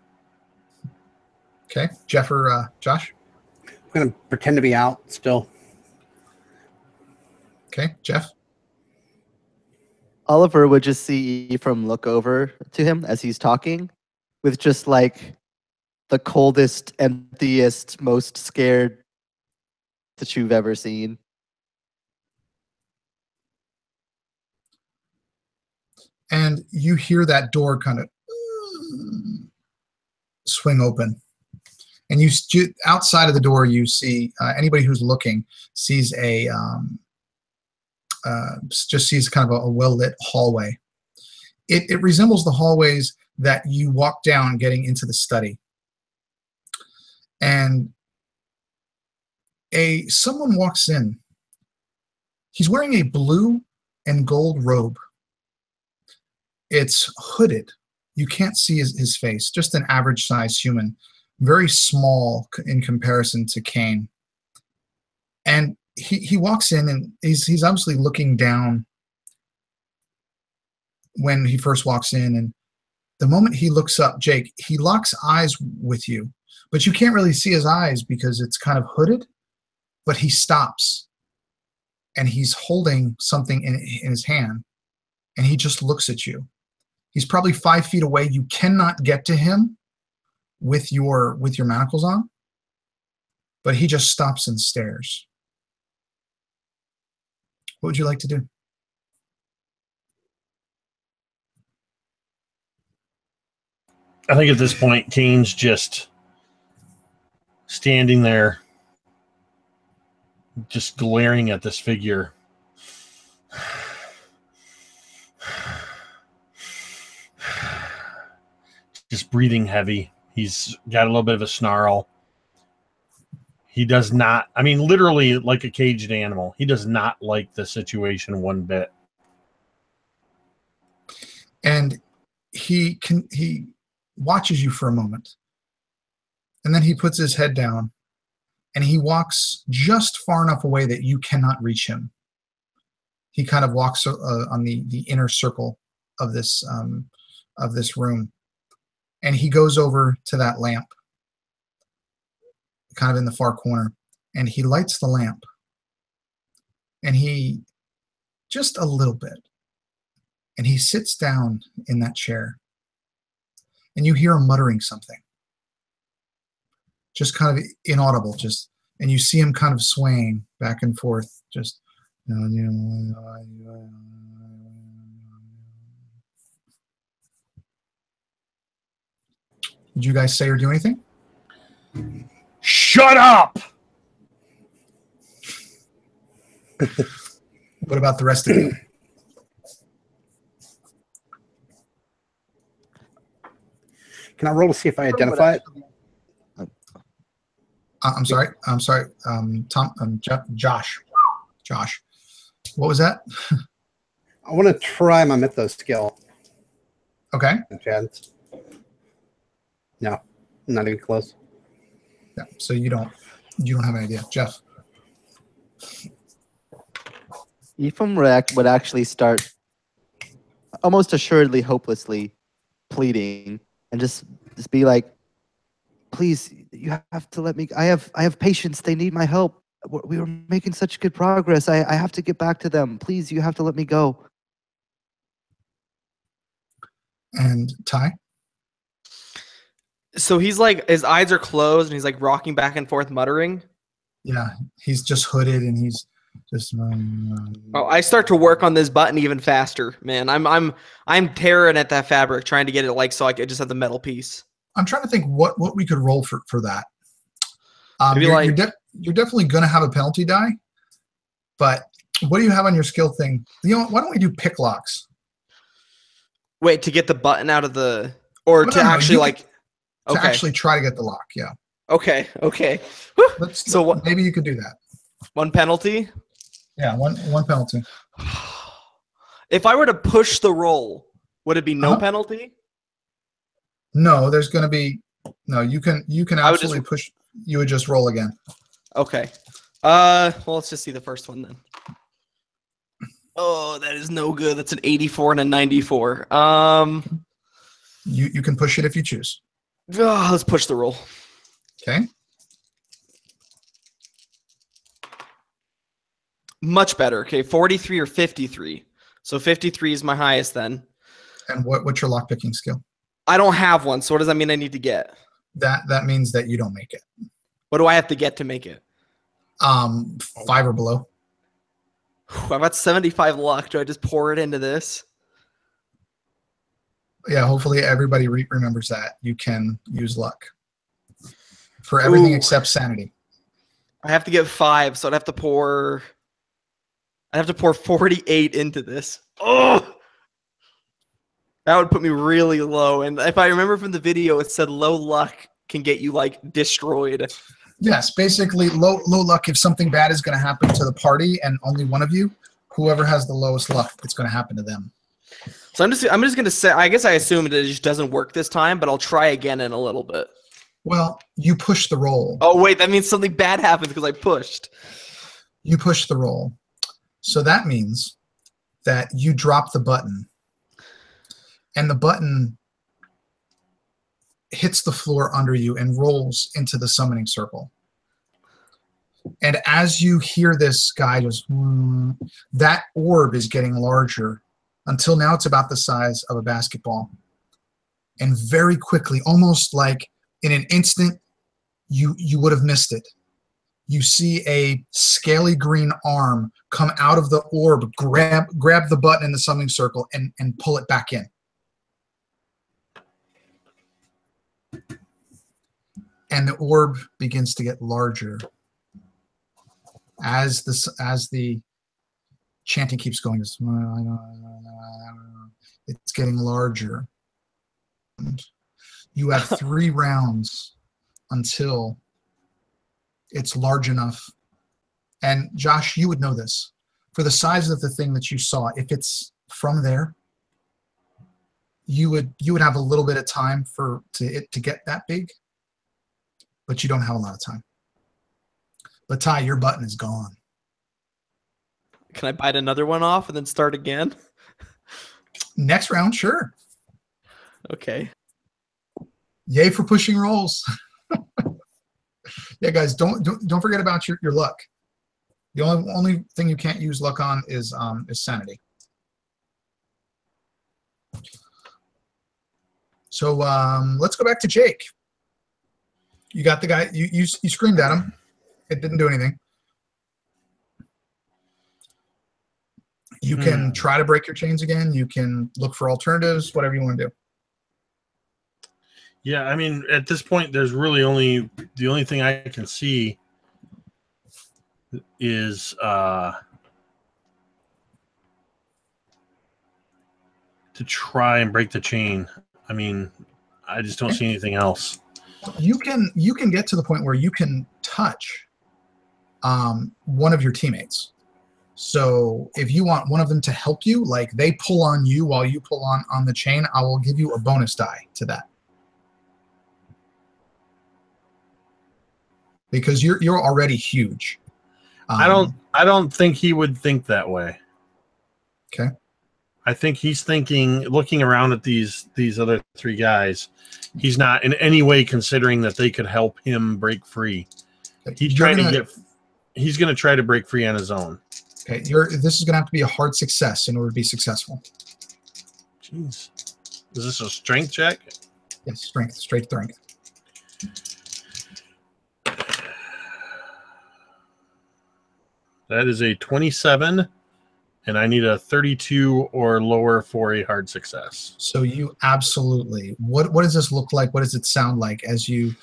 Okay. Jeff or Josh? I'm going to pretend to be out still. Okay. Jeff? Oliver would just see Ephraim look over to him as he's talking with just like the coldest, emptiest, most scared that you've ever seen. And you hear that door kind of swing open. And you outside of the door, you see anybody who's looking sees just sees kind of a well-lit hallway. It resembles the hallways that you walk down getting into the study. And someone walks in. He's wearing a blue and gold robe. It's hooded. You can't see his face, just an average size human, very small in comparison to Kane. And he walks in, and he's obviously looking down when he first walks in. And the moment he looks up, Jake, he locks eyes with you, but you can't really see his eyes because it's kind of hooded. But he stops, and he's holding something in his hand, and he just looks at you. He's probably 5 feet away. You cannot get to him with your manacles on, but he just stops and stares. What would you like to do? I think at this point, Kane's just standing there, just glaring at this figure. Just breathing heavy. He's got a little bit of a snarl. He does not, I mean, literally like a caged animal. He does not like the situation one bit. And he watches you for a moment. And then he puts his head down, and he walks just far enough away that you cannot reach him. He kind of walks on the inner circle of this room, and he goes over to that lamp, kind of in the far corner, and he lights the lamp, and he just a little bit, and he sits down in that chair, and you hear him muttering something, just kind of inaudible, and you see him kind of swaying back and forth, just. Did you guys say or do anything? Shut up! What about the rest of you? Can I roll to see if I identify it? I'm sorry. Tom. Josh. What was that? I want to try my mythos skill. Okay. Chance. No, not even close. Yeah. So you don't have an idea, Jeff. Ephraim would actually start almost assuredly, hopelessly pleading, and just be like, "Please, you have to let me. I have patients. They need my help. We were making such good progress. I have to get back to them. Please, you have to let me go." And Ty? So he's like, his eyes are closed and he's like rocking back and forth, muttering. Yeah, he's just hooded and he's just. Oh, I start to work on this button even faster, man. I'm tearing at that fabric, trying to get it like so I could just have the metal piece. I'm trying to think what we could roll for that. Maybe You're definitely gonna have a penalty die, but what do you have on your skill thing? You know what, why don't we do pick locks? Wait, to get the button out of the, or No, to no, no, actually to okay. actually try to get the lock. Yeah. Okay. So what? Maybe you could do that. One penalty. Yeah, one penalty. If I were to push the roll, would it be no penalty? No, there's going to be no. You can absolutely just push. You would just roll again. Okay. Well, let's just see the first one then. Oh, that is no good. That's an 84 and a 94. You can push it if you choose. Let's push the roll. Okay. Much better. Okay, 43 or 53. So 53 is my highest then. And what's your lockpicking skill? I don't have one. So what does that mean I need to get? That means that you don't make it. What do I have to get to make it? 5 or below. I've got 75 luck. Do I just pour it into this? Yeah, hopefully everybody remembers that. You can use luck for everything except sanity. I have to get 5, so I'd have to pour 48 into this. Oh, that would put me really low. And if I remember from the video, it said low luck can get you like destroyed. Yes, basically low luck. If something bad is going to happen to the party and only one of you, whoever has the lowest luck, it's going to happen to them. So I'm just going to say, I guess I assume it just doesn't work this time, but I'll try again in a little bit. Well, you push the roll. Oh, wait, that means something bad happens because I pushed. You push the roll. So that means that you drop the button and the button hits the floor under you and rolls into the summoning circle. And as you hear this guy just, that orb is getting larger until now it's about the size of a basketball. And very quickly, almost like in an instant, you would have missed it. You see a scaly green arm come out of the orb, grab the button in the summoning circle, and pull it back in. And the orb begins to get larger as the chanting keeps going. It's getting larger. You have 3 rounds until it's large enough. And Josh, you would know this. For the size of the thing that you saw, if it's from there, you would have a little bit of time for it to get that big. but you don't have a lot of time. But Ty, your button is gone. Can I bite another one off and then start again? Next round, sure. Okay. Yay for pushing rolls. Yeah, guys, don't forget about your luck. The only thing you can't use luck on is sanity. So let's go back to Jake. You got the guy. You screamed at him. It didn't do anything. You can try to break your chains again. You can look for alternatives. Whatever you want to do. Yeah, I mean, at this point, there's really the only thing I can see is to try and break the chain. I mean, I just don't see anything else. You can get to the point where you can touch one of your teammates. So if you want one of them to help you, like they pull on you while you pull on the chain, I will give you a bonus die to that. Because you're already huge. I don't think he would think that way. Okay. I think he's thinking, looking around at these other three guys, he's not in any way considering that they could help him break free. He's going to try to break free on his own. Okay, this is going to have to be a hard success in order to be successful. Jeez. Is this a strength check? Yes, straight strength. That is a 27, and I need a 32 or lower for a hard success. So you absolutely. What does this look like? What does it sound like as you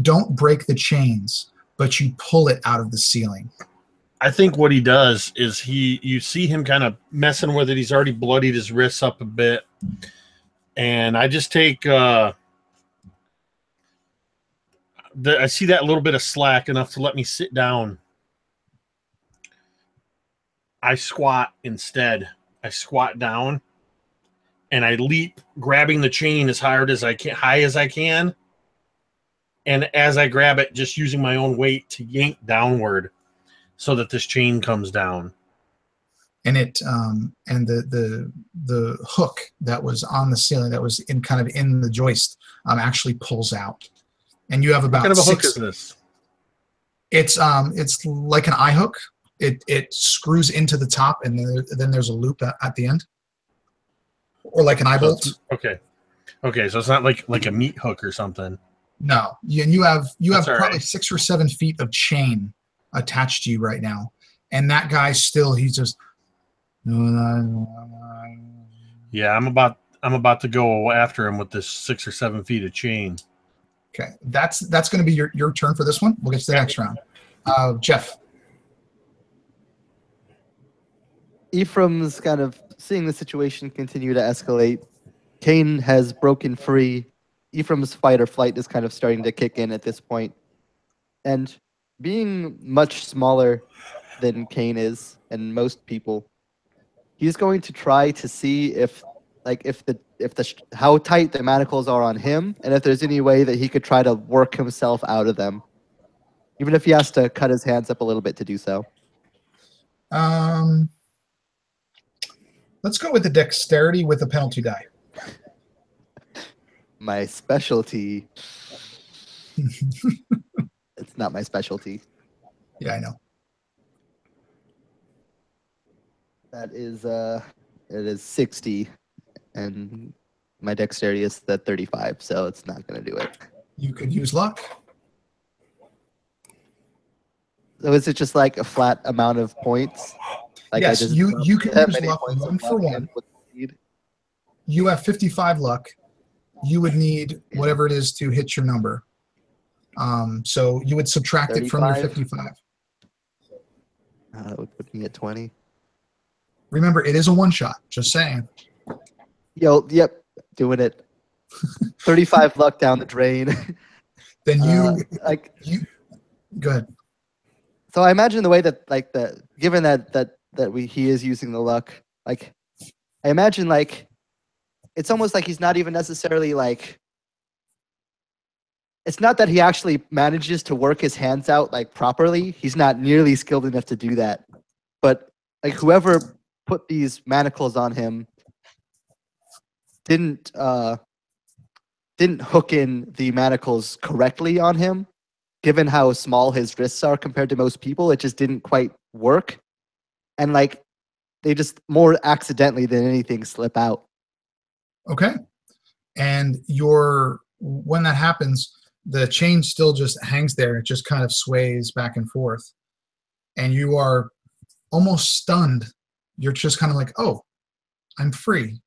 don't break the chains, but you pull it out of the ceiling? I think what he does is you see him kind of messing with it. He's already bloodied his wrists up a bit. And I just take I see that little bit of slack enough to let me sit down. I squat instead. I squat down and I leap, grabbing the chain as high as I can. And as I grab it, just using my own weight to yank downward so that this chain comes down. And it and the hook that was on the ceiling, that was in the joist, actually pulls out. And you have about what kind of a hook is this? It's like an eye hook. It screws into the top, and then there's a loop at the end, or like an eye bolt. Okay, so it's not like a meat hook or something. No, and you have probably right. 6 or 7 feet of chain attached to you right now, and that guy still, he's just. Yeah, I'm about to go after him with this 6 or 7 feet of chain. Okay, that's going to be your turn for this one. We'll get to the next round. Jeff. Ephraim's kind of seeing the situation continue to escalate. Kane has broken free. Ephraim's fight or flight is kind of starting to kick in at this point. And being much smaller than Kane is and most people, he's going to try to see if how tight the manacles are on him, and if there's any way that he could try to work himself out of them, even if he has to cut his hands up a little bit to do so. Let's go with the dexterity with a penalty die. My specialty. It's not my specialty. Yeah, I know. That is it is 60, and my dexterity is the 35, so it's not going to do it. You could use luck. So is it just like a flat amount of points? Like yes, you can use luck 1 for 1. You have 55 luck. You would need whatever it is to hit your number. So you would subtract 35? It from your 55. That would put me at 20. Remember, it is a one-shot. Just saying. Yep, doing it. 35 luck down the drain. Then you go ahead. So I imagine the way that given that he is using the luck, like I imagine like it's almost like he's not even necessarily like it's not that he actually manages to work his hands out like properly. He's not nearly skilled enough to do that. But like whoever put these manacles on him didn't hook in the manacles correctly on him. Given how small his wrists are compared to most people, it just didn't quite work. And like they just more accidentally than anything slip out. Okay. And when that happens, the chain still just hangs there. It just kind of sways back and forth. And you are almost stunned. You're just kind of like, oh, I'm free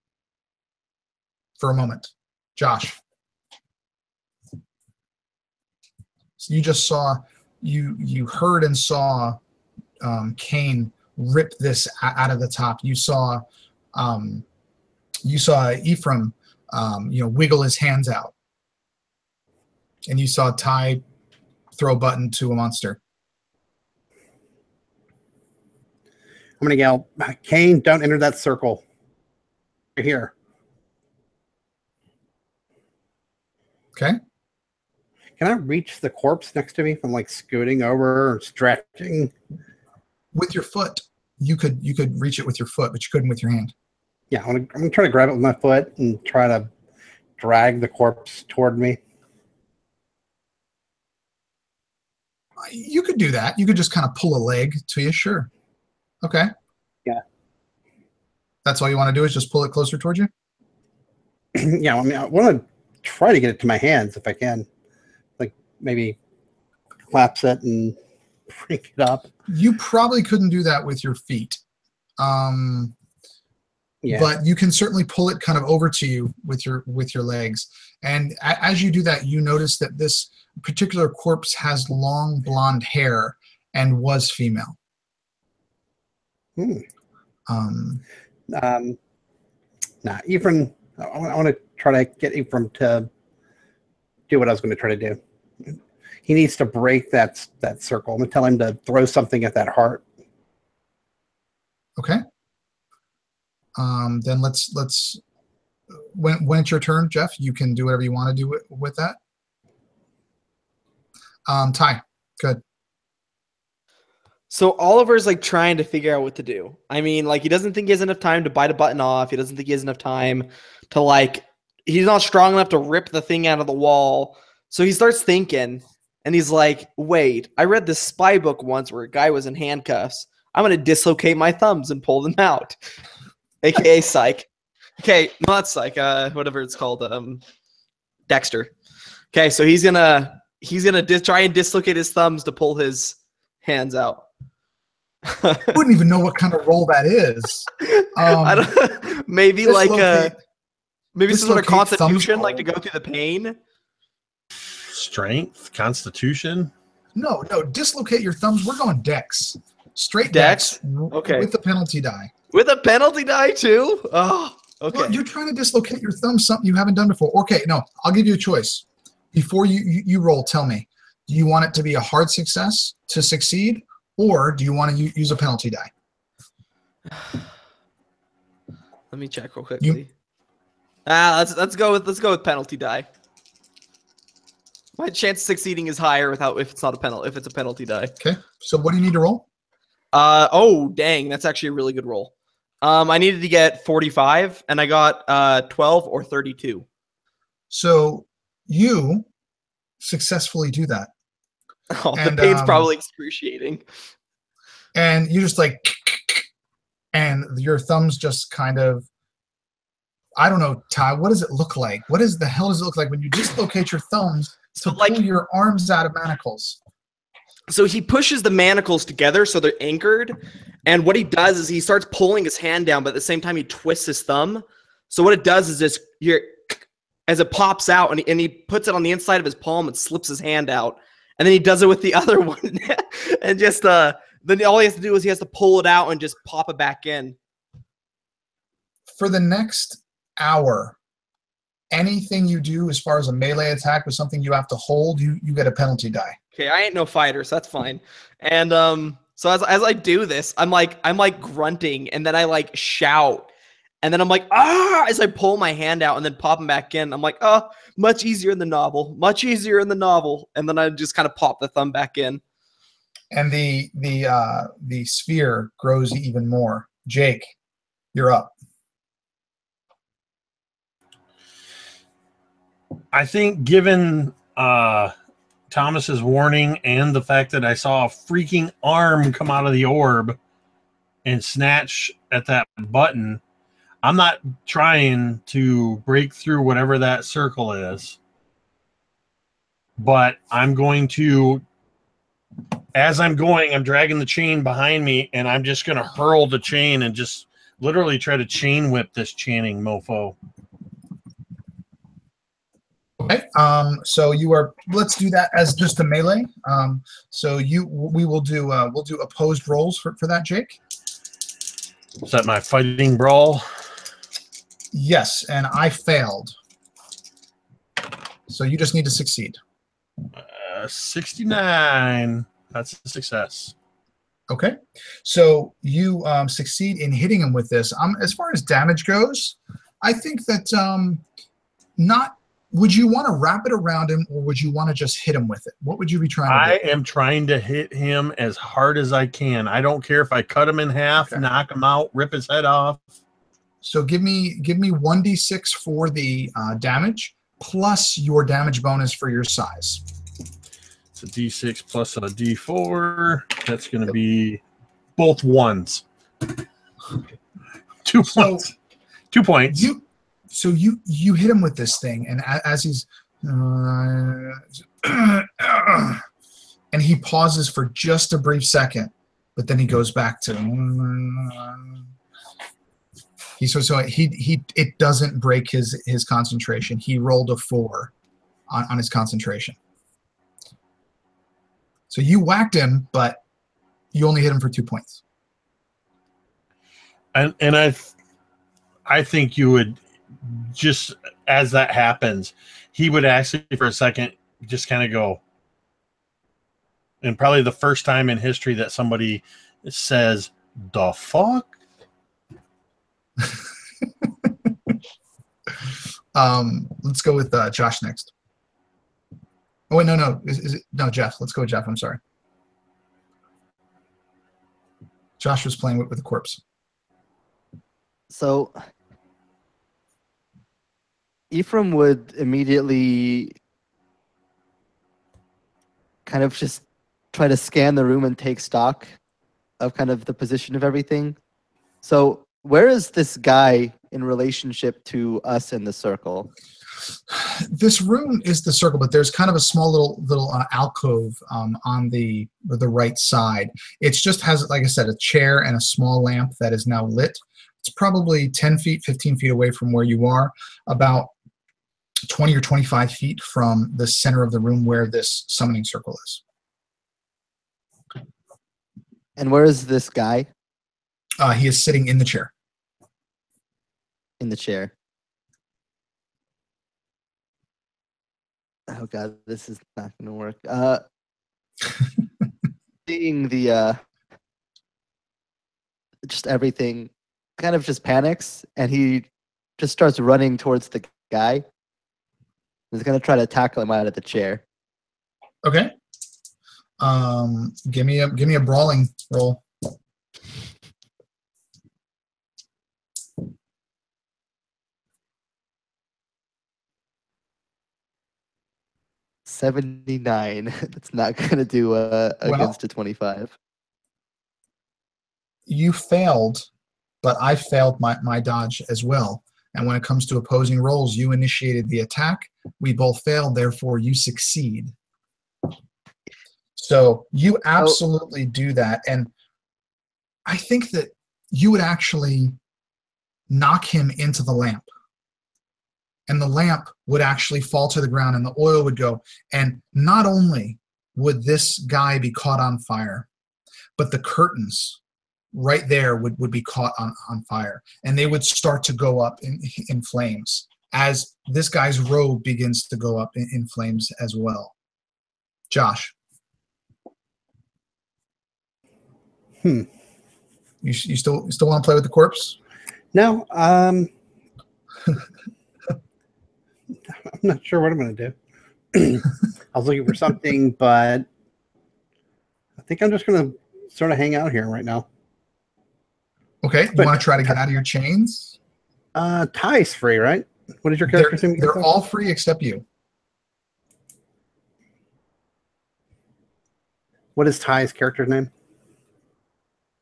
for a moment. Josh. So you just saw, you heard and saw Cain rip this out of the top. You saw Ephraim wiggle his hands out. And you saw Ty throw a button to a monster. I'm going to yell, Cain, don't enter that circle. You're here. Okay. Can I reach the corpse next to me from like scooting over or stretching? With your foot. You could reach it with your foot, but you couldn't with your hand. Yeah, I'm going to try to grab it with my foot and try to drag the corpse toward me. You could do that. You could just kind of pull a leg to you. Sure. Okay. Yeah. That's all you want to do is just pull it closer towards you? Yeah, I mean, I want to try to get it to my hands if I can. Like maybe collapse it and bring it up. You probably couldn't do that with your feet. Yeah. But you can certainly pull it kind of over to you with your legs. And as you do that, you notice that this particular corpse has long blonde hair and was female. Ephraim, I want to try to get Ephraim to do what I was going to try to do. He needs to break that circle. I'm going to tell him to throw something at that heart. Okay. Then let's when it's your turn, Jeff, you can do whatever you want to do with that. Ty, good. So Oliver's like trying to figure out what to do. I mean, like he doesn't think he has enough time to bite a button off. He doesn't think he has enough time to like, he's not strong enough to rip the thing out of the wall. So he starts thinking and he's like, wait, I read this spy book once where a guy was in handcuffs. I'm going to dislocate my thumbs and pull them out. AKA psych. Okay, not psych, whatever it's called, Dexter. Okay, so he's gonna try and dislocate his thumbs to pull his hands out. I wouldn't even know what kind of roll that is. I don't. Maybe like maybe some sort of constitution, like to go through the pain. Strength, constitution. No, dislocate your thumbs. We're going dex. Straight Dex. dex. Okay. With the penalty die. With a penalty die too? Oh, okay. Well, you're trying to dislocate your thumb, something you haven't done before. Okay, no, I'll give you a choice. Before you roll, tell me, do you want it to be a hard success to succeed, or do you want to use a penalty die? Let me check real quickly. Let's go with penalty die. My chance of succeeding is higher if it's not a penalty, if it's a penalty die. Okay. So what do you need to roll? Oh dang, that's actually a really good roll. I needed to get 45 and I got 12 or 32. So you successfully do that. Oh, the pain's probably excruciating. And you just like, and your thumbs just kind of, I don't know, Ty, what does it look like? What is the hell does it look like when you dislocate your thumbs to pull your arms out of manacles? So he pushes the manacles together so they're anchored. And what he does is he starts pulling his hand down, but at the same time he twists his thumb. So what it does is this, as it pops out and he puts it on the inside of his palm and slips his hand out. And then he does it with the other one. And just then all he has to do is he has to pull it out and just pop it back in. For the next hour, anything you do as far as a melee attack with something you have to hold, you get a penalty die. Okay, I ain't no fighter, so that's fine. And so as I do this, I'm like grunting, and then I like shout, And then I'm like, ah, as I pull my hand out and then pop them back in. I'm like, oh, much easier in the novel. Much easier in the novel. And then I just kind of pop the thumb back in. And the sphere grows even more. Jake, you're up. I think given Thomas's warning and the fact that I saw a freaking arm come out of the orb and snatch at that button, I'm not trying to break through whatever that circle is. But I'm going to, as I'm going, I'm dragging the chain behind me, and I'm just going to hurl the chain and just literally try to chain whip this Channing mofo. Okay. So you are. Let's do that as just a melee. So we will do. We'll do opposed rolls for that, Jake. Is that my fighting brawl? Yes, and I failed. So you just need to succeed. 69. That's a success. Okay. So you succeed in hitting him with this. As far as damage goes, I think that not. Would you want to wrap it around him, or would you want to just hit him with it? What would you be trying to do? I am trying to hit him as hard as I can. I don't care if I cut him in half, knock him out, rip his head off. So give me 1d6 for the damage, plus your damage bonus for your size. It's a d6 plus a d4. That's going to be both ones. 2 points. 2 points. So you hit him with this thing, and as he's and he pauses for just a brief second, but then he goes back to it doesn't break his concentration. He rolled a 4 on his concentration. So you whacked him, but you only hit him for 2 points. And I think you would, just as that happens, he would actually for a second just kind of go, and probably the first time in history that somebody says, "The fuck?" Let's go with Josh next. Oh wait, no, is it no Jeff? Let's go with Jeff. I'm sorry. Josh was playing with the corpse. So Ephraim would immediately kind of just try to scan the room and take stock of kind of the position of everything. So where is this guy in relationship to us in the circle? This room is the circle, but there's kind of a small little alcove on the right side. It's just has, like I said, a chair and a small lamp that is now lit. It's probably 10 feet, 15 feet away from where you are, about 20 or 25 feet from the center of the room where this summoning circle is. And where is this guy? He is sitting in the chair. In the chair. Oh god, this is not going to work. Seeing the just everything, kind of just panics, and he just starts running towards the guy. He's going to try to tackle him out of the chair. Okay. Give me a brawling roll. $79. That's not going to do against a 25. You failed, but I failed my dodge as well. And when it comes to opposing rolls, you initiated the attack. We both failed, therefore you succeed. So you absolutely do that. And I think that you would actually knock him into the lamp. And the lamp would actually fall to the ground and the oil would go. And not only would this guy be caught on fire, but the curtains right there would be caught on fire. And they would start to go up in flames as this guy's robe begins to go up in flames as well. Josh. You still want to play with the corpse? No, I'm not sure what I'm going to do. I was looking for something, but I think I'm just going to sort of hang out here right now. Okay, you But- want to try to get out of your chains? Ty's free, right? What is your character's name? They're all free except you. What is Ty's character's name?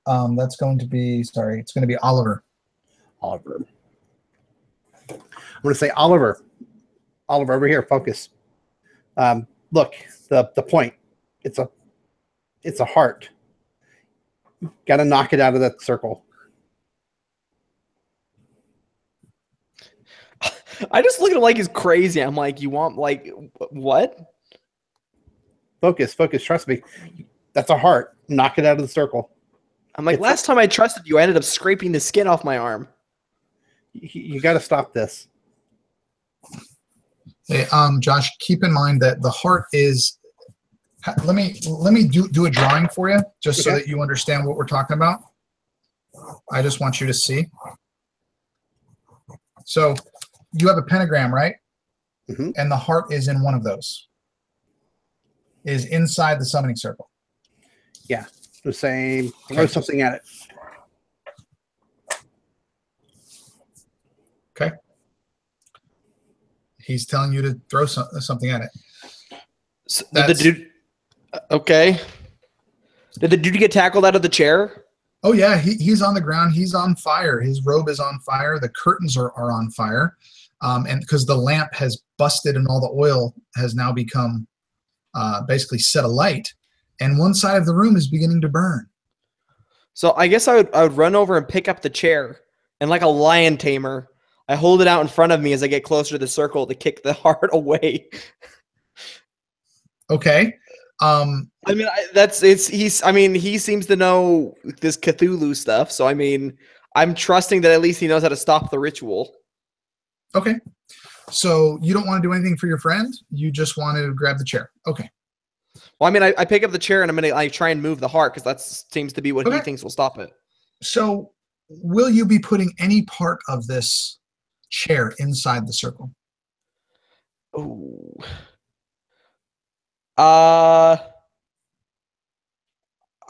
That's going to be, sorry, it's going to be Oliver. Oliver. I'm going to say Oliver. Oliver, over here, focus. Look, the point. It's a heart. Got to knock it out of that circle. I just look at him like he's crazy. I'm like, you want like what? Focus. Trust me. That's a heart. Knock it out of the circle. I'm like, last time I trusted you, I ended up scraping the skin off my arm. You got to stop this. Hey, Josh, keep in mind that the heart is. Let me do a drawing for you, just so that you understand what we're talking about. I just want you to see. So you have a pentagram, right? Mm-hmm. And the heart is in one of those. Is inside the summoning circle. Yeah. The same. Throw something at it. Okay. He's telling you to throw something at it. So did the dude? Okay. Did the dude get tackled out of the chair? Oh yeah, he's on the ground. He's on fire. His robe is on fire. The curtains are on fire, and because the lamp has busted and all the oil has now become basically set alight, and one side of the room is beginning to burn. So I guess I would run over and pick up the chair, and like a lion tamer, I hold it out in front of me as I get closer to the circle to kick the heart away. Okay. I mean, he seems to know this Cthulhu stuff. So, I mean, I'm trusting that at least he knows how to stop the ritual. Okay. So you don't want to do anything for your friend? You just want to grab the chair. Okay. Well, I mean, I pick up the chair and I'm going to try and move the heart because that seems to be what he thinks will stop it. So will you be putting any part of this chair inside the circle? Oh. I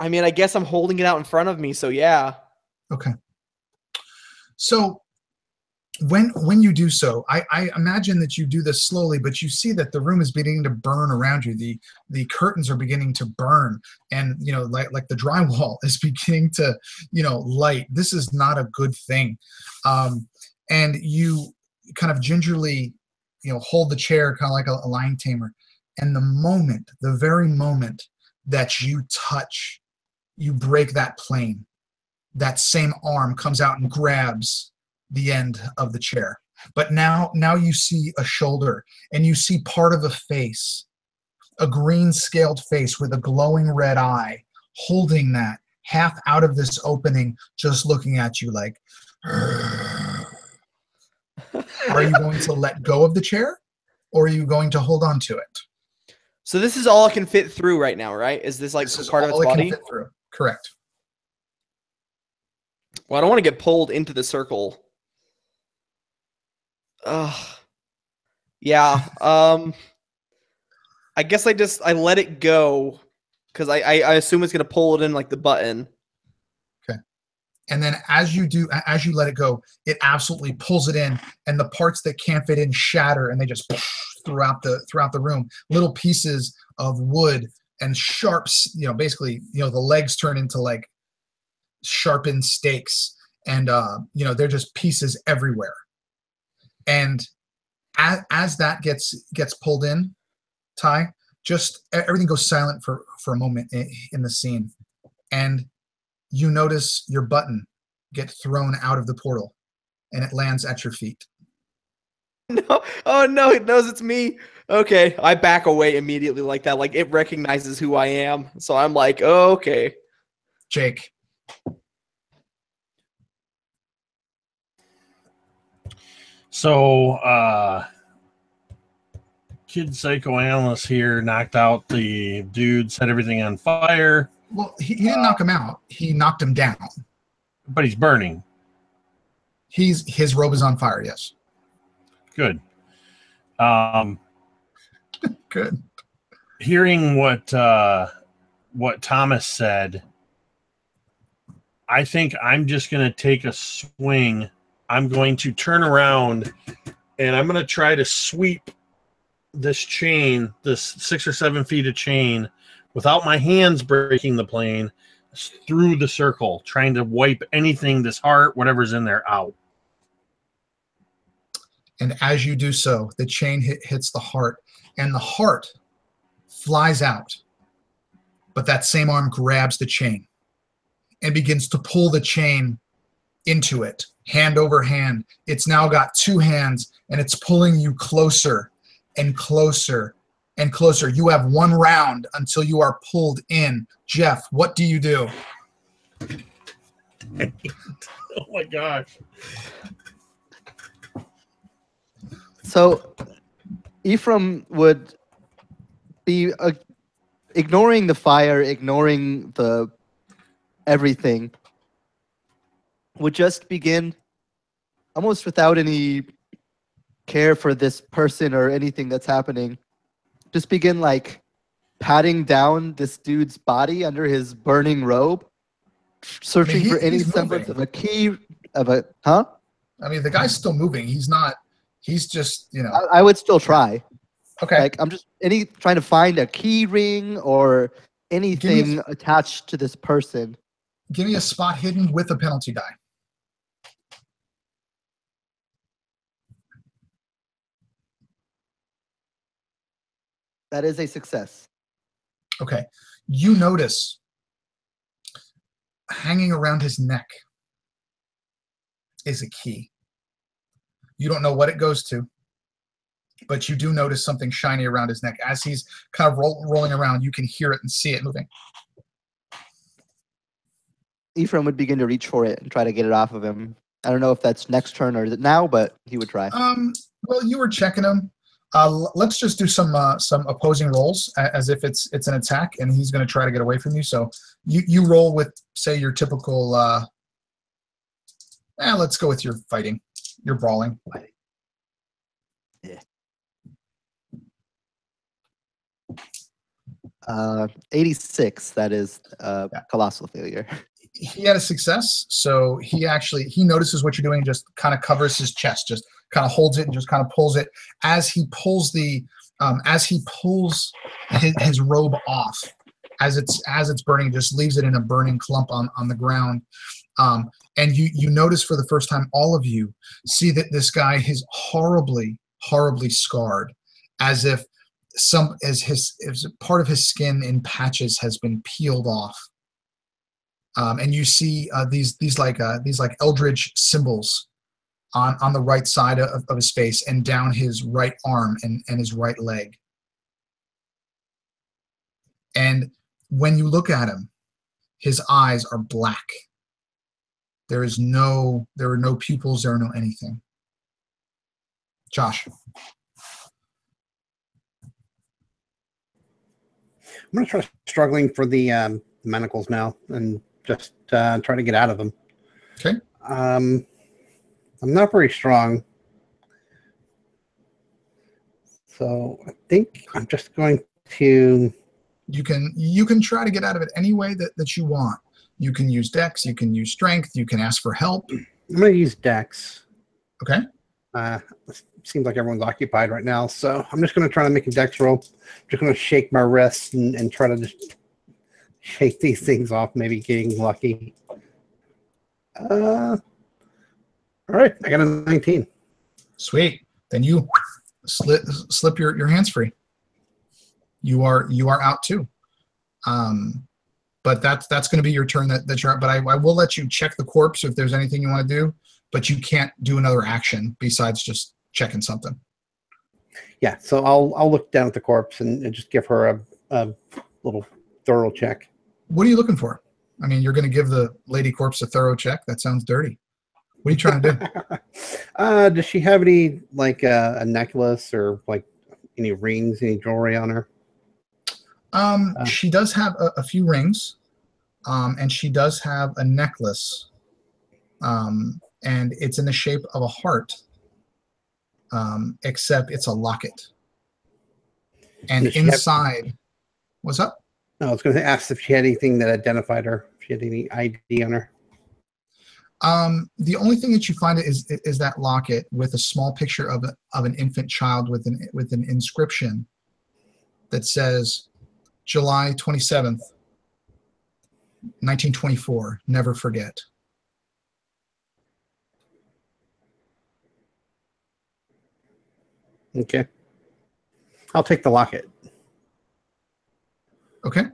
mean, I guess I'm holding it out in front of me, so yeah. Okay. So when you do so, I imagine that you do this slowly, but you see that the room is beginning to burn around you. The curtains are beginning to burn, and like the drywall is beginning to light. This is not a good thing. And you kind of gingerly hold the chair kind of like a lion tamer. And the very moment that you break that plane, that same arm comes out and grabs the end of the chair. But now you see a shoulder, and you see part of a face, a green scaled face with a glowing red eye, holding that half out of this opening, just looking at you like, are you going to let go of the chair, or are you going to hold on to it? So this is all it can fit through right now, right? Is this like part of its body? Can fit through. Correct. Well, I don't want to get pulled into the circle. Yeah. I guess I let it go because I assume it's gonna pull it in like the button. Okay. And then as you let it go, it absolutely pulls it in, and the parts that can't fit in shatter, and they just throughout the room. Little pieces of wood and sharps, basically, the legs turn into like sharpened stakes, and they're just pieces everywhere. And as that gets pulled in, Ty, just everything goes silent for a moment in the scene, and you notice your button get thrown out of the portal, and it lands at your feet. No, oh no, it knows it's me. Okay, I back away immediately like that. Like it recognizes who I am, so I'm like, oh, okay. Jake. So, kid psychoanalyst here knocked out the dude, set everything on fire. Well, he didn't knock him out. He knocked him down. But he's burning. His robe is on fire. Yes. Good. Good. Hearing what Thomas said, I think I'm just going to take a swing. I'm going to turn around and I'm going to try to sweep this chain, this 6 or 7 feet of chain, without my hands breaking the plane, through the circle, trying to wipe anything, this heart, whatever's in there, out. And as you do so, the chain hits the heart, and the heart flies out. But that same arm grabs the chain and begins to pull the chain into it, hand over hand. It's now got 2 hands, and it's pulling you closer and closer and closer. You have 1 round until you are pulled in. Jeff, what do you do? Oh my gosh. So Ephraim would be ignoring the fire, ignoring the everything, would just begin almost without any care for this person or anything that's happening, just begin like patting down this dude's body under his burning robe, searching for any semblance of a key of a I mean, the guy's still moving. He's not. He's just, you know. I would still try. Okay. Like I'm just trying to find a key ring or anything attached to this person. Give me a spot hidden with a penalty die. That is a success. Okay. You notice hanging around his neck is a key. You don't know what it goes to, but you do notice something shiny around his neck. As he's kind of rolling around, you can hear it and see it moving. Ephraim would begin to reach for it and try to get it off of him. I don't know if that's next turn or now, but he would try. Well, you were checking him. Let's just do some opposing rolls as if it's an attack, and he's going to try to get away from you. So you roll with, say, your typical. Let's go with your fighting, your brawling. Yeah. 86. That is colossal failure. He had a success, so he notices what you're doing and just kind of covers his chest, just kind of holds it and just kind of pulls it as he pulls his robe off, as it's burning, just leaves it in a burning clump on the ground. And you notice for the first time, all of you see that this guy is horribly scarred, as if part of his skin in patches has been peeled off. And you see these eldritch symbols on the right side of his face and down his right arm and his right leg. And when you look at him, his eyes are black. There are no pupils, there are no anything. Josh. I'm going to try struggling for the manacles now and just try to get out of them. Okay. I'm not very strong. So I think I'm just going to... You can try to get out of it any way that you want. You can use dex, you can use strength, you can ask for help. I'm going to use dex. Okay. Seems like everyone's occupied right now, so I'm just going to try to make a dex roll. I'm just going to shake my wrists and try to just shake these things off, maybe getting lucky. All right, I got a 19. Sweet. Then you slip your hands free. You are out too. But that's going to be your turn. That you're. But I will let you check the corpse if there's anything you want to do. But you can't do another action besides just checking something. Yeah, so I'll look down at the corpse and just give her a little thorough check. What are you looking for? I mean, you're going to give the lady corpse a thorough check? That sounds dirty. What are you trying to do? Does she have any, like, a necklace or, like, any rings, any jewelry on her? She does have a few rings, and she does have a necklace. and it's in the shape of a heart, except it's a locket. And Does she have- inside, what's up? No, I was going to ask if she had anything that identified her. If she had any ID on her. The only thing that you find is that locket with a small picture of an infant child with an inscription that says July 27th, 1924. Never forget. Okay. I'll take the locket. Okay.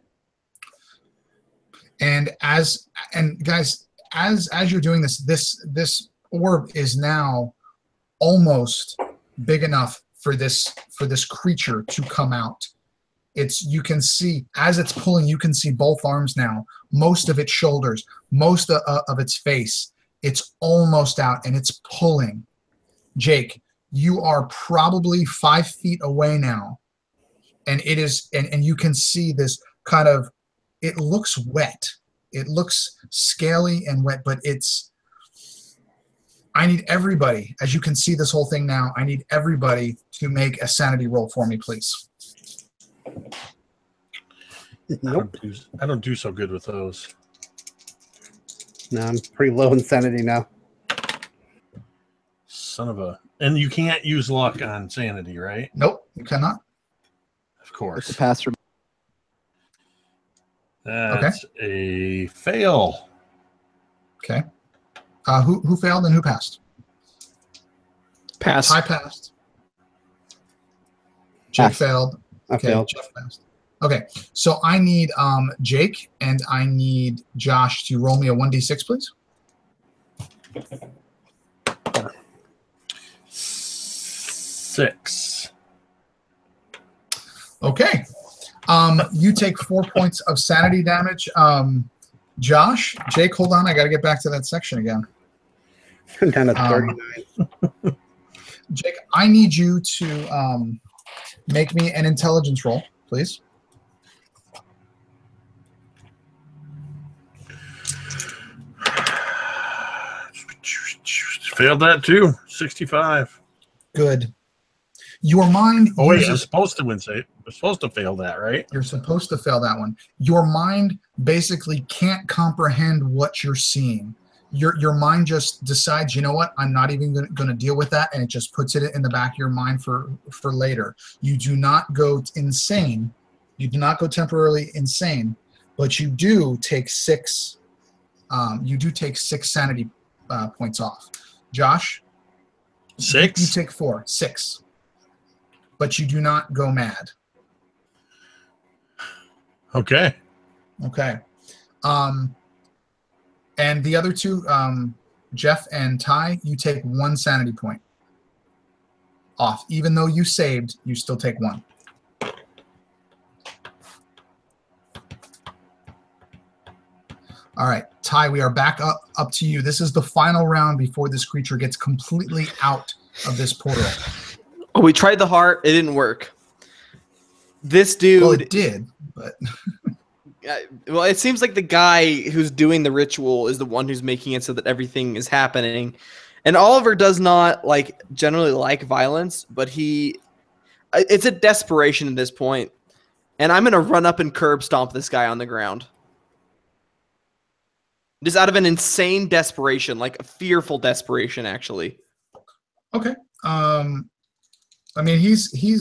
And guys, as you're doing this orb is now almost big enough for this creature to come out. You can see as it's pulling, you can see both arms now, most of its shoulders, most of its face. It's almost out and it's pulling. Jake, you are probably 5 feet away now, and it is, and you can see this kind of, it looks wet. It looks scaly and wet, but I need everybody, as you can see this whole thing now, I need everybody to make a sanity roll for me, please. Nope. I don't do so good with those. No, I'm pretty low in sanity now. Son of a... And you can't use luck on sanity, right? Nope, you cannot. Of It's a course. pass from That's a fail. Okay. Who failed and who passed? Pass. Ty passed. Jake Pass. failed. I Okay, failed. Jeff passed. Okay, so I need Jake and I need Josh to roll me a 1d6, please. 6. Okay. You take 4 points of sanity damage. Josh, Jake, hold on. I got to get back to that section again. I'm down to 39. Jake, I need you to make me an intelligence roll, please. Failed that too. 65. Good. Your mind. Oh wait, uses- I'm supposed to win. I'm supposed to fail that, right? You're supposed to fail that one. Your mind basically can't comprehend what you're seeing. Your mind just decides, you know what, I'm not even going to deal with that, and it just puts it in the back of your mind for later. You do not go insane. You do not go temporarily insane, but you do take 6. You do take 6 sanity points off. Josh, 6. you take 4, 6, but you do not go mad. Okay. Okay. And the other two, Jeff and Ty, you take 1 sanity point off. Even though you saved, you still take 1. All right, Ty, we are back up to you. This is the final round before this creature gets completely out of this portal. Oh, we tried the heart. It didn't work. This dude. Well, it did, but Well, it seems like the guy who's doing the ritual is the one who's making it so that everything is happening. And Oliver does not generally like violence, but it's a desperation at this point. And I'm going to run up and curb stomp this guy on the ground. Just out of an insane desperation, like a fearful desperation, actually. okay. I mean, he's he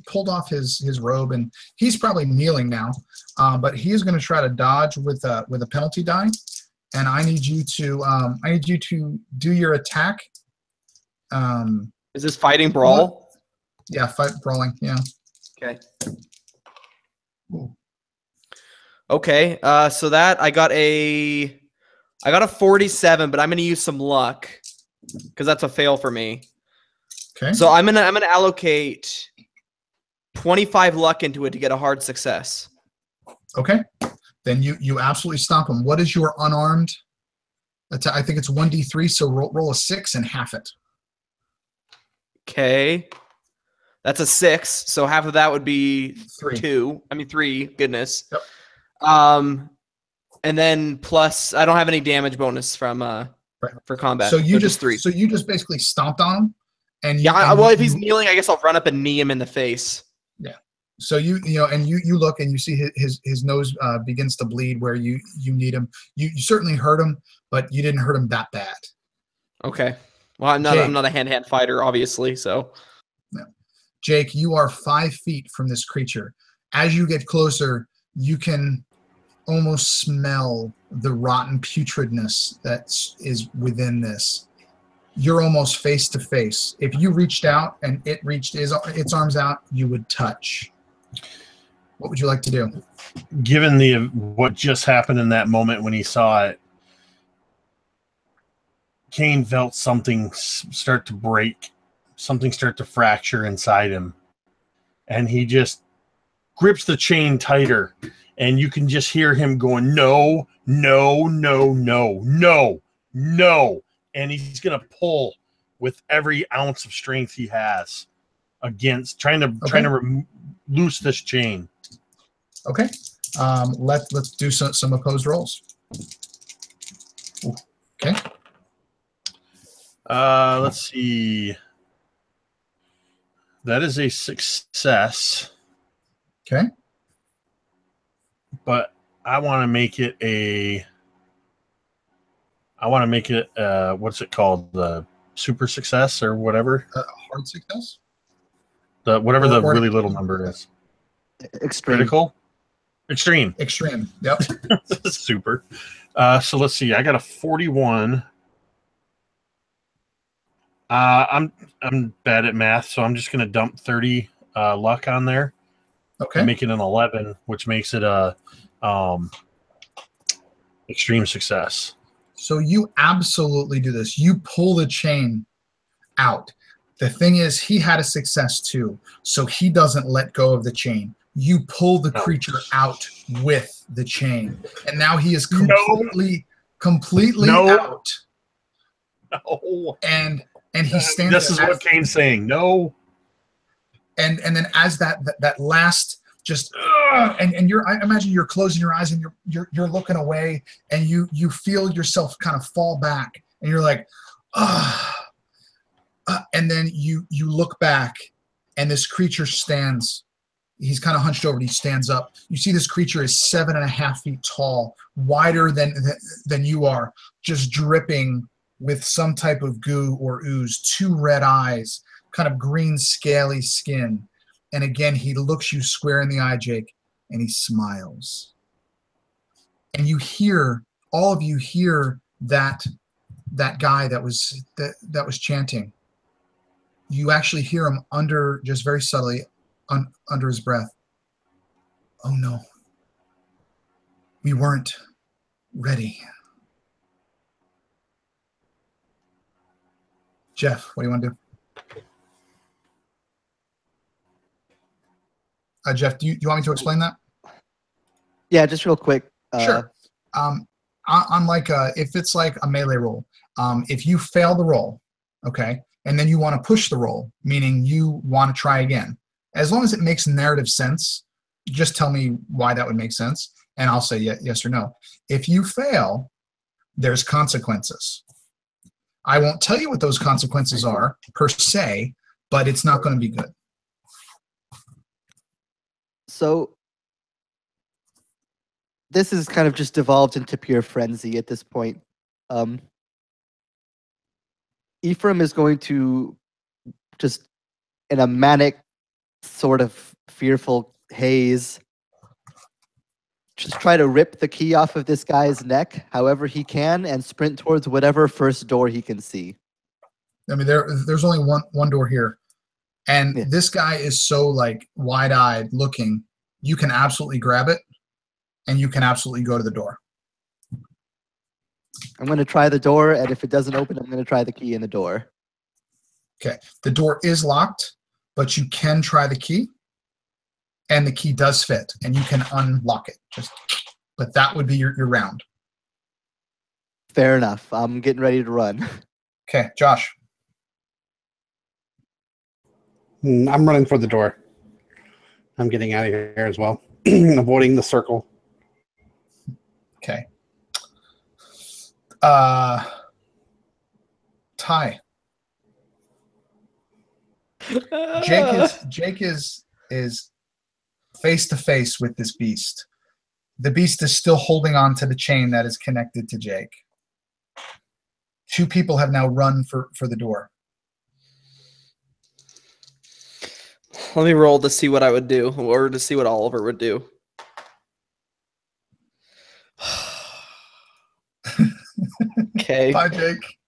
pulled off his robe and he's probably kneeling now, but he is going to try to dodge with a penalty die, and I need you to do your attack. Is this fighting brawl? Yeah, fight brawling. Yeah. Okay. Ooh. Okay. So that I got a 47, but I'm going to use some luck because that's a fail for me. Okay. So I'm gonna allocate 25 luck into it to get a hard success. Okay. Then you absolutely stomp him. What is your unarmed attack? I think it's 1d3. So roll a 6 and half it. Okay, that's a 6. So half of that would be 3. 2. I mean 3. Goodness. Yep. And then plus I don't have any damage bonus from Right. for combat. So you just 3. so you just basically stomped on him, and Yeah, and well, if he's kneeling, I guess I'll run up and knee him in the face. so you look and you see his nose begins to bleed where you need him. You certainly hurt him, but you didn't hurt him that bad. Okay. Well, I'm not a hand-to-hand fighter, obviously. So, Jake, you are 5 feet from this creature. As you get closer, you can almost smell the rotten putridness that is within this. You're almost face to face. If you reached out and it reached its arms out, you would touch. What would you like to do? Given what just happened in that moment when he saw it, Kane felt something start to break, something start to fracture inside him, and he just grips the chain tighter, and you can just hear him going, no, no, no, no, no, no, and he's gonna pull with every ounce of strength he has against trying to loose this chain. Okay. Let's do some opposed rolls. Ooh. Okay. Let's see. That is a success. Okay. But I want to make it what's it called? The super success or whatever. Hard success? Whatever the really little number is. Extreme. Critical? Extreme. Extreme. Yep. Super. So let's see. I got a 41. I'm bad at math, so I'm just gonna dump 30 luck on there. Okay. And make it an 11, which makes it a extreme success. So you absolutely do this. You pull the chain out. The thing is, he had a success too, so he doesn't let go of the chain. You pull the creature out with the chain, and now he is completely out. No. And he stands. This is what Kane's saying. No. And then as that last just and I imagine you're closing your eyes and you're looking away, and you feel yourself kind of fall back, and you're like, and then you look back, and this creature stands. He's kind of hunched over. And he stands up. You see this creature is 7.5 feet tall, wider than you are, just dripping with some type of goo or ooze. 2 red eyes, kind of green scaly skin. And again, he looks you square in the eye, Jake, and he smiles. And all of you hear that guy that was chanting. You actually hear him just very subtly under his breath. Oh no, we weren't ready. Jeff, what do you want to do? Jeff, do you want me to explain that? Yeah, just real quick. Sure. Unlike if it's like a melee roll, if you fail the roll, okay, and then you want to push the roll, meaning you want to try again, as long as it makes narrative sense, just tell me why that would make sense, and I'll say yes or no. If you fail, there's consequences. I won't tell you what those consequences are per se, but it's not going to be good. So this is kind of just devolved into pure frenzy at this point. Ephraim is going to just, in a manic, sort of fearful haze, just try to rip the key off of this guy's neck however he can and sprint towards whatever first door he can see. I mean, there's only one door here. And This guy is so like wide-eyed looking, you can absolutely grab it, and you can absolutely go to the door. I'm going to try the door, and if it doesn't open, I'm going to try the key in the door. Okay. The door is locked, but you can try the key, and the key does fit, and you can unlock it. But that would be your round. Fair enough. I'm getting ready to run. Okay, Josh. I'm running for the door. I'm getting out of here as well, avoiding the circle. Okay. Ty. Jake is face to face with this beast. The beast is still holding on to the chain that is connected to Jake. Two people have now run for the door. Let me roll to see what I would do, or to see what Oliver would do. Okay. Bye, Jake.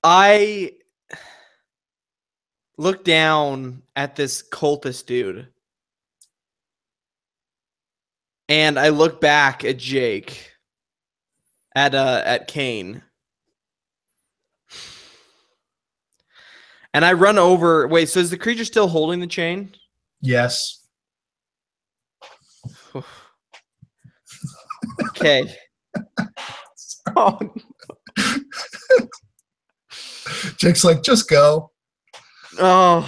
I look down at this cultist dude, and I look back at Jake, at Kane, and I run over. Wait, so is the creature still holding the chain? Yes. Okay. Oh, Jake's like, just go. oh.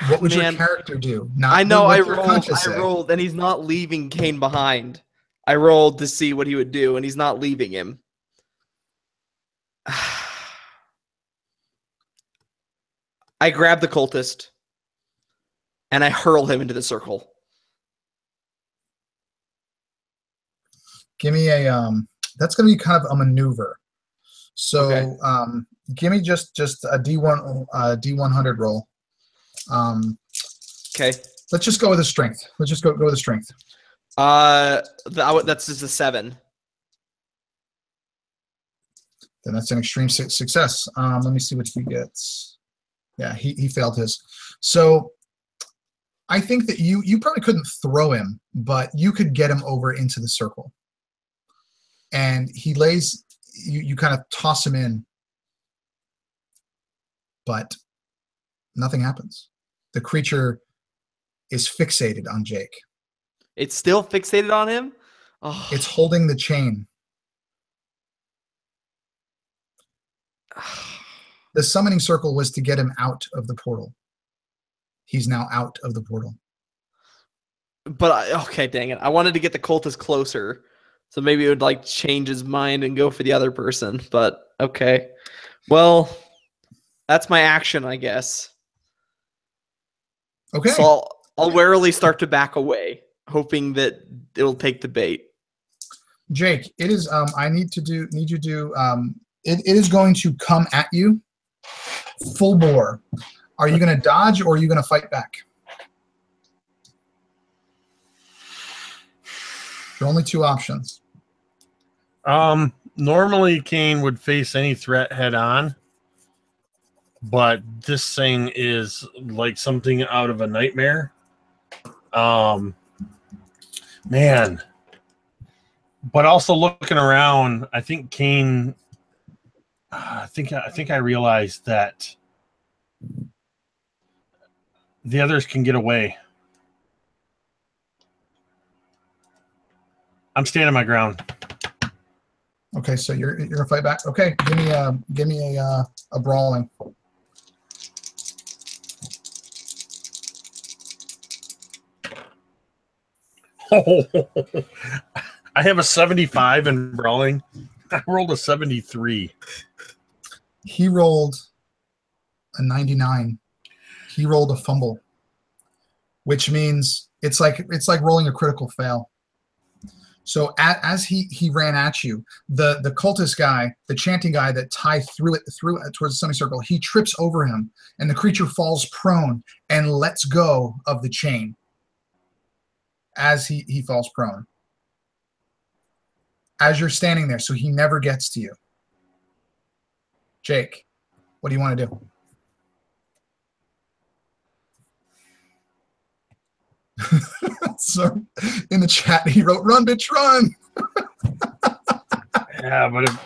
What would Man, your character do? I know what I your rolled, conscience say. and he's not leaving Kane behind. I rolled to see what he would do, and he's not leaving him. I grab the cultist, and I hurl him into the circle. Give me a that's going to be kind of a maneuver. So Okay. give me just a D100 roll. Okay. Let's just go with a strength. Let's just go with a strength. That's just a 7. Then that's an extreme success. Let me see what he gets. Yeah, he failed his. So I think that you probably couldn't throw him, but you could get him over into the circle. And he lays, you kind of toss him in, but nothing happens. The creature is fixated on Jake. It's still fixated on him? Oh. It's holding the chain. The summoning circle was to get him out of the portal. He's now out of the portal. But, okay, dang it. I wanted to get the cultist closer. So maybe it would like change his mind and go for the other person. But okay. Well, that's my action, I guess. Okay. So I'll warily start to back away, hoping that it'll take the bait. Jake, it is I need you to do it is going to come at you full bore. Are you going to dodge or are you going to fight back? There are only two options. Normally Kane would face any threat head on, but this thing is like something out of a nightmare. Man. But also looking around, I think Kane I think I realized that the others can get away. I'm standing my ground. Okay, so you're gonna fight back. Okay, give me a brawling. Oh, I have a 75 in brawling. I rolled a 73. He rolled a 99. He rolled a fumble, which means it's like rolling a critical fail. So as he ran at you, the cultist guy, the chanting guy that Ty threw it towards the semicircle, he trips over him, and the creature falls prone and lets go of the chain as he falls prone. As you're standing there, so he never gets to you. Jake, what do you want to do? So in the chat, he wrote, "Run, bitch, run." Yeah, but if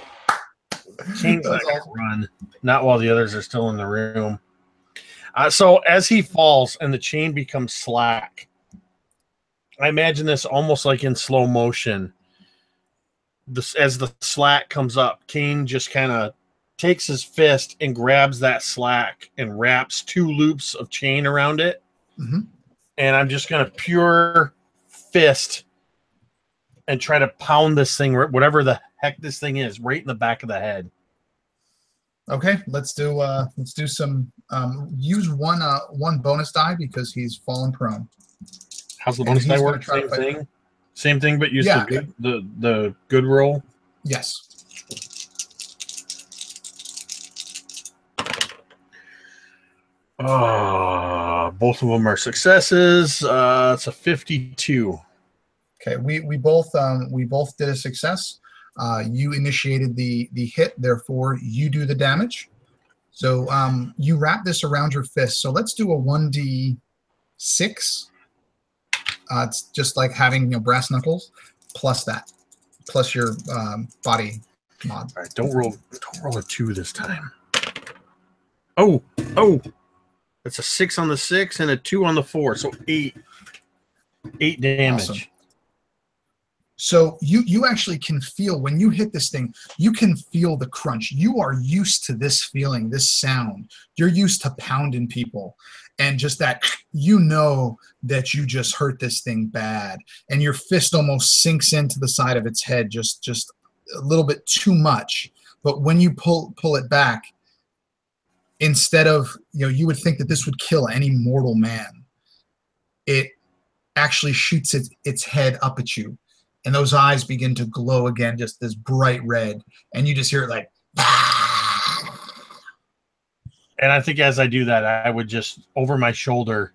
Kane's not going to run, not while the others are still in the room. So as he falls and the chain becomes slack, I imagine this almost like in slow motion. As the slack comes up, Kane just kind of takes his fist and grabs that slack and wraps 2 loops of chain around it. Mm-hmm. And I'm just going to pure fist and try to pound this thing, whatever the heck this thing is, right in the back of the head. Okay, let's do some use one bonus die because he's fallen prone. How's the And bonus he's die gonna work? try to Same fight thing. Same thing, but use Yeah. the good roll. Yes. Both of them are successes. It's a 52. Okay, we both did a success. You initiated the hit, therefore you do the damage. So you wrap this around your fist. So let's do a 1d6. It's just like having brass knuckles, plus that, plus your body mod. All right, don't roll a 2 this time. Oh, that's a 6 on the 6 and a 2 on the 4, so 8 damage. Awesome. So you actually can feel when you hit this thing, you can feel the crunch. You are used to this feeling, this sound. You're used to pounding people, and just that, that you just hurt this thing bad, and your fist almost sinks into the side of its head just a little bit too much. But when you pull it back, instead of, you would think that this would kill any mortal man, it actually shoots its head up at you. And those eyes begin to glow again, just this bright red. And you just hear it like, And I think as I do that, I would just, over my shoulder,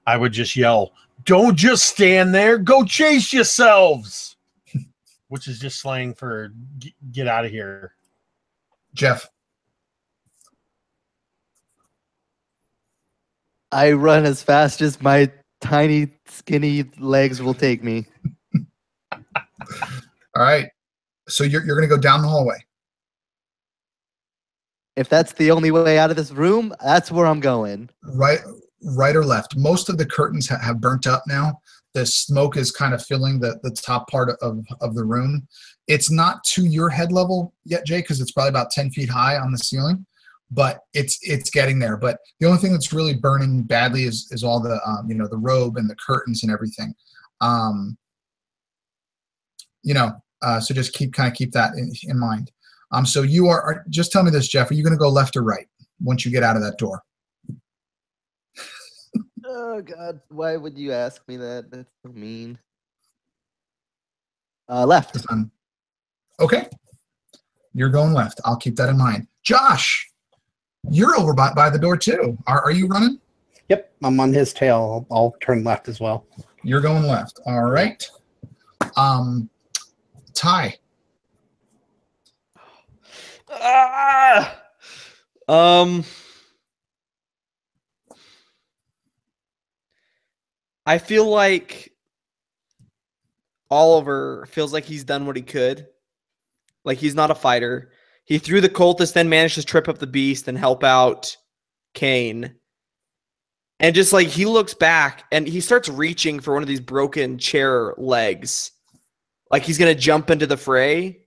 I would just yell, "Don't just stand there, go chase yourselves!" Which is just slang for get out of here. Jeff. I run as fast as my tiny, skinny legs will take me. All right. So you're going to go down the hallway. If that's the only way out of this room, that's where I'm going. Right or left? Most of the curtains have burnt up now. The smoke is kind of filling the top part of the room. It's not to your head level yet, Jay, because it's probably about 10 feet high on the ceiling, but it's getting there. But the only thing that's really burning badly is all the the robe and the curtains and everything. So just keep that in mind. So you are just tell me this, Jeff. Are you going to go left or right once you get out of that door? Oh God, why would you ask me that? That's so mean. Left. Okay. You're going left. I'll keep that in mind. Josh, you're over by the door too. Are you running? Yep, I'm on his tail. I'll turn left as well. You're going left. All right. Ty. I feel like Oliver feels like he's done what he could. Like, he's not a fighter. He threw the cultist, then managed to trip up the beast and help out Kane. And just like, he looks back and he starts reaching for one of these broken chair legs. Like he's going to jump into the fray.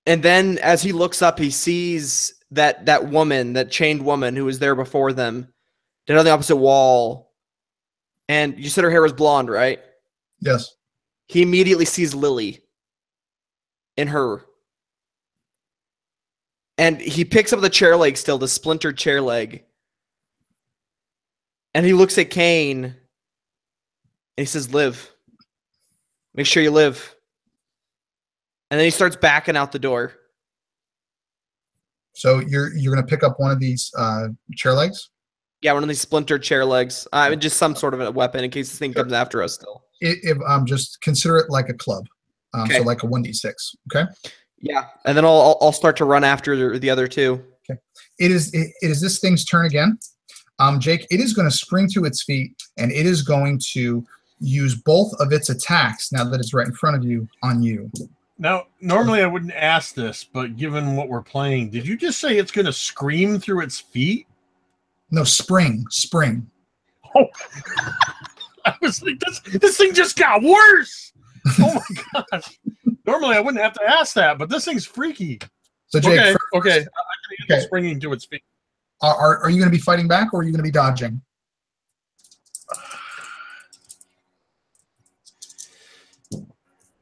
And then as he looks up, he sees that woman, that chained woman who was there before them, dead on the opposite wall. And you said her hair was blonde, right? Yes. He immediately sees Lily in her. And he picks up the chair leg still, the splintered chair leg. And he looks at Kane and he says, "Live. Make sure you live." And then he starts backing out the door. So you're going to pick up one of these chair legs? Yeah, one of these splintered chair legs. Just some sort of a weapon in case this thing comes after us still. Just consider it like a club. Okay. So like a 1d6. Okay. Yeah, and then I'll start to run after the other two. Okay. It is this thing's turn again. Jake, it is going to spring to its feet and it is going to use both of its attacks now that it's right in front of you on you. Now, normally I wouldn't ask this, but given what we're playing, did you just say it's going to scream through its feet? No, spring. Oh, I was like, this thing just got worse. Oh my gosh! Normally I wouldn't have to ask that, but this thing's freaky. So Jake, okay, I can handle springing to its feet. Are you going to be fighting back or are you going to be dodging?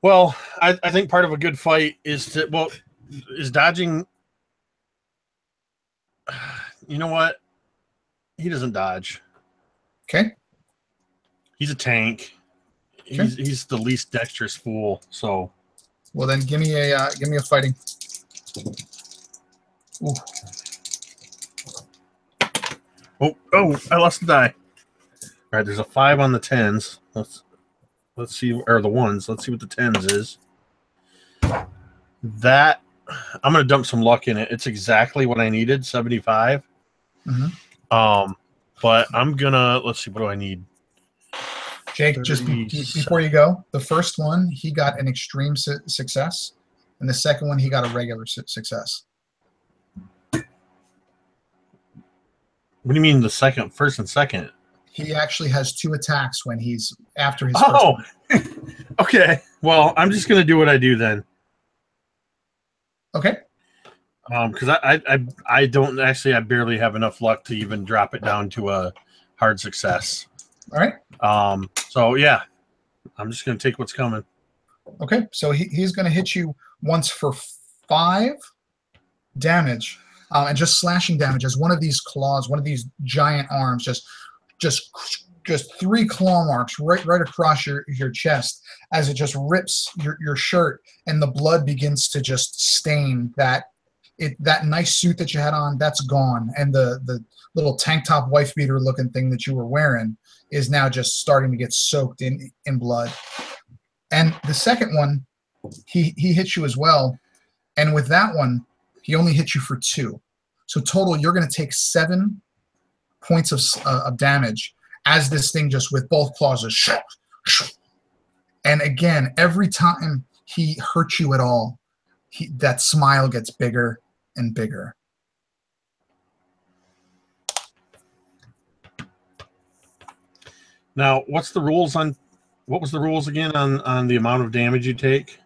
Well, I think part of a good fight is dodging. You know what? He doesn't dodge. Okay. He's a tank. He's the least dexterous fool. So, well then give me a fighting. Ooh. Oh! I lost the die. All right, there's a 5 on the 10s. Let's see, or the 1s. Let's see what the 10s is. That I'm gonna dump some luck in it. It's exactly what I needed, 75. But I'm gonna let's see. What do I need? Jake, just before you go, the first one he got an extreme success, and the second one he got a regular success. What do you mean the first and second? He actually has 2 attacks when he's after his first one. Okay. Well, I'm just gonna do what I do then. Okay. Because I don't actually, I barely have enough luck to even drop it down to a hard success. All right. So yeah, I'm just gonna take what's coming. Okay. So he's gonna hit you once for 5 damage, and just slashing damage as one of these claws, one of these giant arms, just 3 claw marks right across your chest as it just rips your shirt, and the blood begins to just stain that nice suit that you had on. That's gone, and the little tank top wife beater looking thing that you were wearing is now just starting to get soaked in blood. And the second one, he hits you as well, and with that one he only hit you for 2. So total you're going to take 7 points of damage as this thing just with both claws just and again, every time he hurts you at all, that smile gets bigger and bigger. Now, what was the rules again on the amount of damage you take?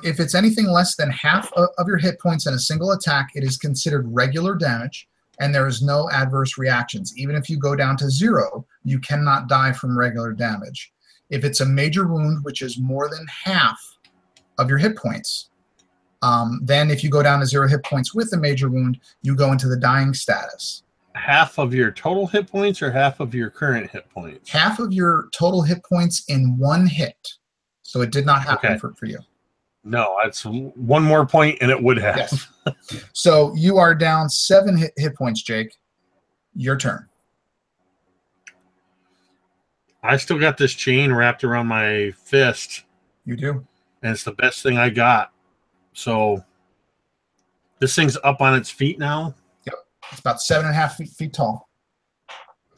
If it's anything less than half of your hit points in a single attack, it is considered regular damage, and there is no adverse reactions. Even if you go down to 0, you cannot die from regular damage. If it's a major wound, which is more than half of your hit points, then if you go down to 0 hit points with a major wound, you go into the dying status. Half of your total hit points or half of your current hit points? Half of your total hit points in 1 hit. So it did not happen for you. No, it's 1 more point and it would have. Yes. So you are down 7 hit points, Jake. Your turn. I still got this chain wrapped around my fist. You do. And it's the best thing I got. So this thing's up on its feet now. Yep. It's about 7.5 feet tall.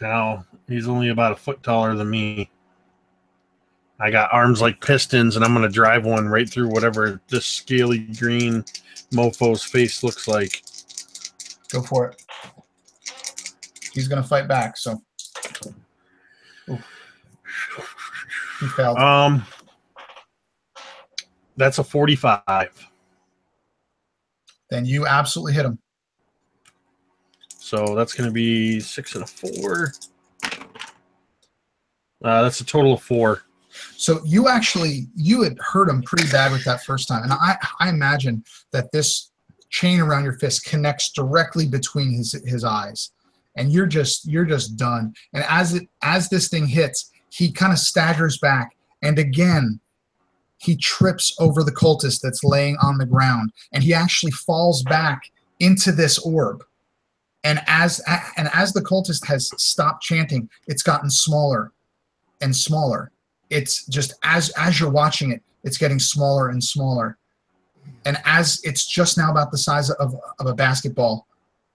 Now he's only about a foot taller than me. I got arms like pistons, and I'm going to drive one right through whatever this scaly green mofo's face looks like. Go for it. He's going to fight back, so. Ooh. He failed. That's a 45. Then you absolutely hit him. So that's going to be 6 and a 4. That's a total of 4. So you had hurt him pretty bad with that first time, and I imagine that this chain around your fist connects directly between his eyes, and you're just done. And as this thing hits, he kind of staggers back, and again he trips over the cultist that's laying on the ground, and he actually falls back into this orb. And as the cultist has stopped chanting, it's gotten smaller and smaller. It's just as you're watching it, it's getting smaller and smaller. And as it's just now about the size of a basketball,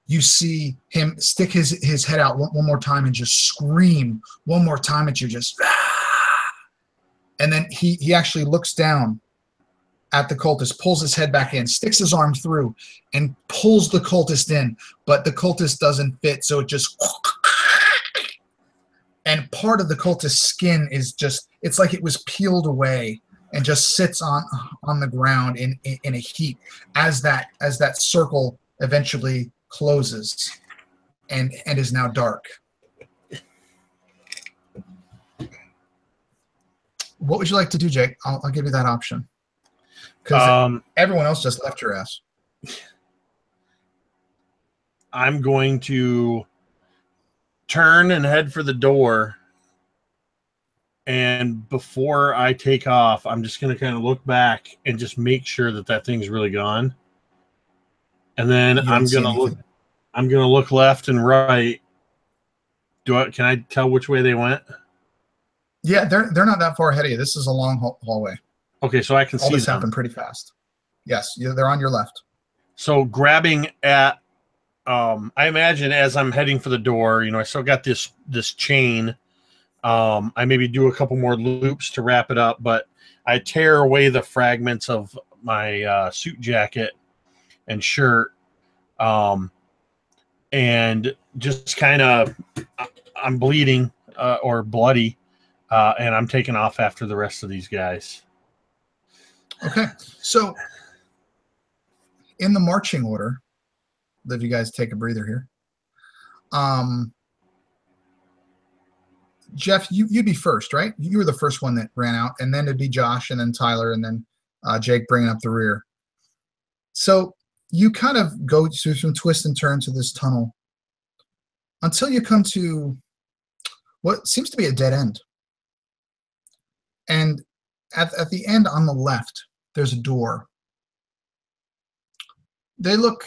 you see him stick his head out one more time and just scream one more time at you, just ah! And then he actually looks down at the cultist, pulls his head back in, sticks his arm through, and pulls the cultist in, but the cultist doesn't fit, so it just and part of the cultist's skin is just, it's like it was peeled away and just sits on the ground in a heap as that circle eventually closes and is now dark. What would you like to do, Jake? I'll give you that option. Because everyone else just left your ass. I'm going to turn and head for the door. And before I take off, I'm just going to kind of look back and just make sure that that thing's really gone. And then I'm going to look left and right. Can I tell which way they went? Yeah, they're not that far ahead of you. This is a long hallway. Okay, so I can see all this them. happened pretty fast. Yes, they're on your left. So grabbing at, I imagine as I'm heading for the door, I still got this chain. I maybe do a couple more loops to wrap it up, but I tear away the fragments of my suit jacket and shirt, and just kind of, I'm bleeding or bloody, and I'm taking off after the rest of these guys. Okay, so in the marching order, let you guys take a breather here. Jeff, you'd be first, right? You were the first one that ran out, and then it'd be Josh, and then Tyler, and then Jake bringing up the rear. So you kind of go through some twists and turns of this tunnel until you come to what seems to be a dead end. And at the end on the left, there's a door. They look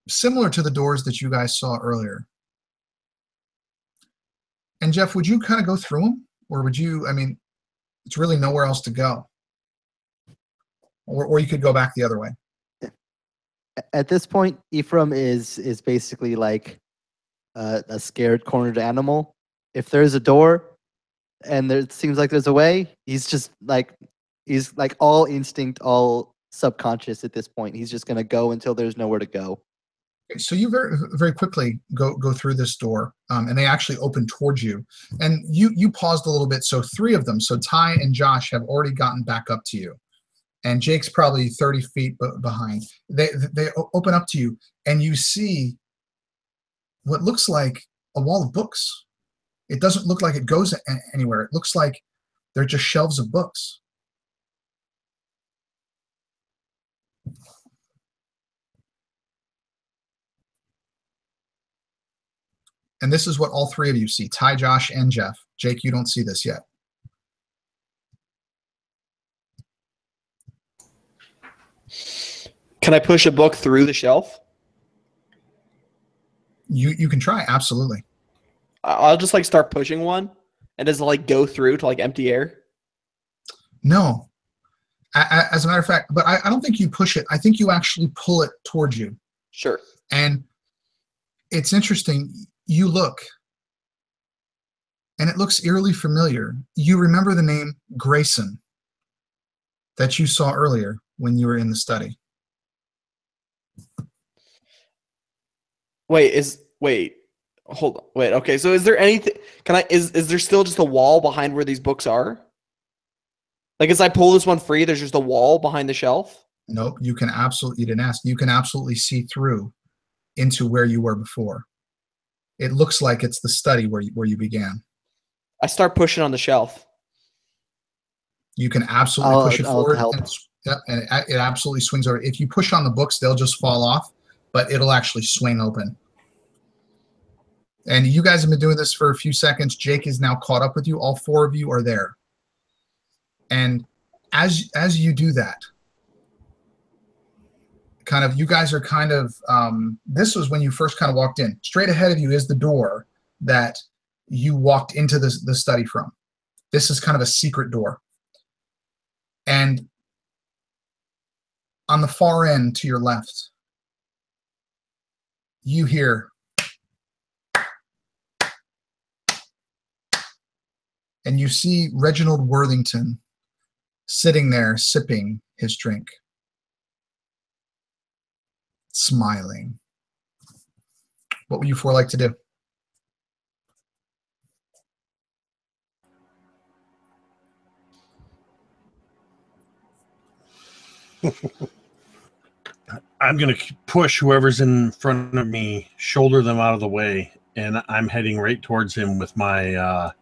similar to the doors that you guys saw earlier. And Jeff, would you kind of go through them, or would you? I mean, it's really nowhere else to go, or you could go back the other way. At this point, Ephraim is basically like a scared, cornered animal. If there's a door, and it seems like there's a way, he's like all instinct, all subconscious at this point. He's just gonna go until there's nowhere to go. So you very, very quickly go through this door, and they actually open towards you. And you paused a little bit. So 3 of them, so Ty and Josh, have already gotten back up to you, and Jake's probably 30 feet behind. They open up to you, and you see what looks like a wall of books. It doesn't look like it goes anywhere. It looks like they're just shelves of books. And this is what all 3 of you see, Ty, Josh, and Jeff. Jake, you don't see this yet. Can I push a book through the shelf? You can try, absolutely. I'll just like start pushing one, and does it like go through to like empty air? No. As a matter of fact, but I don't think you push it. I think you actually pull it towards you. Sure. And it's interesting. You look, and it looks eerily familiar. You remember the name Grayson that you saw earlier when you were in the study. Hold on. Wait, okay. So is there anything, is there still just a wall behind where these books are? Like as I pull this one free, there's just a wall behind the shelf? Nope, you didn't ask. You can absolutely see through into where you were before. It looks like it's the study where you began. I start pushing on the shelf. You can absolutely push it forward. Help. And it absolutely swings over. If you push on the books, they'll just fall off, but it'll actually swing open. And you guys have been doing this for a few seconds. Jake is now caught up with you. All 4 of you are there. And as you do that, kind of, you guys are kind of, this was when you first kind of walked in. Straight ahead of you is the door that you walked into the study from. This is kind of a secret door. And on the far end to your left, you hear, and you see Reginald Worthington sitting there sipping his drink, smiling. What would you 4 like to do? I'm going to push whoever's in front of me, shoulder them out of the way, and I'm heading right towards him with my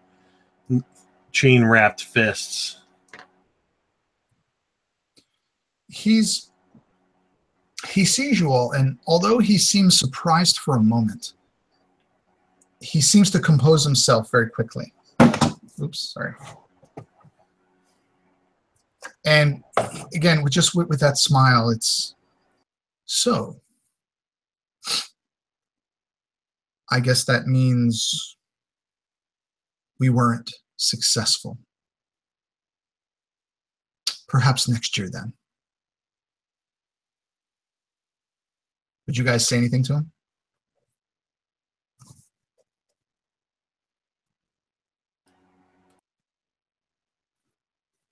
chain wrapped fists. He sees you all, and although he seems surprised for a moment, he seems to compose himself very quickly. Oops, sorry. And again, with that smile, it's so. I guess that means we weren't successful. Perhaps next year then. Would you guys say anything to him?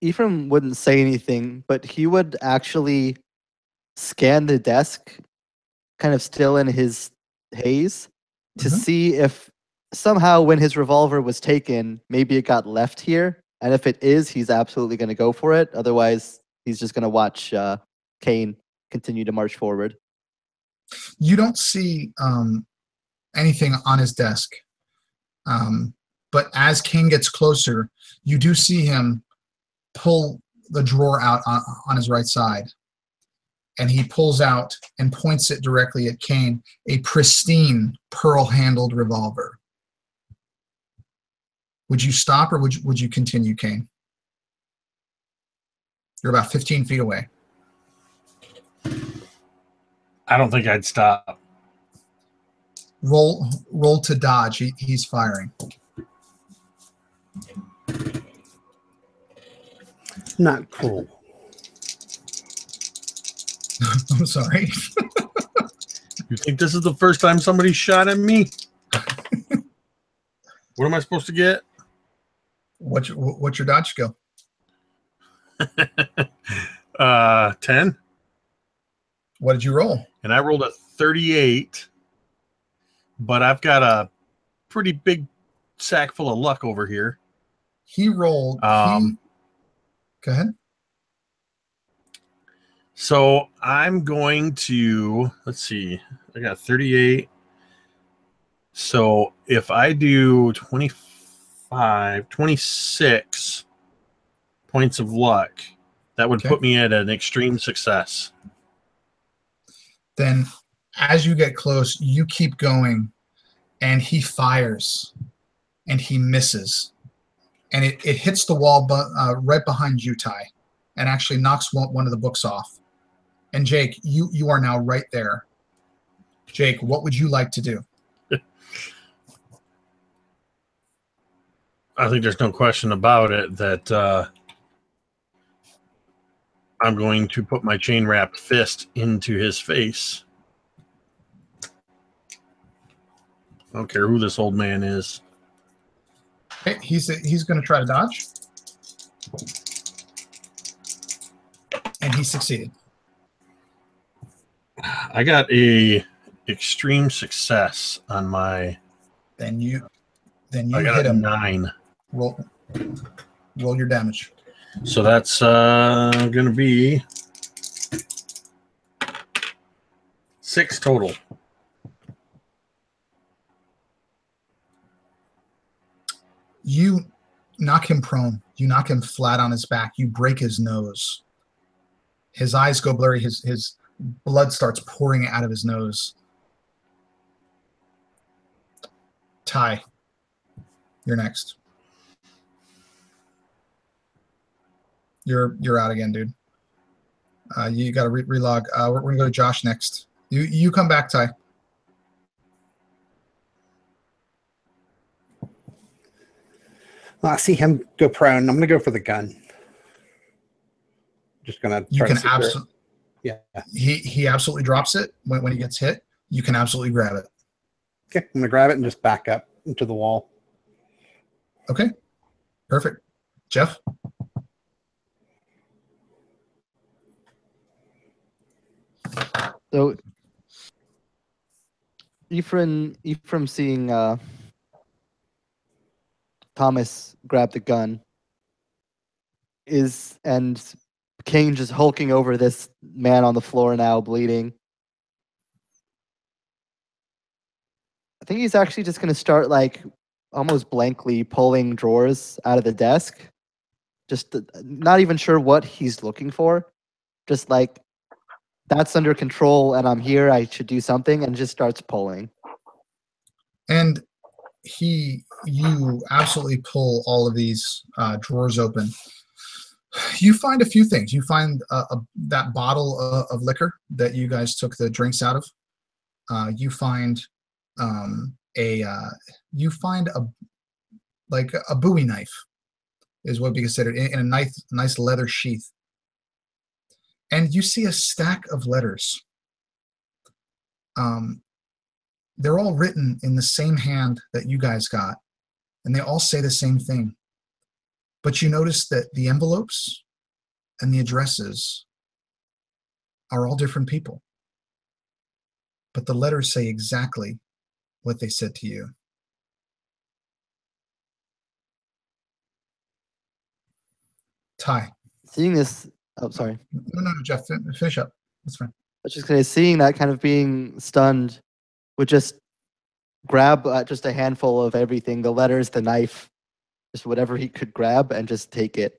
Ephraim wouldn't say anything, but he would actually scan the desk, kind of still in his haze, to see if somehow when his revolver was taken, maybe it got left here. And if it is, he's absolutely going to go for it. Otherwise, he's just going to watch Kane continue to march forward. You don't see anything on his desk. But as Kane gets closer, you do see him pull the drawer out on his right side. And he pulls out and points it directly at Kane, a pristine pearl-handled revolver. Would you stop or would you continue, Kane? You're about 15 feet away. I don't think I'd stop. Roll to dodge. He's firing. Not cool. I'm sorry. You think this is the first time somebody shot at me? What am I supposed to get? What's your dodge skill? 10. What did you roll? And I rolled a 38, but I've got a pretty big sack full of luck over here. He rolled. Go ahead. So I'm going to, let's see, I got 38. So if I do 26 points of luck, that would put me at an extreme success. Then as you get close, you keep going, and he fires, and he misses. And it hits the wall right behind you, Ty, and actually knocks one of the books off. And Jake, you are now right there. Jake, what would you like to do? I think there's no question about it that I'm going to put my chain wrapped fist into his face. I don't care who this old man is. Okay, he's going to try to dodge. And he succeeded. I got a extreme success on my. Then you I got hit him. 9. Roll your damage. So that's going to be 6 total. You knock him prone. You knock him flat on his back. You break his nose. His eyes go blurry. His blood starts pouring out of his nose. Ty, you're next. You're out again, dude. You got to relog. We're going to go to Josh next. You come back, Ty. Well, I see him go prone. I'm going to go for the gun. Just going to. You can absolutely. Yeah. He absolutely drops it when he gets hit. You can absolutely grab it. Okay, I'm going to grab it and just back up into the wall. Okay. Perfect. Jeff? So Ephraim seeing Thomas grab the gun and Kane just hulking over this man on the floor now, bleeding. I think he's actually just going to start like almost blankly pulling drawers out of the desk. Just not even sure what he's looking for. Just like, that's under control and I'm here, I should do something, and just starts pulling. And you absolutely pull all of these drawers open. You find a few things. You find that bottle of liquor that you guys took the drinks out of. You find you find a Bowie knife, is what we consider, in a nice leather sheath. And you see a stack of letters. They're all written in the same hand that you guys got, and they all say the same thing. But you notice that the envelopes and the addresses are all different people. But the letters say exactly what they said to you. Ty. Seeing this, oh, sorry. No, Jeff, finish up. That's fine. I was just gonna say, seeing that, kind of being stunned, would just grab just a handful of everything, the letters, the knife, just whatever he could grab, and just take it.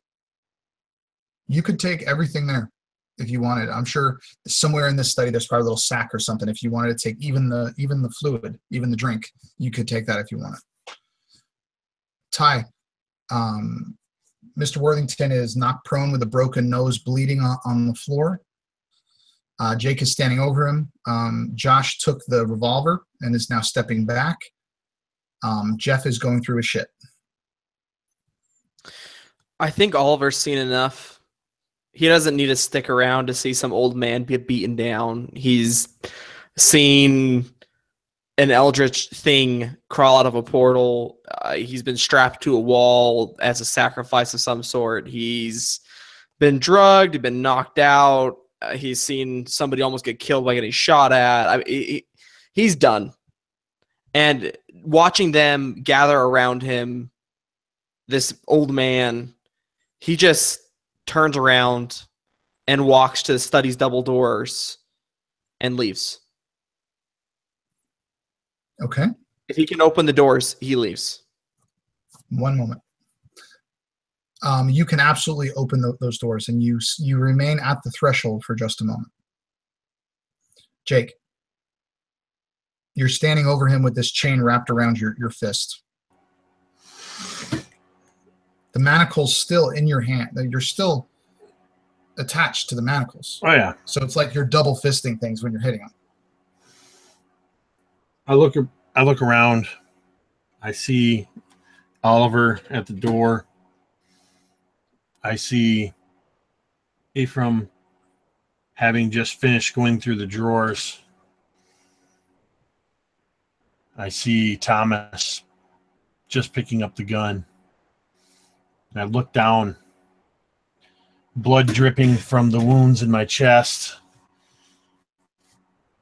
You could take everything there if you wanted. I'm sure somewhere in this study there's probably a little sack or something. If you wanted to take even the fluid, even the drink, you could take that if you wanted. Ty, Mr. Worthington is knocked prone with a broken nose, bleeding on the floor. Jake is standing over him. Josh took the revolver and is now stepping back. Jeff is going through his shit. I think Oliver's seen enough. He doesn't need to stick around to see some old man get beaten down. He's seen an eldritch thing crawl out of a portal. He's been strapped to a wall as a sacrifice of some sort. He's been drugged, been knocked out. He's seen somebody almost get killed by getting shot at. He's done. And watching them gather around him, this old man, he just turns around and walks to the study's double doors and leaves. Okay. If he can open the doors, he leaves. One moment. You can absolutely open those doors, and you remain at the threshold for just a moment. Jake, you're standing over him with this chain wrapped around your fist. The manacle's still in your hand. You're still attached to the manacles. Oh, yeah. So it's like you're double fisting things when you're hitting them. I look around. I see Oliver at the door. I see Ephraim having just finished going through the drawers. I see Thomas just picking up the gun. And I look down, blood dripping from the wounds in my chest.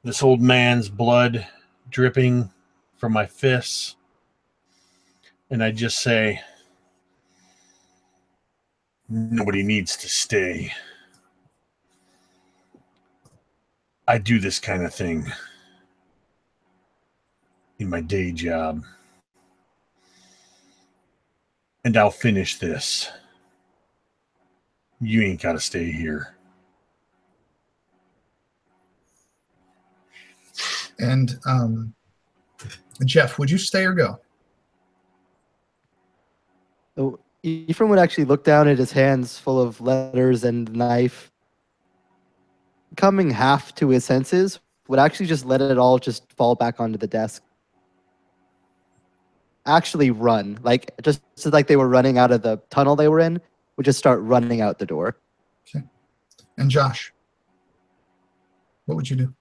This old man's blood dripping from my fists. And I just say, nobody needs to stay. I do this kind of thing in my day job. And I'll finish this. You ain't got to stay here. And Jeff, would you stay or go? So Ephraim would actually look down at his hands full of letters and the knife. Coming half to his senses, would actually just let it all just fall back onto the desk. Actually run, like just like they were running out of the tunnel they were in, would just start running out the door. Okay. And Josh, what would you do?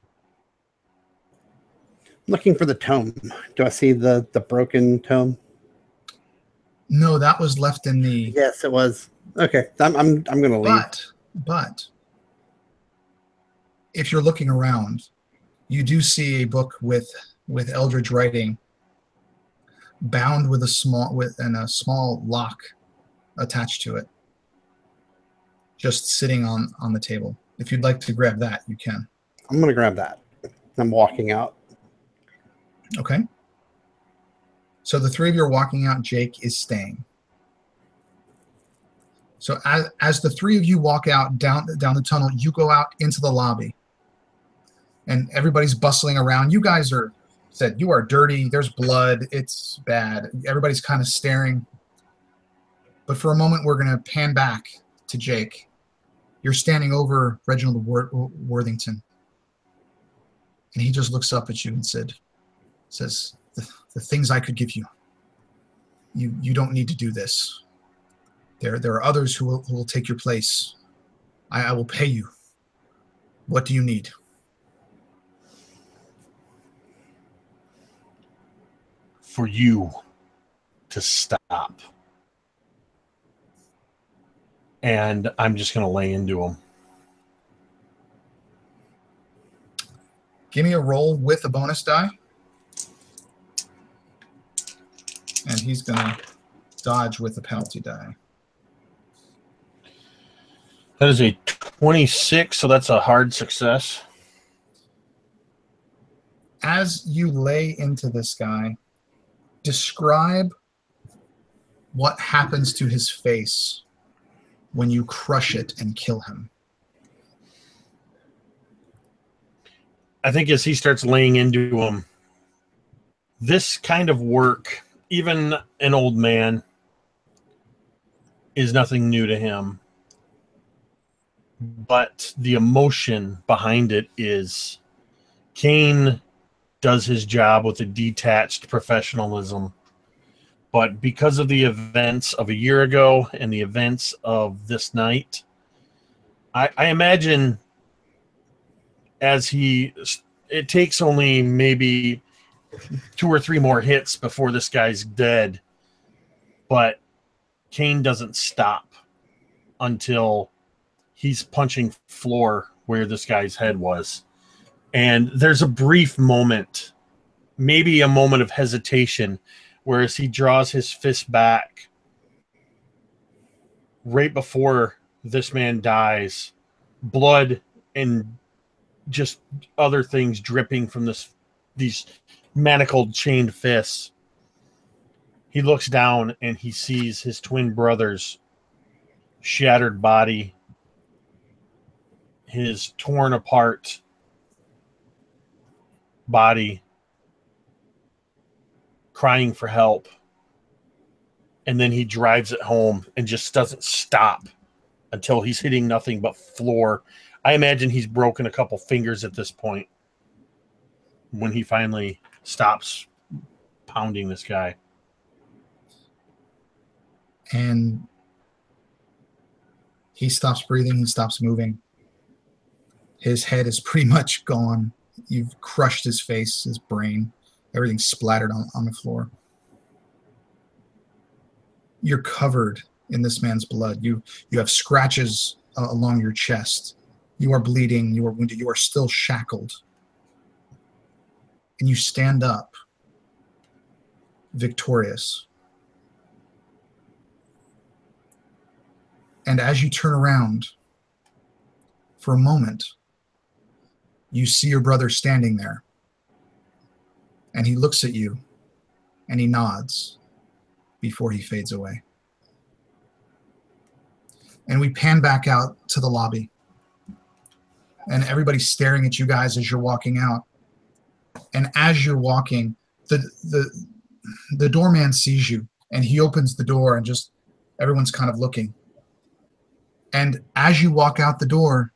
Looking for the tome. Do I see the broken tome? No, that was left in the. Yes, it was. Okay, I'm going to leave. But if you're looking around, you do see a book with Eldridge writing, bound with a small lock attached to it, just sitting on the table. If you'd like to grab that, you can. I'm going to grab that. I'm walking out. Okay. So the three of you are walking out. Jake is staying. So as the three of you walk out down the tunnel, you go out into the lobby. And everybody's bustling around. You guys are said, you are dirty. There's blood. It's bad. Everybody's kind of staring. But for a moment, we're going to pan back to Jake. You're standing over Reginald Worthington. And he just looks up at you and says, the things I could give you, you don't need to do this. There are others who will take your place. I will pay you. What do you need? For you to stop. And I'm just going to lay into him. Give me a roll with a bonus die. And he's going to dodge with a penalty die. That is a 26, so that's a hard success. As you lay into this guy, describe what happens to his face when you crush it and kill him. I think as he starts laying into him, this kind of work, even an old man, is nothing new to him. But the emotion behind it is Kane does his job with a detached professionalism. But because of the events of a year ago and the events of this night, I imagine it takes only maybe 2 or 3 more hits before this guy's dead. But Kane doesn't stop until he's punching floor where this guy's head was. And there's a brief moment, maybe a moment of hesitation, whereas he draws his fist back right before this man dies, blood and just other things dripping from these manacled chained fists. He looks down and he sees his twin brother's shattered body, his torn apart body, crying for help. And then he drives it home and just doesn't stop until he's hitting nothing but floor. I imagine he's broken a couple fingers at this point when he finally stops pounding this guy. And he stops breathing. He stops moving. His head is pretty much gone. You've crushed his face, his brain. Everything's splattered on the floor. You're covered in this man's blood. You have scratches along your chest. You are bleeding. You are wounded. You are still shackled. And you stand up, victorious. And as you turn around, for a moment, you see your brother standing there. And he looks at you, and he nods before he fades away. And we pan back out to the lobby. And everybody's staring at you guys as you're walking out. And as you're walking, the doorman sees you, and he opens the door, and just everyone's kind of looking. And as you walk out the door,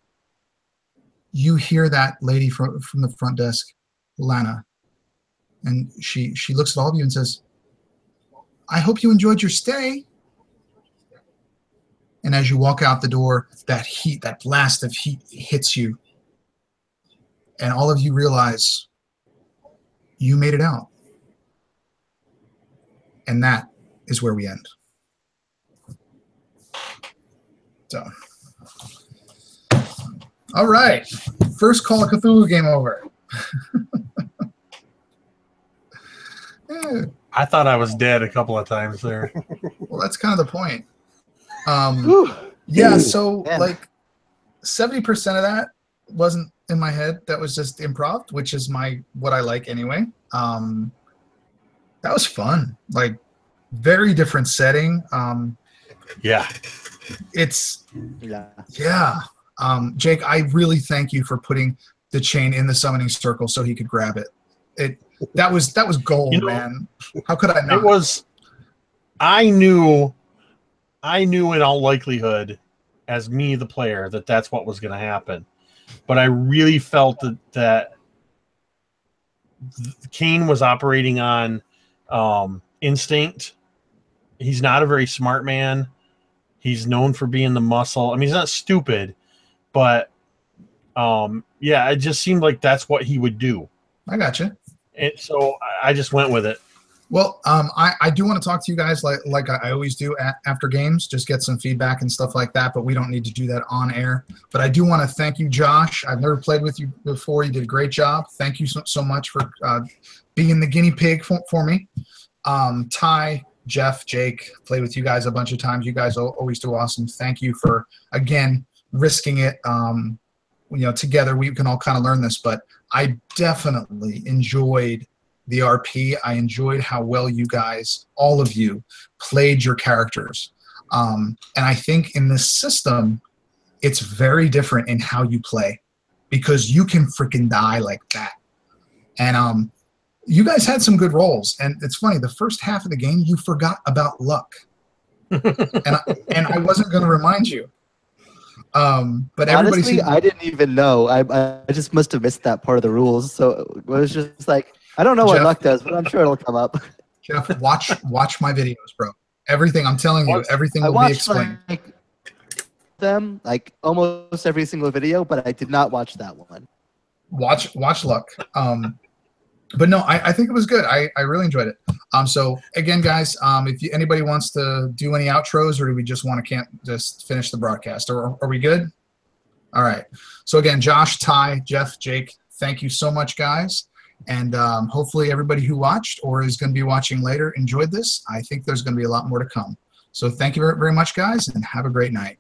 you hear that lady from the front desk, Lana. And she looks at all of you and says, I hope you enjoyed your stay. And as you walk out the door, that heat, that blast of heat hits you. And all of you realize you made it out. And that is where we end. So, all right. First Call of Cthulhu game over. I thought I was dead a couple of times there. Well, that's kind of the point. Yeah, so like 70% of that wasn't in my head. That was just improv, which is what I like anyway. That was fun. Like, very different setting. Yeah. It's Yeah. yeah. Jake, I really thank you for putting the chain in the summoning circle so he could grab it. That was gold, You know, man. How could I not? It was. I knew in all likelihood, as me the player, that that's what was going to happen. But I really felt that Kane was operating on instinct. He's not a very smart man. He's known for being the muscle. I mean, he's not stupid, but yeah, it just seemed like that's what he would do. I got you. And so I just went with it. Well, I do want to talk to you guys like I always do after games, just get some feedback and stuff like that, but we don't need to do that on air. But I do want to thank you, Josh. I've never played with you before. You did a great job. Thank you so much for being the guinea pig for me. Ty, Jeff, Jake, played with you guys a bunch of times. You guys always do awesome. Thank you for, again, risking it. Together we can all kind of learn this, but I definitely enjoyed the RP. I enjoyed how well you guys, all of you, played your characters. And I think in this system, it's very different in how you play because you can freaking die like that. And you guys had some good rolls. And it's funny, the first half of the game, you forgot about luck. and I wasn't going to remind you. But honestly, I didn't even know. I just must have missed that part of the rules. So it was just like, I don't know what luck does, but I'm sure it'll come up. Jeff, watch my videos, bro. Everything I'm telling you, everything will be explained. Them like almost every single video, but I did not watch that one. Watch luck. But no, I think it was good. I really enjoyed it. So again, guys, if anybody wants to do any outros, or do we just want to just finish the broadcast, or are we good? All right. So again, Josh, Ty, Jeff, Jake, thank you so much, guys. And hopefully everybody who watched or is going to be watching later enjoyed this. I think there's going to be a lot more to come. So thank you very, very much, guys, and have a great night.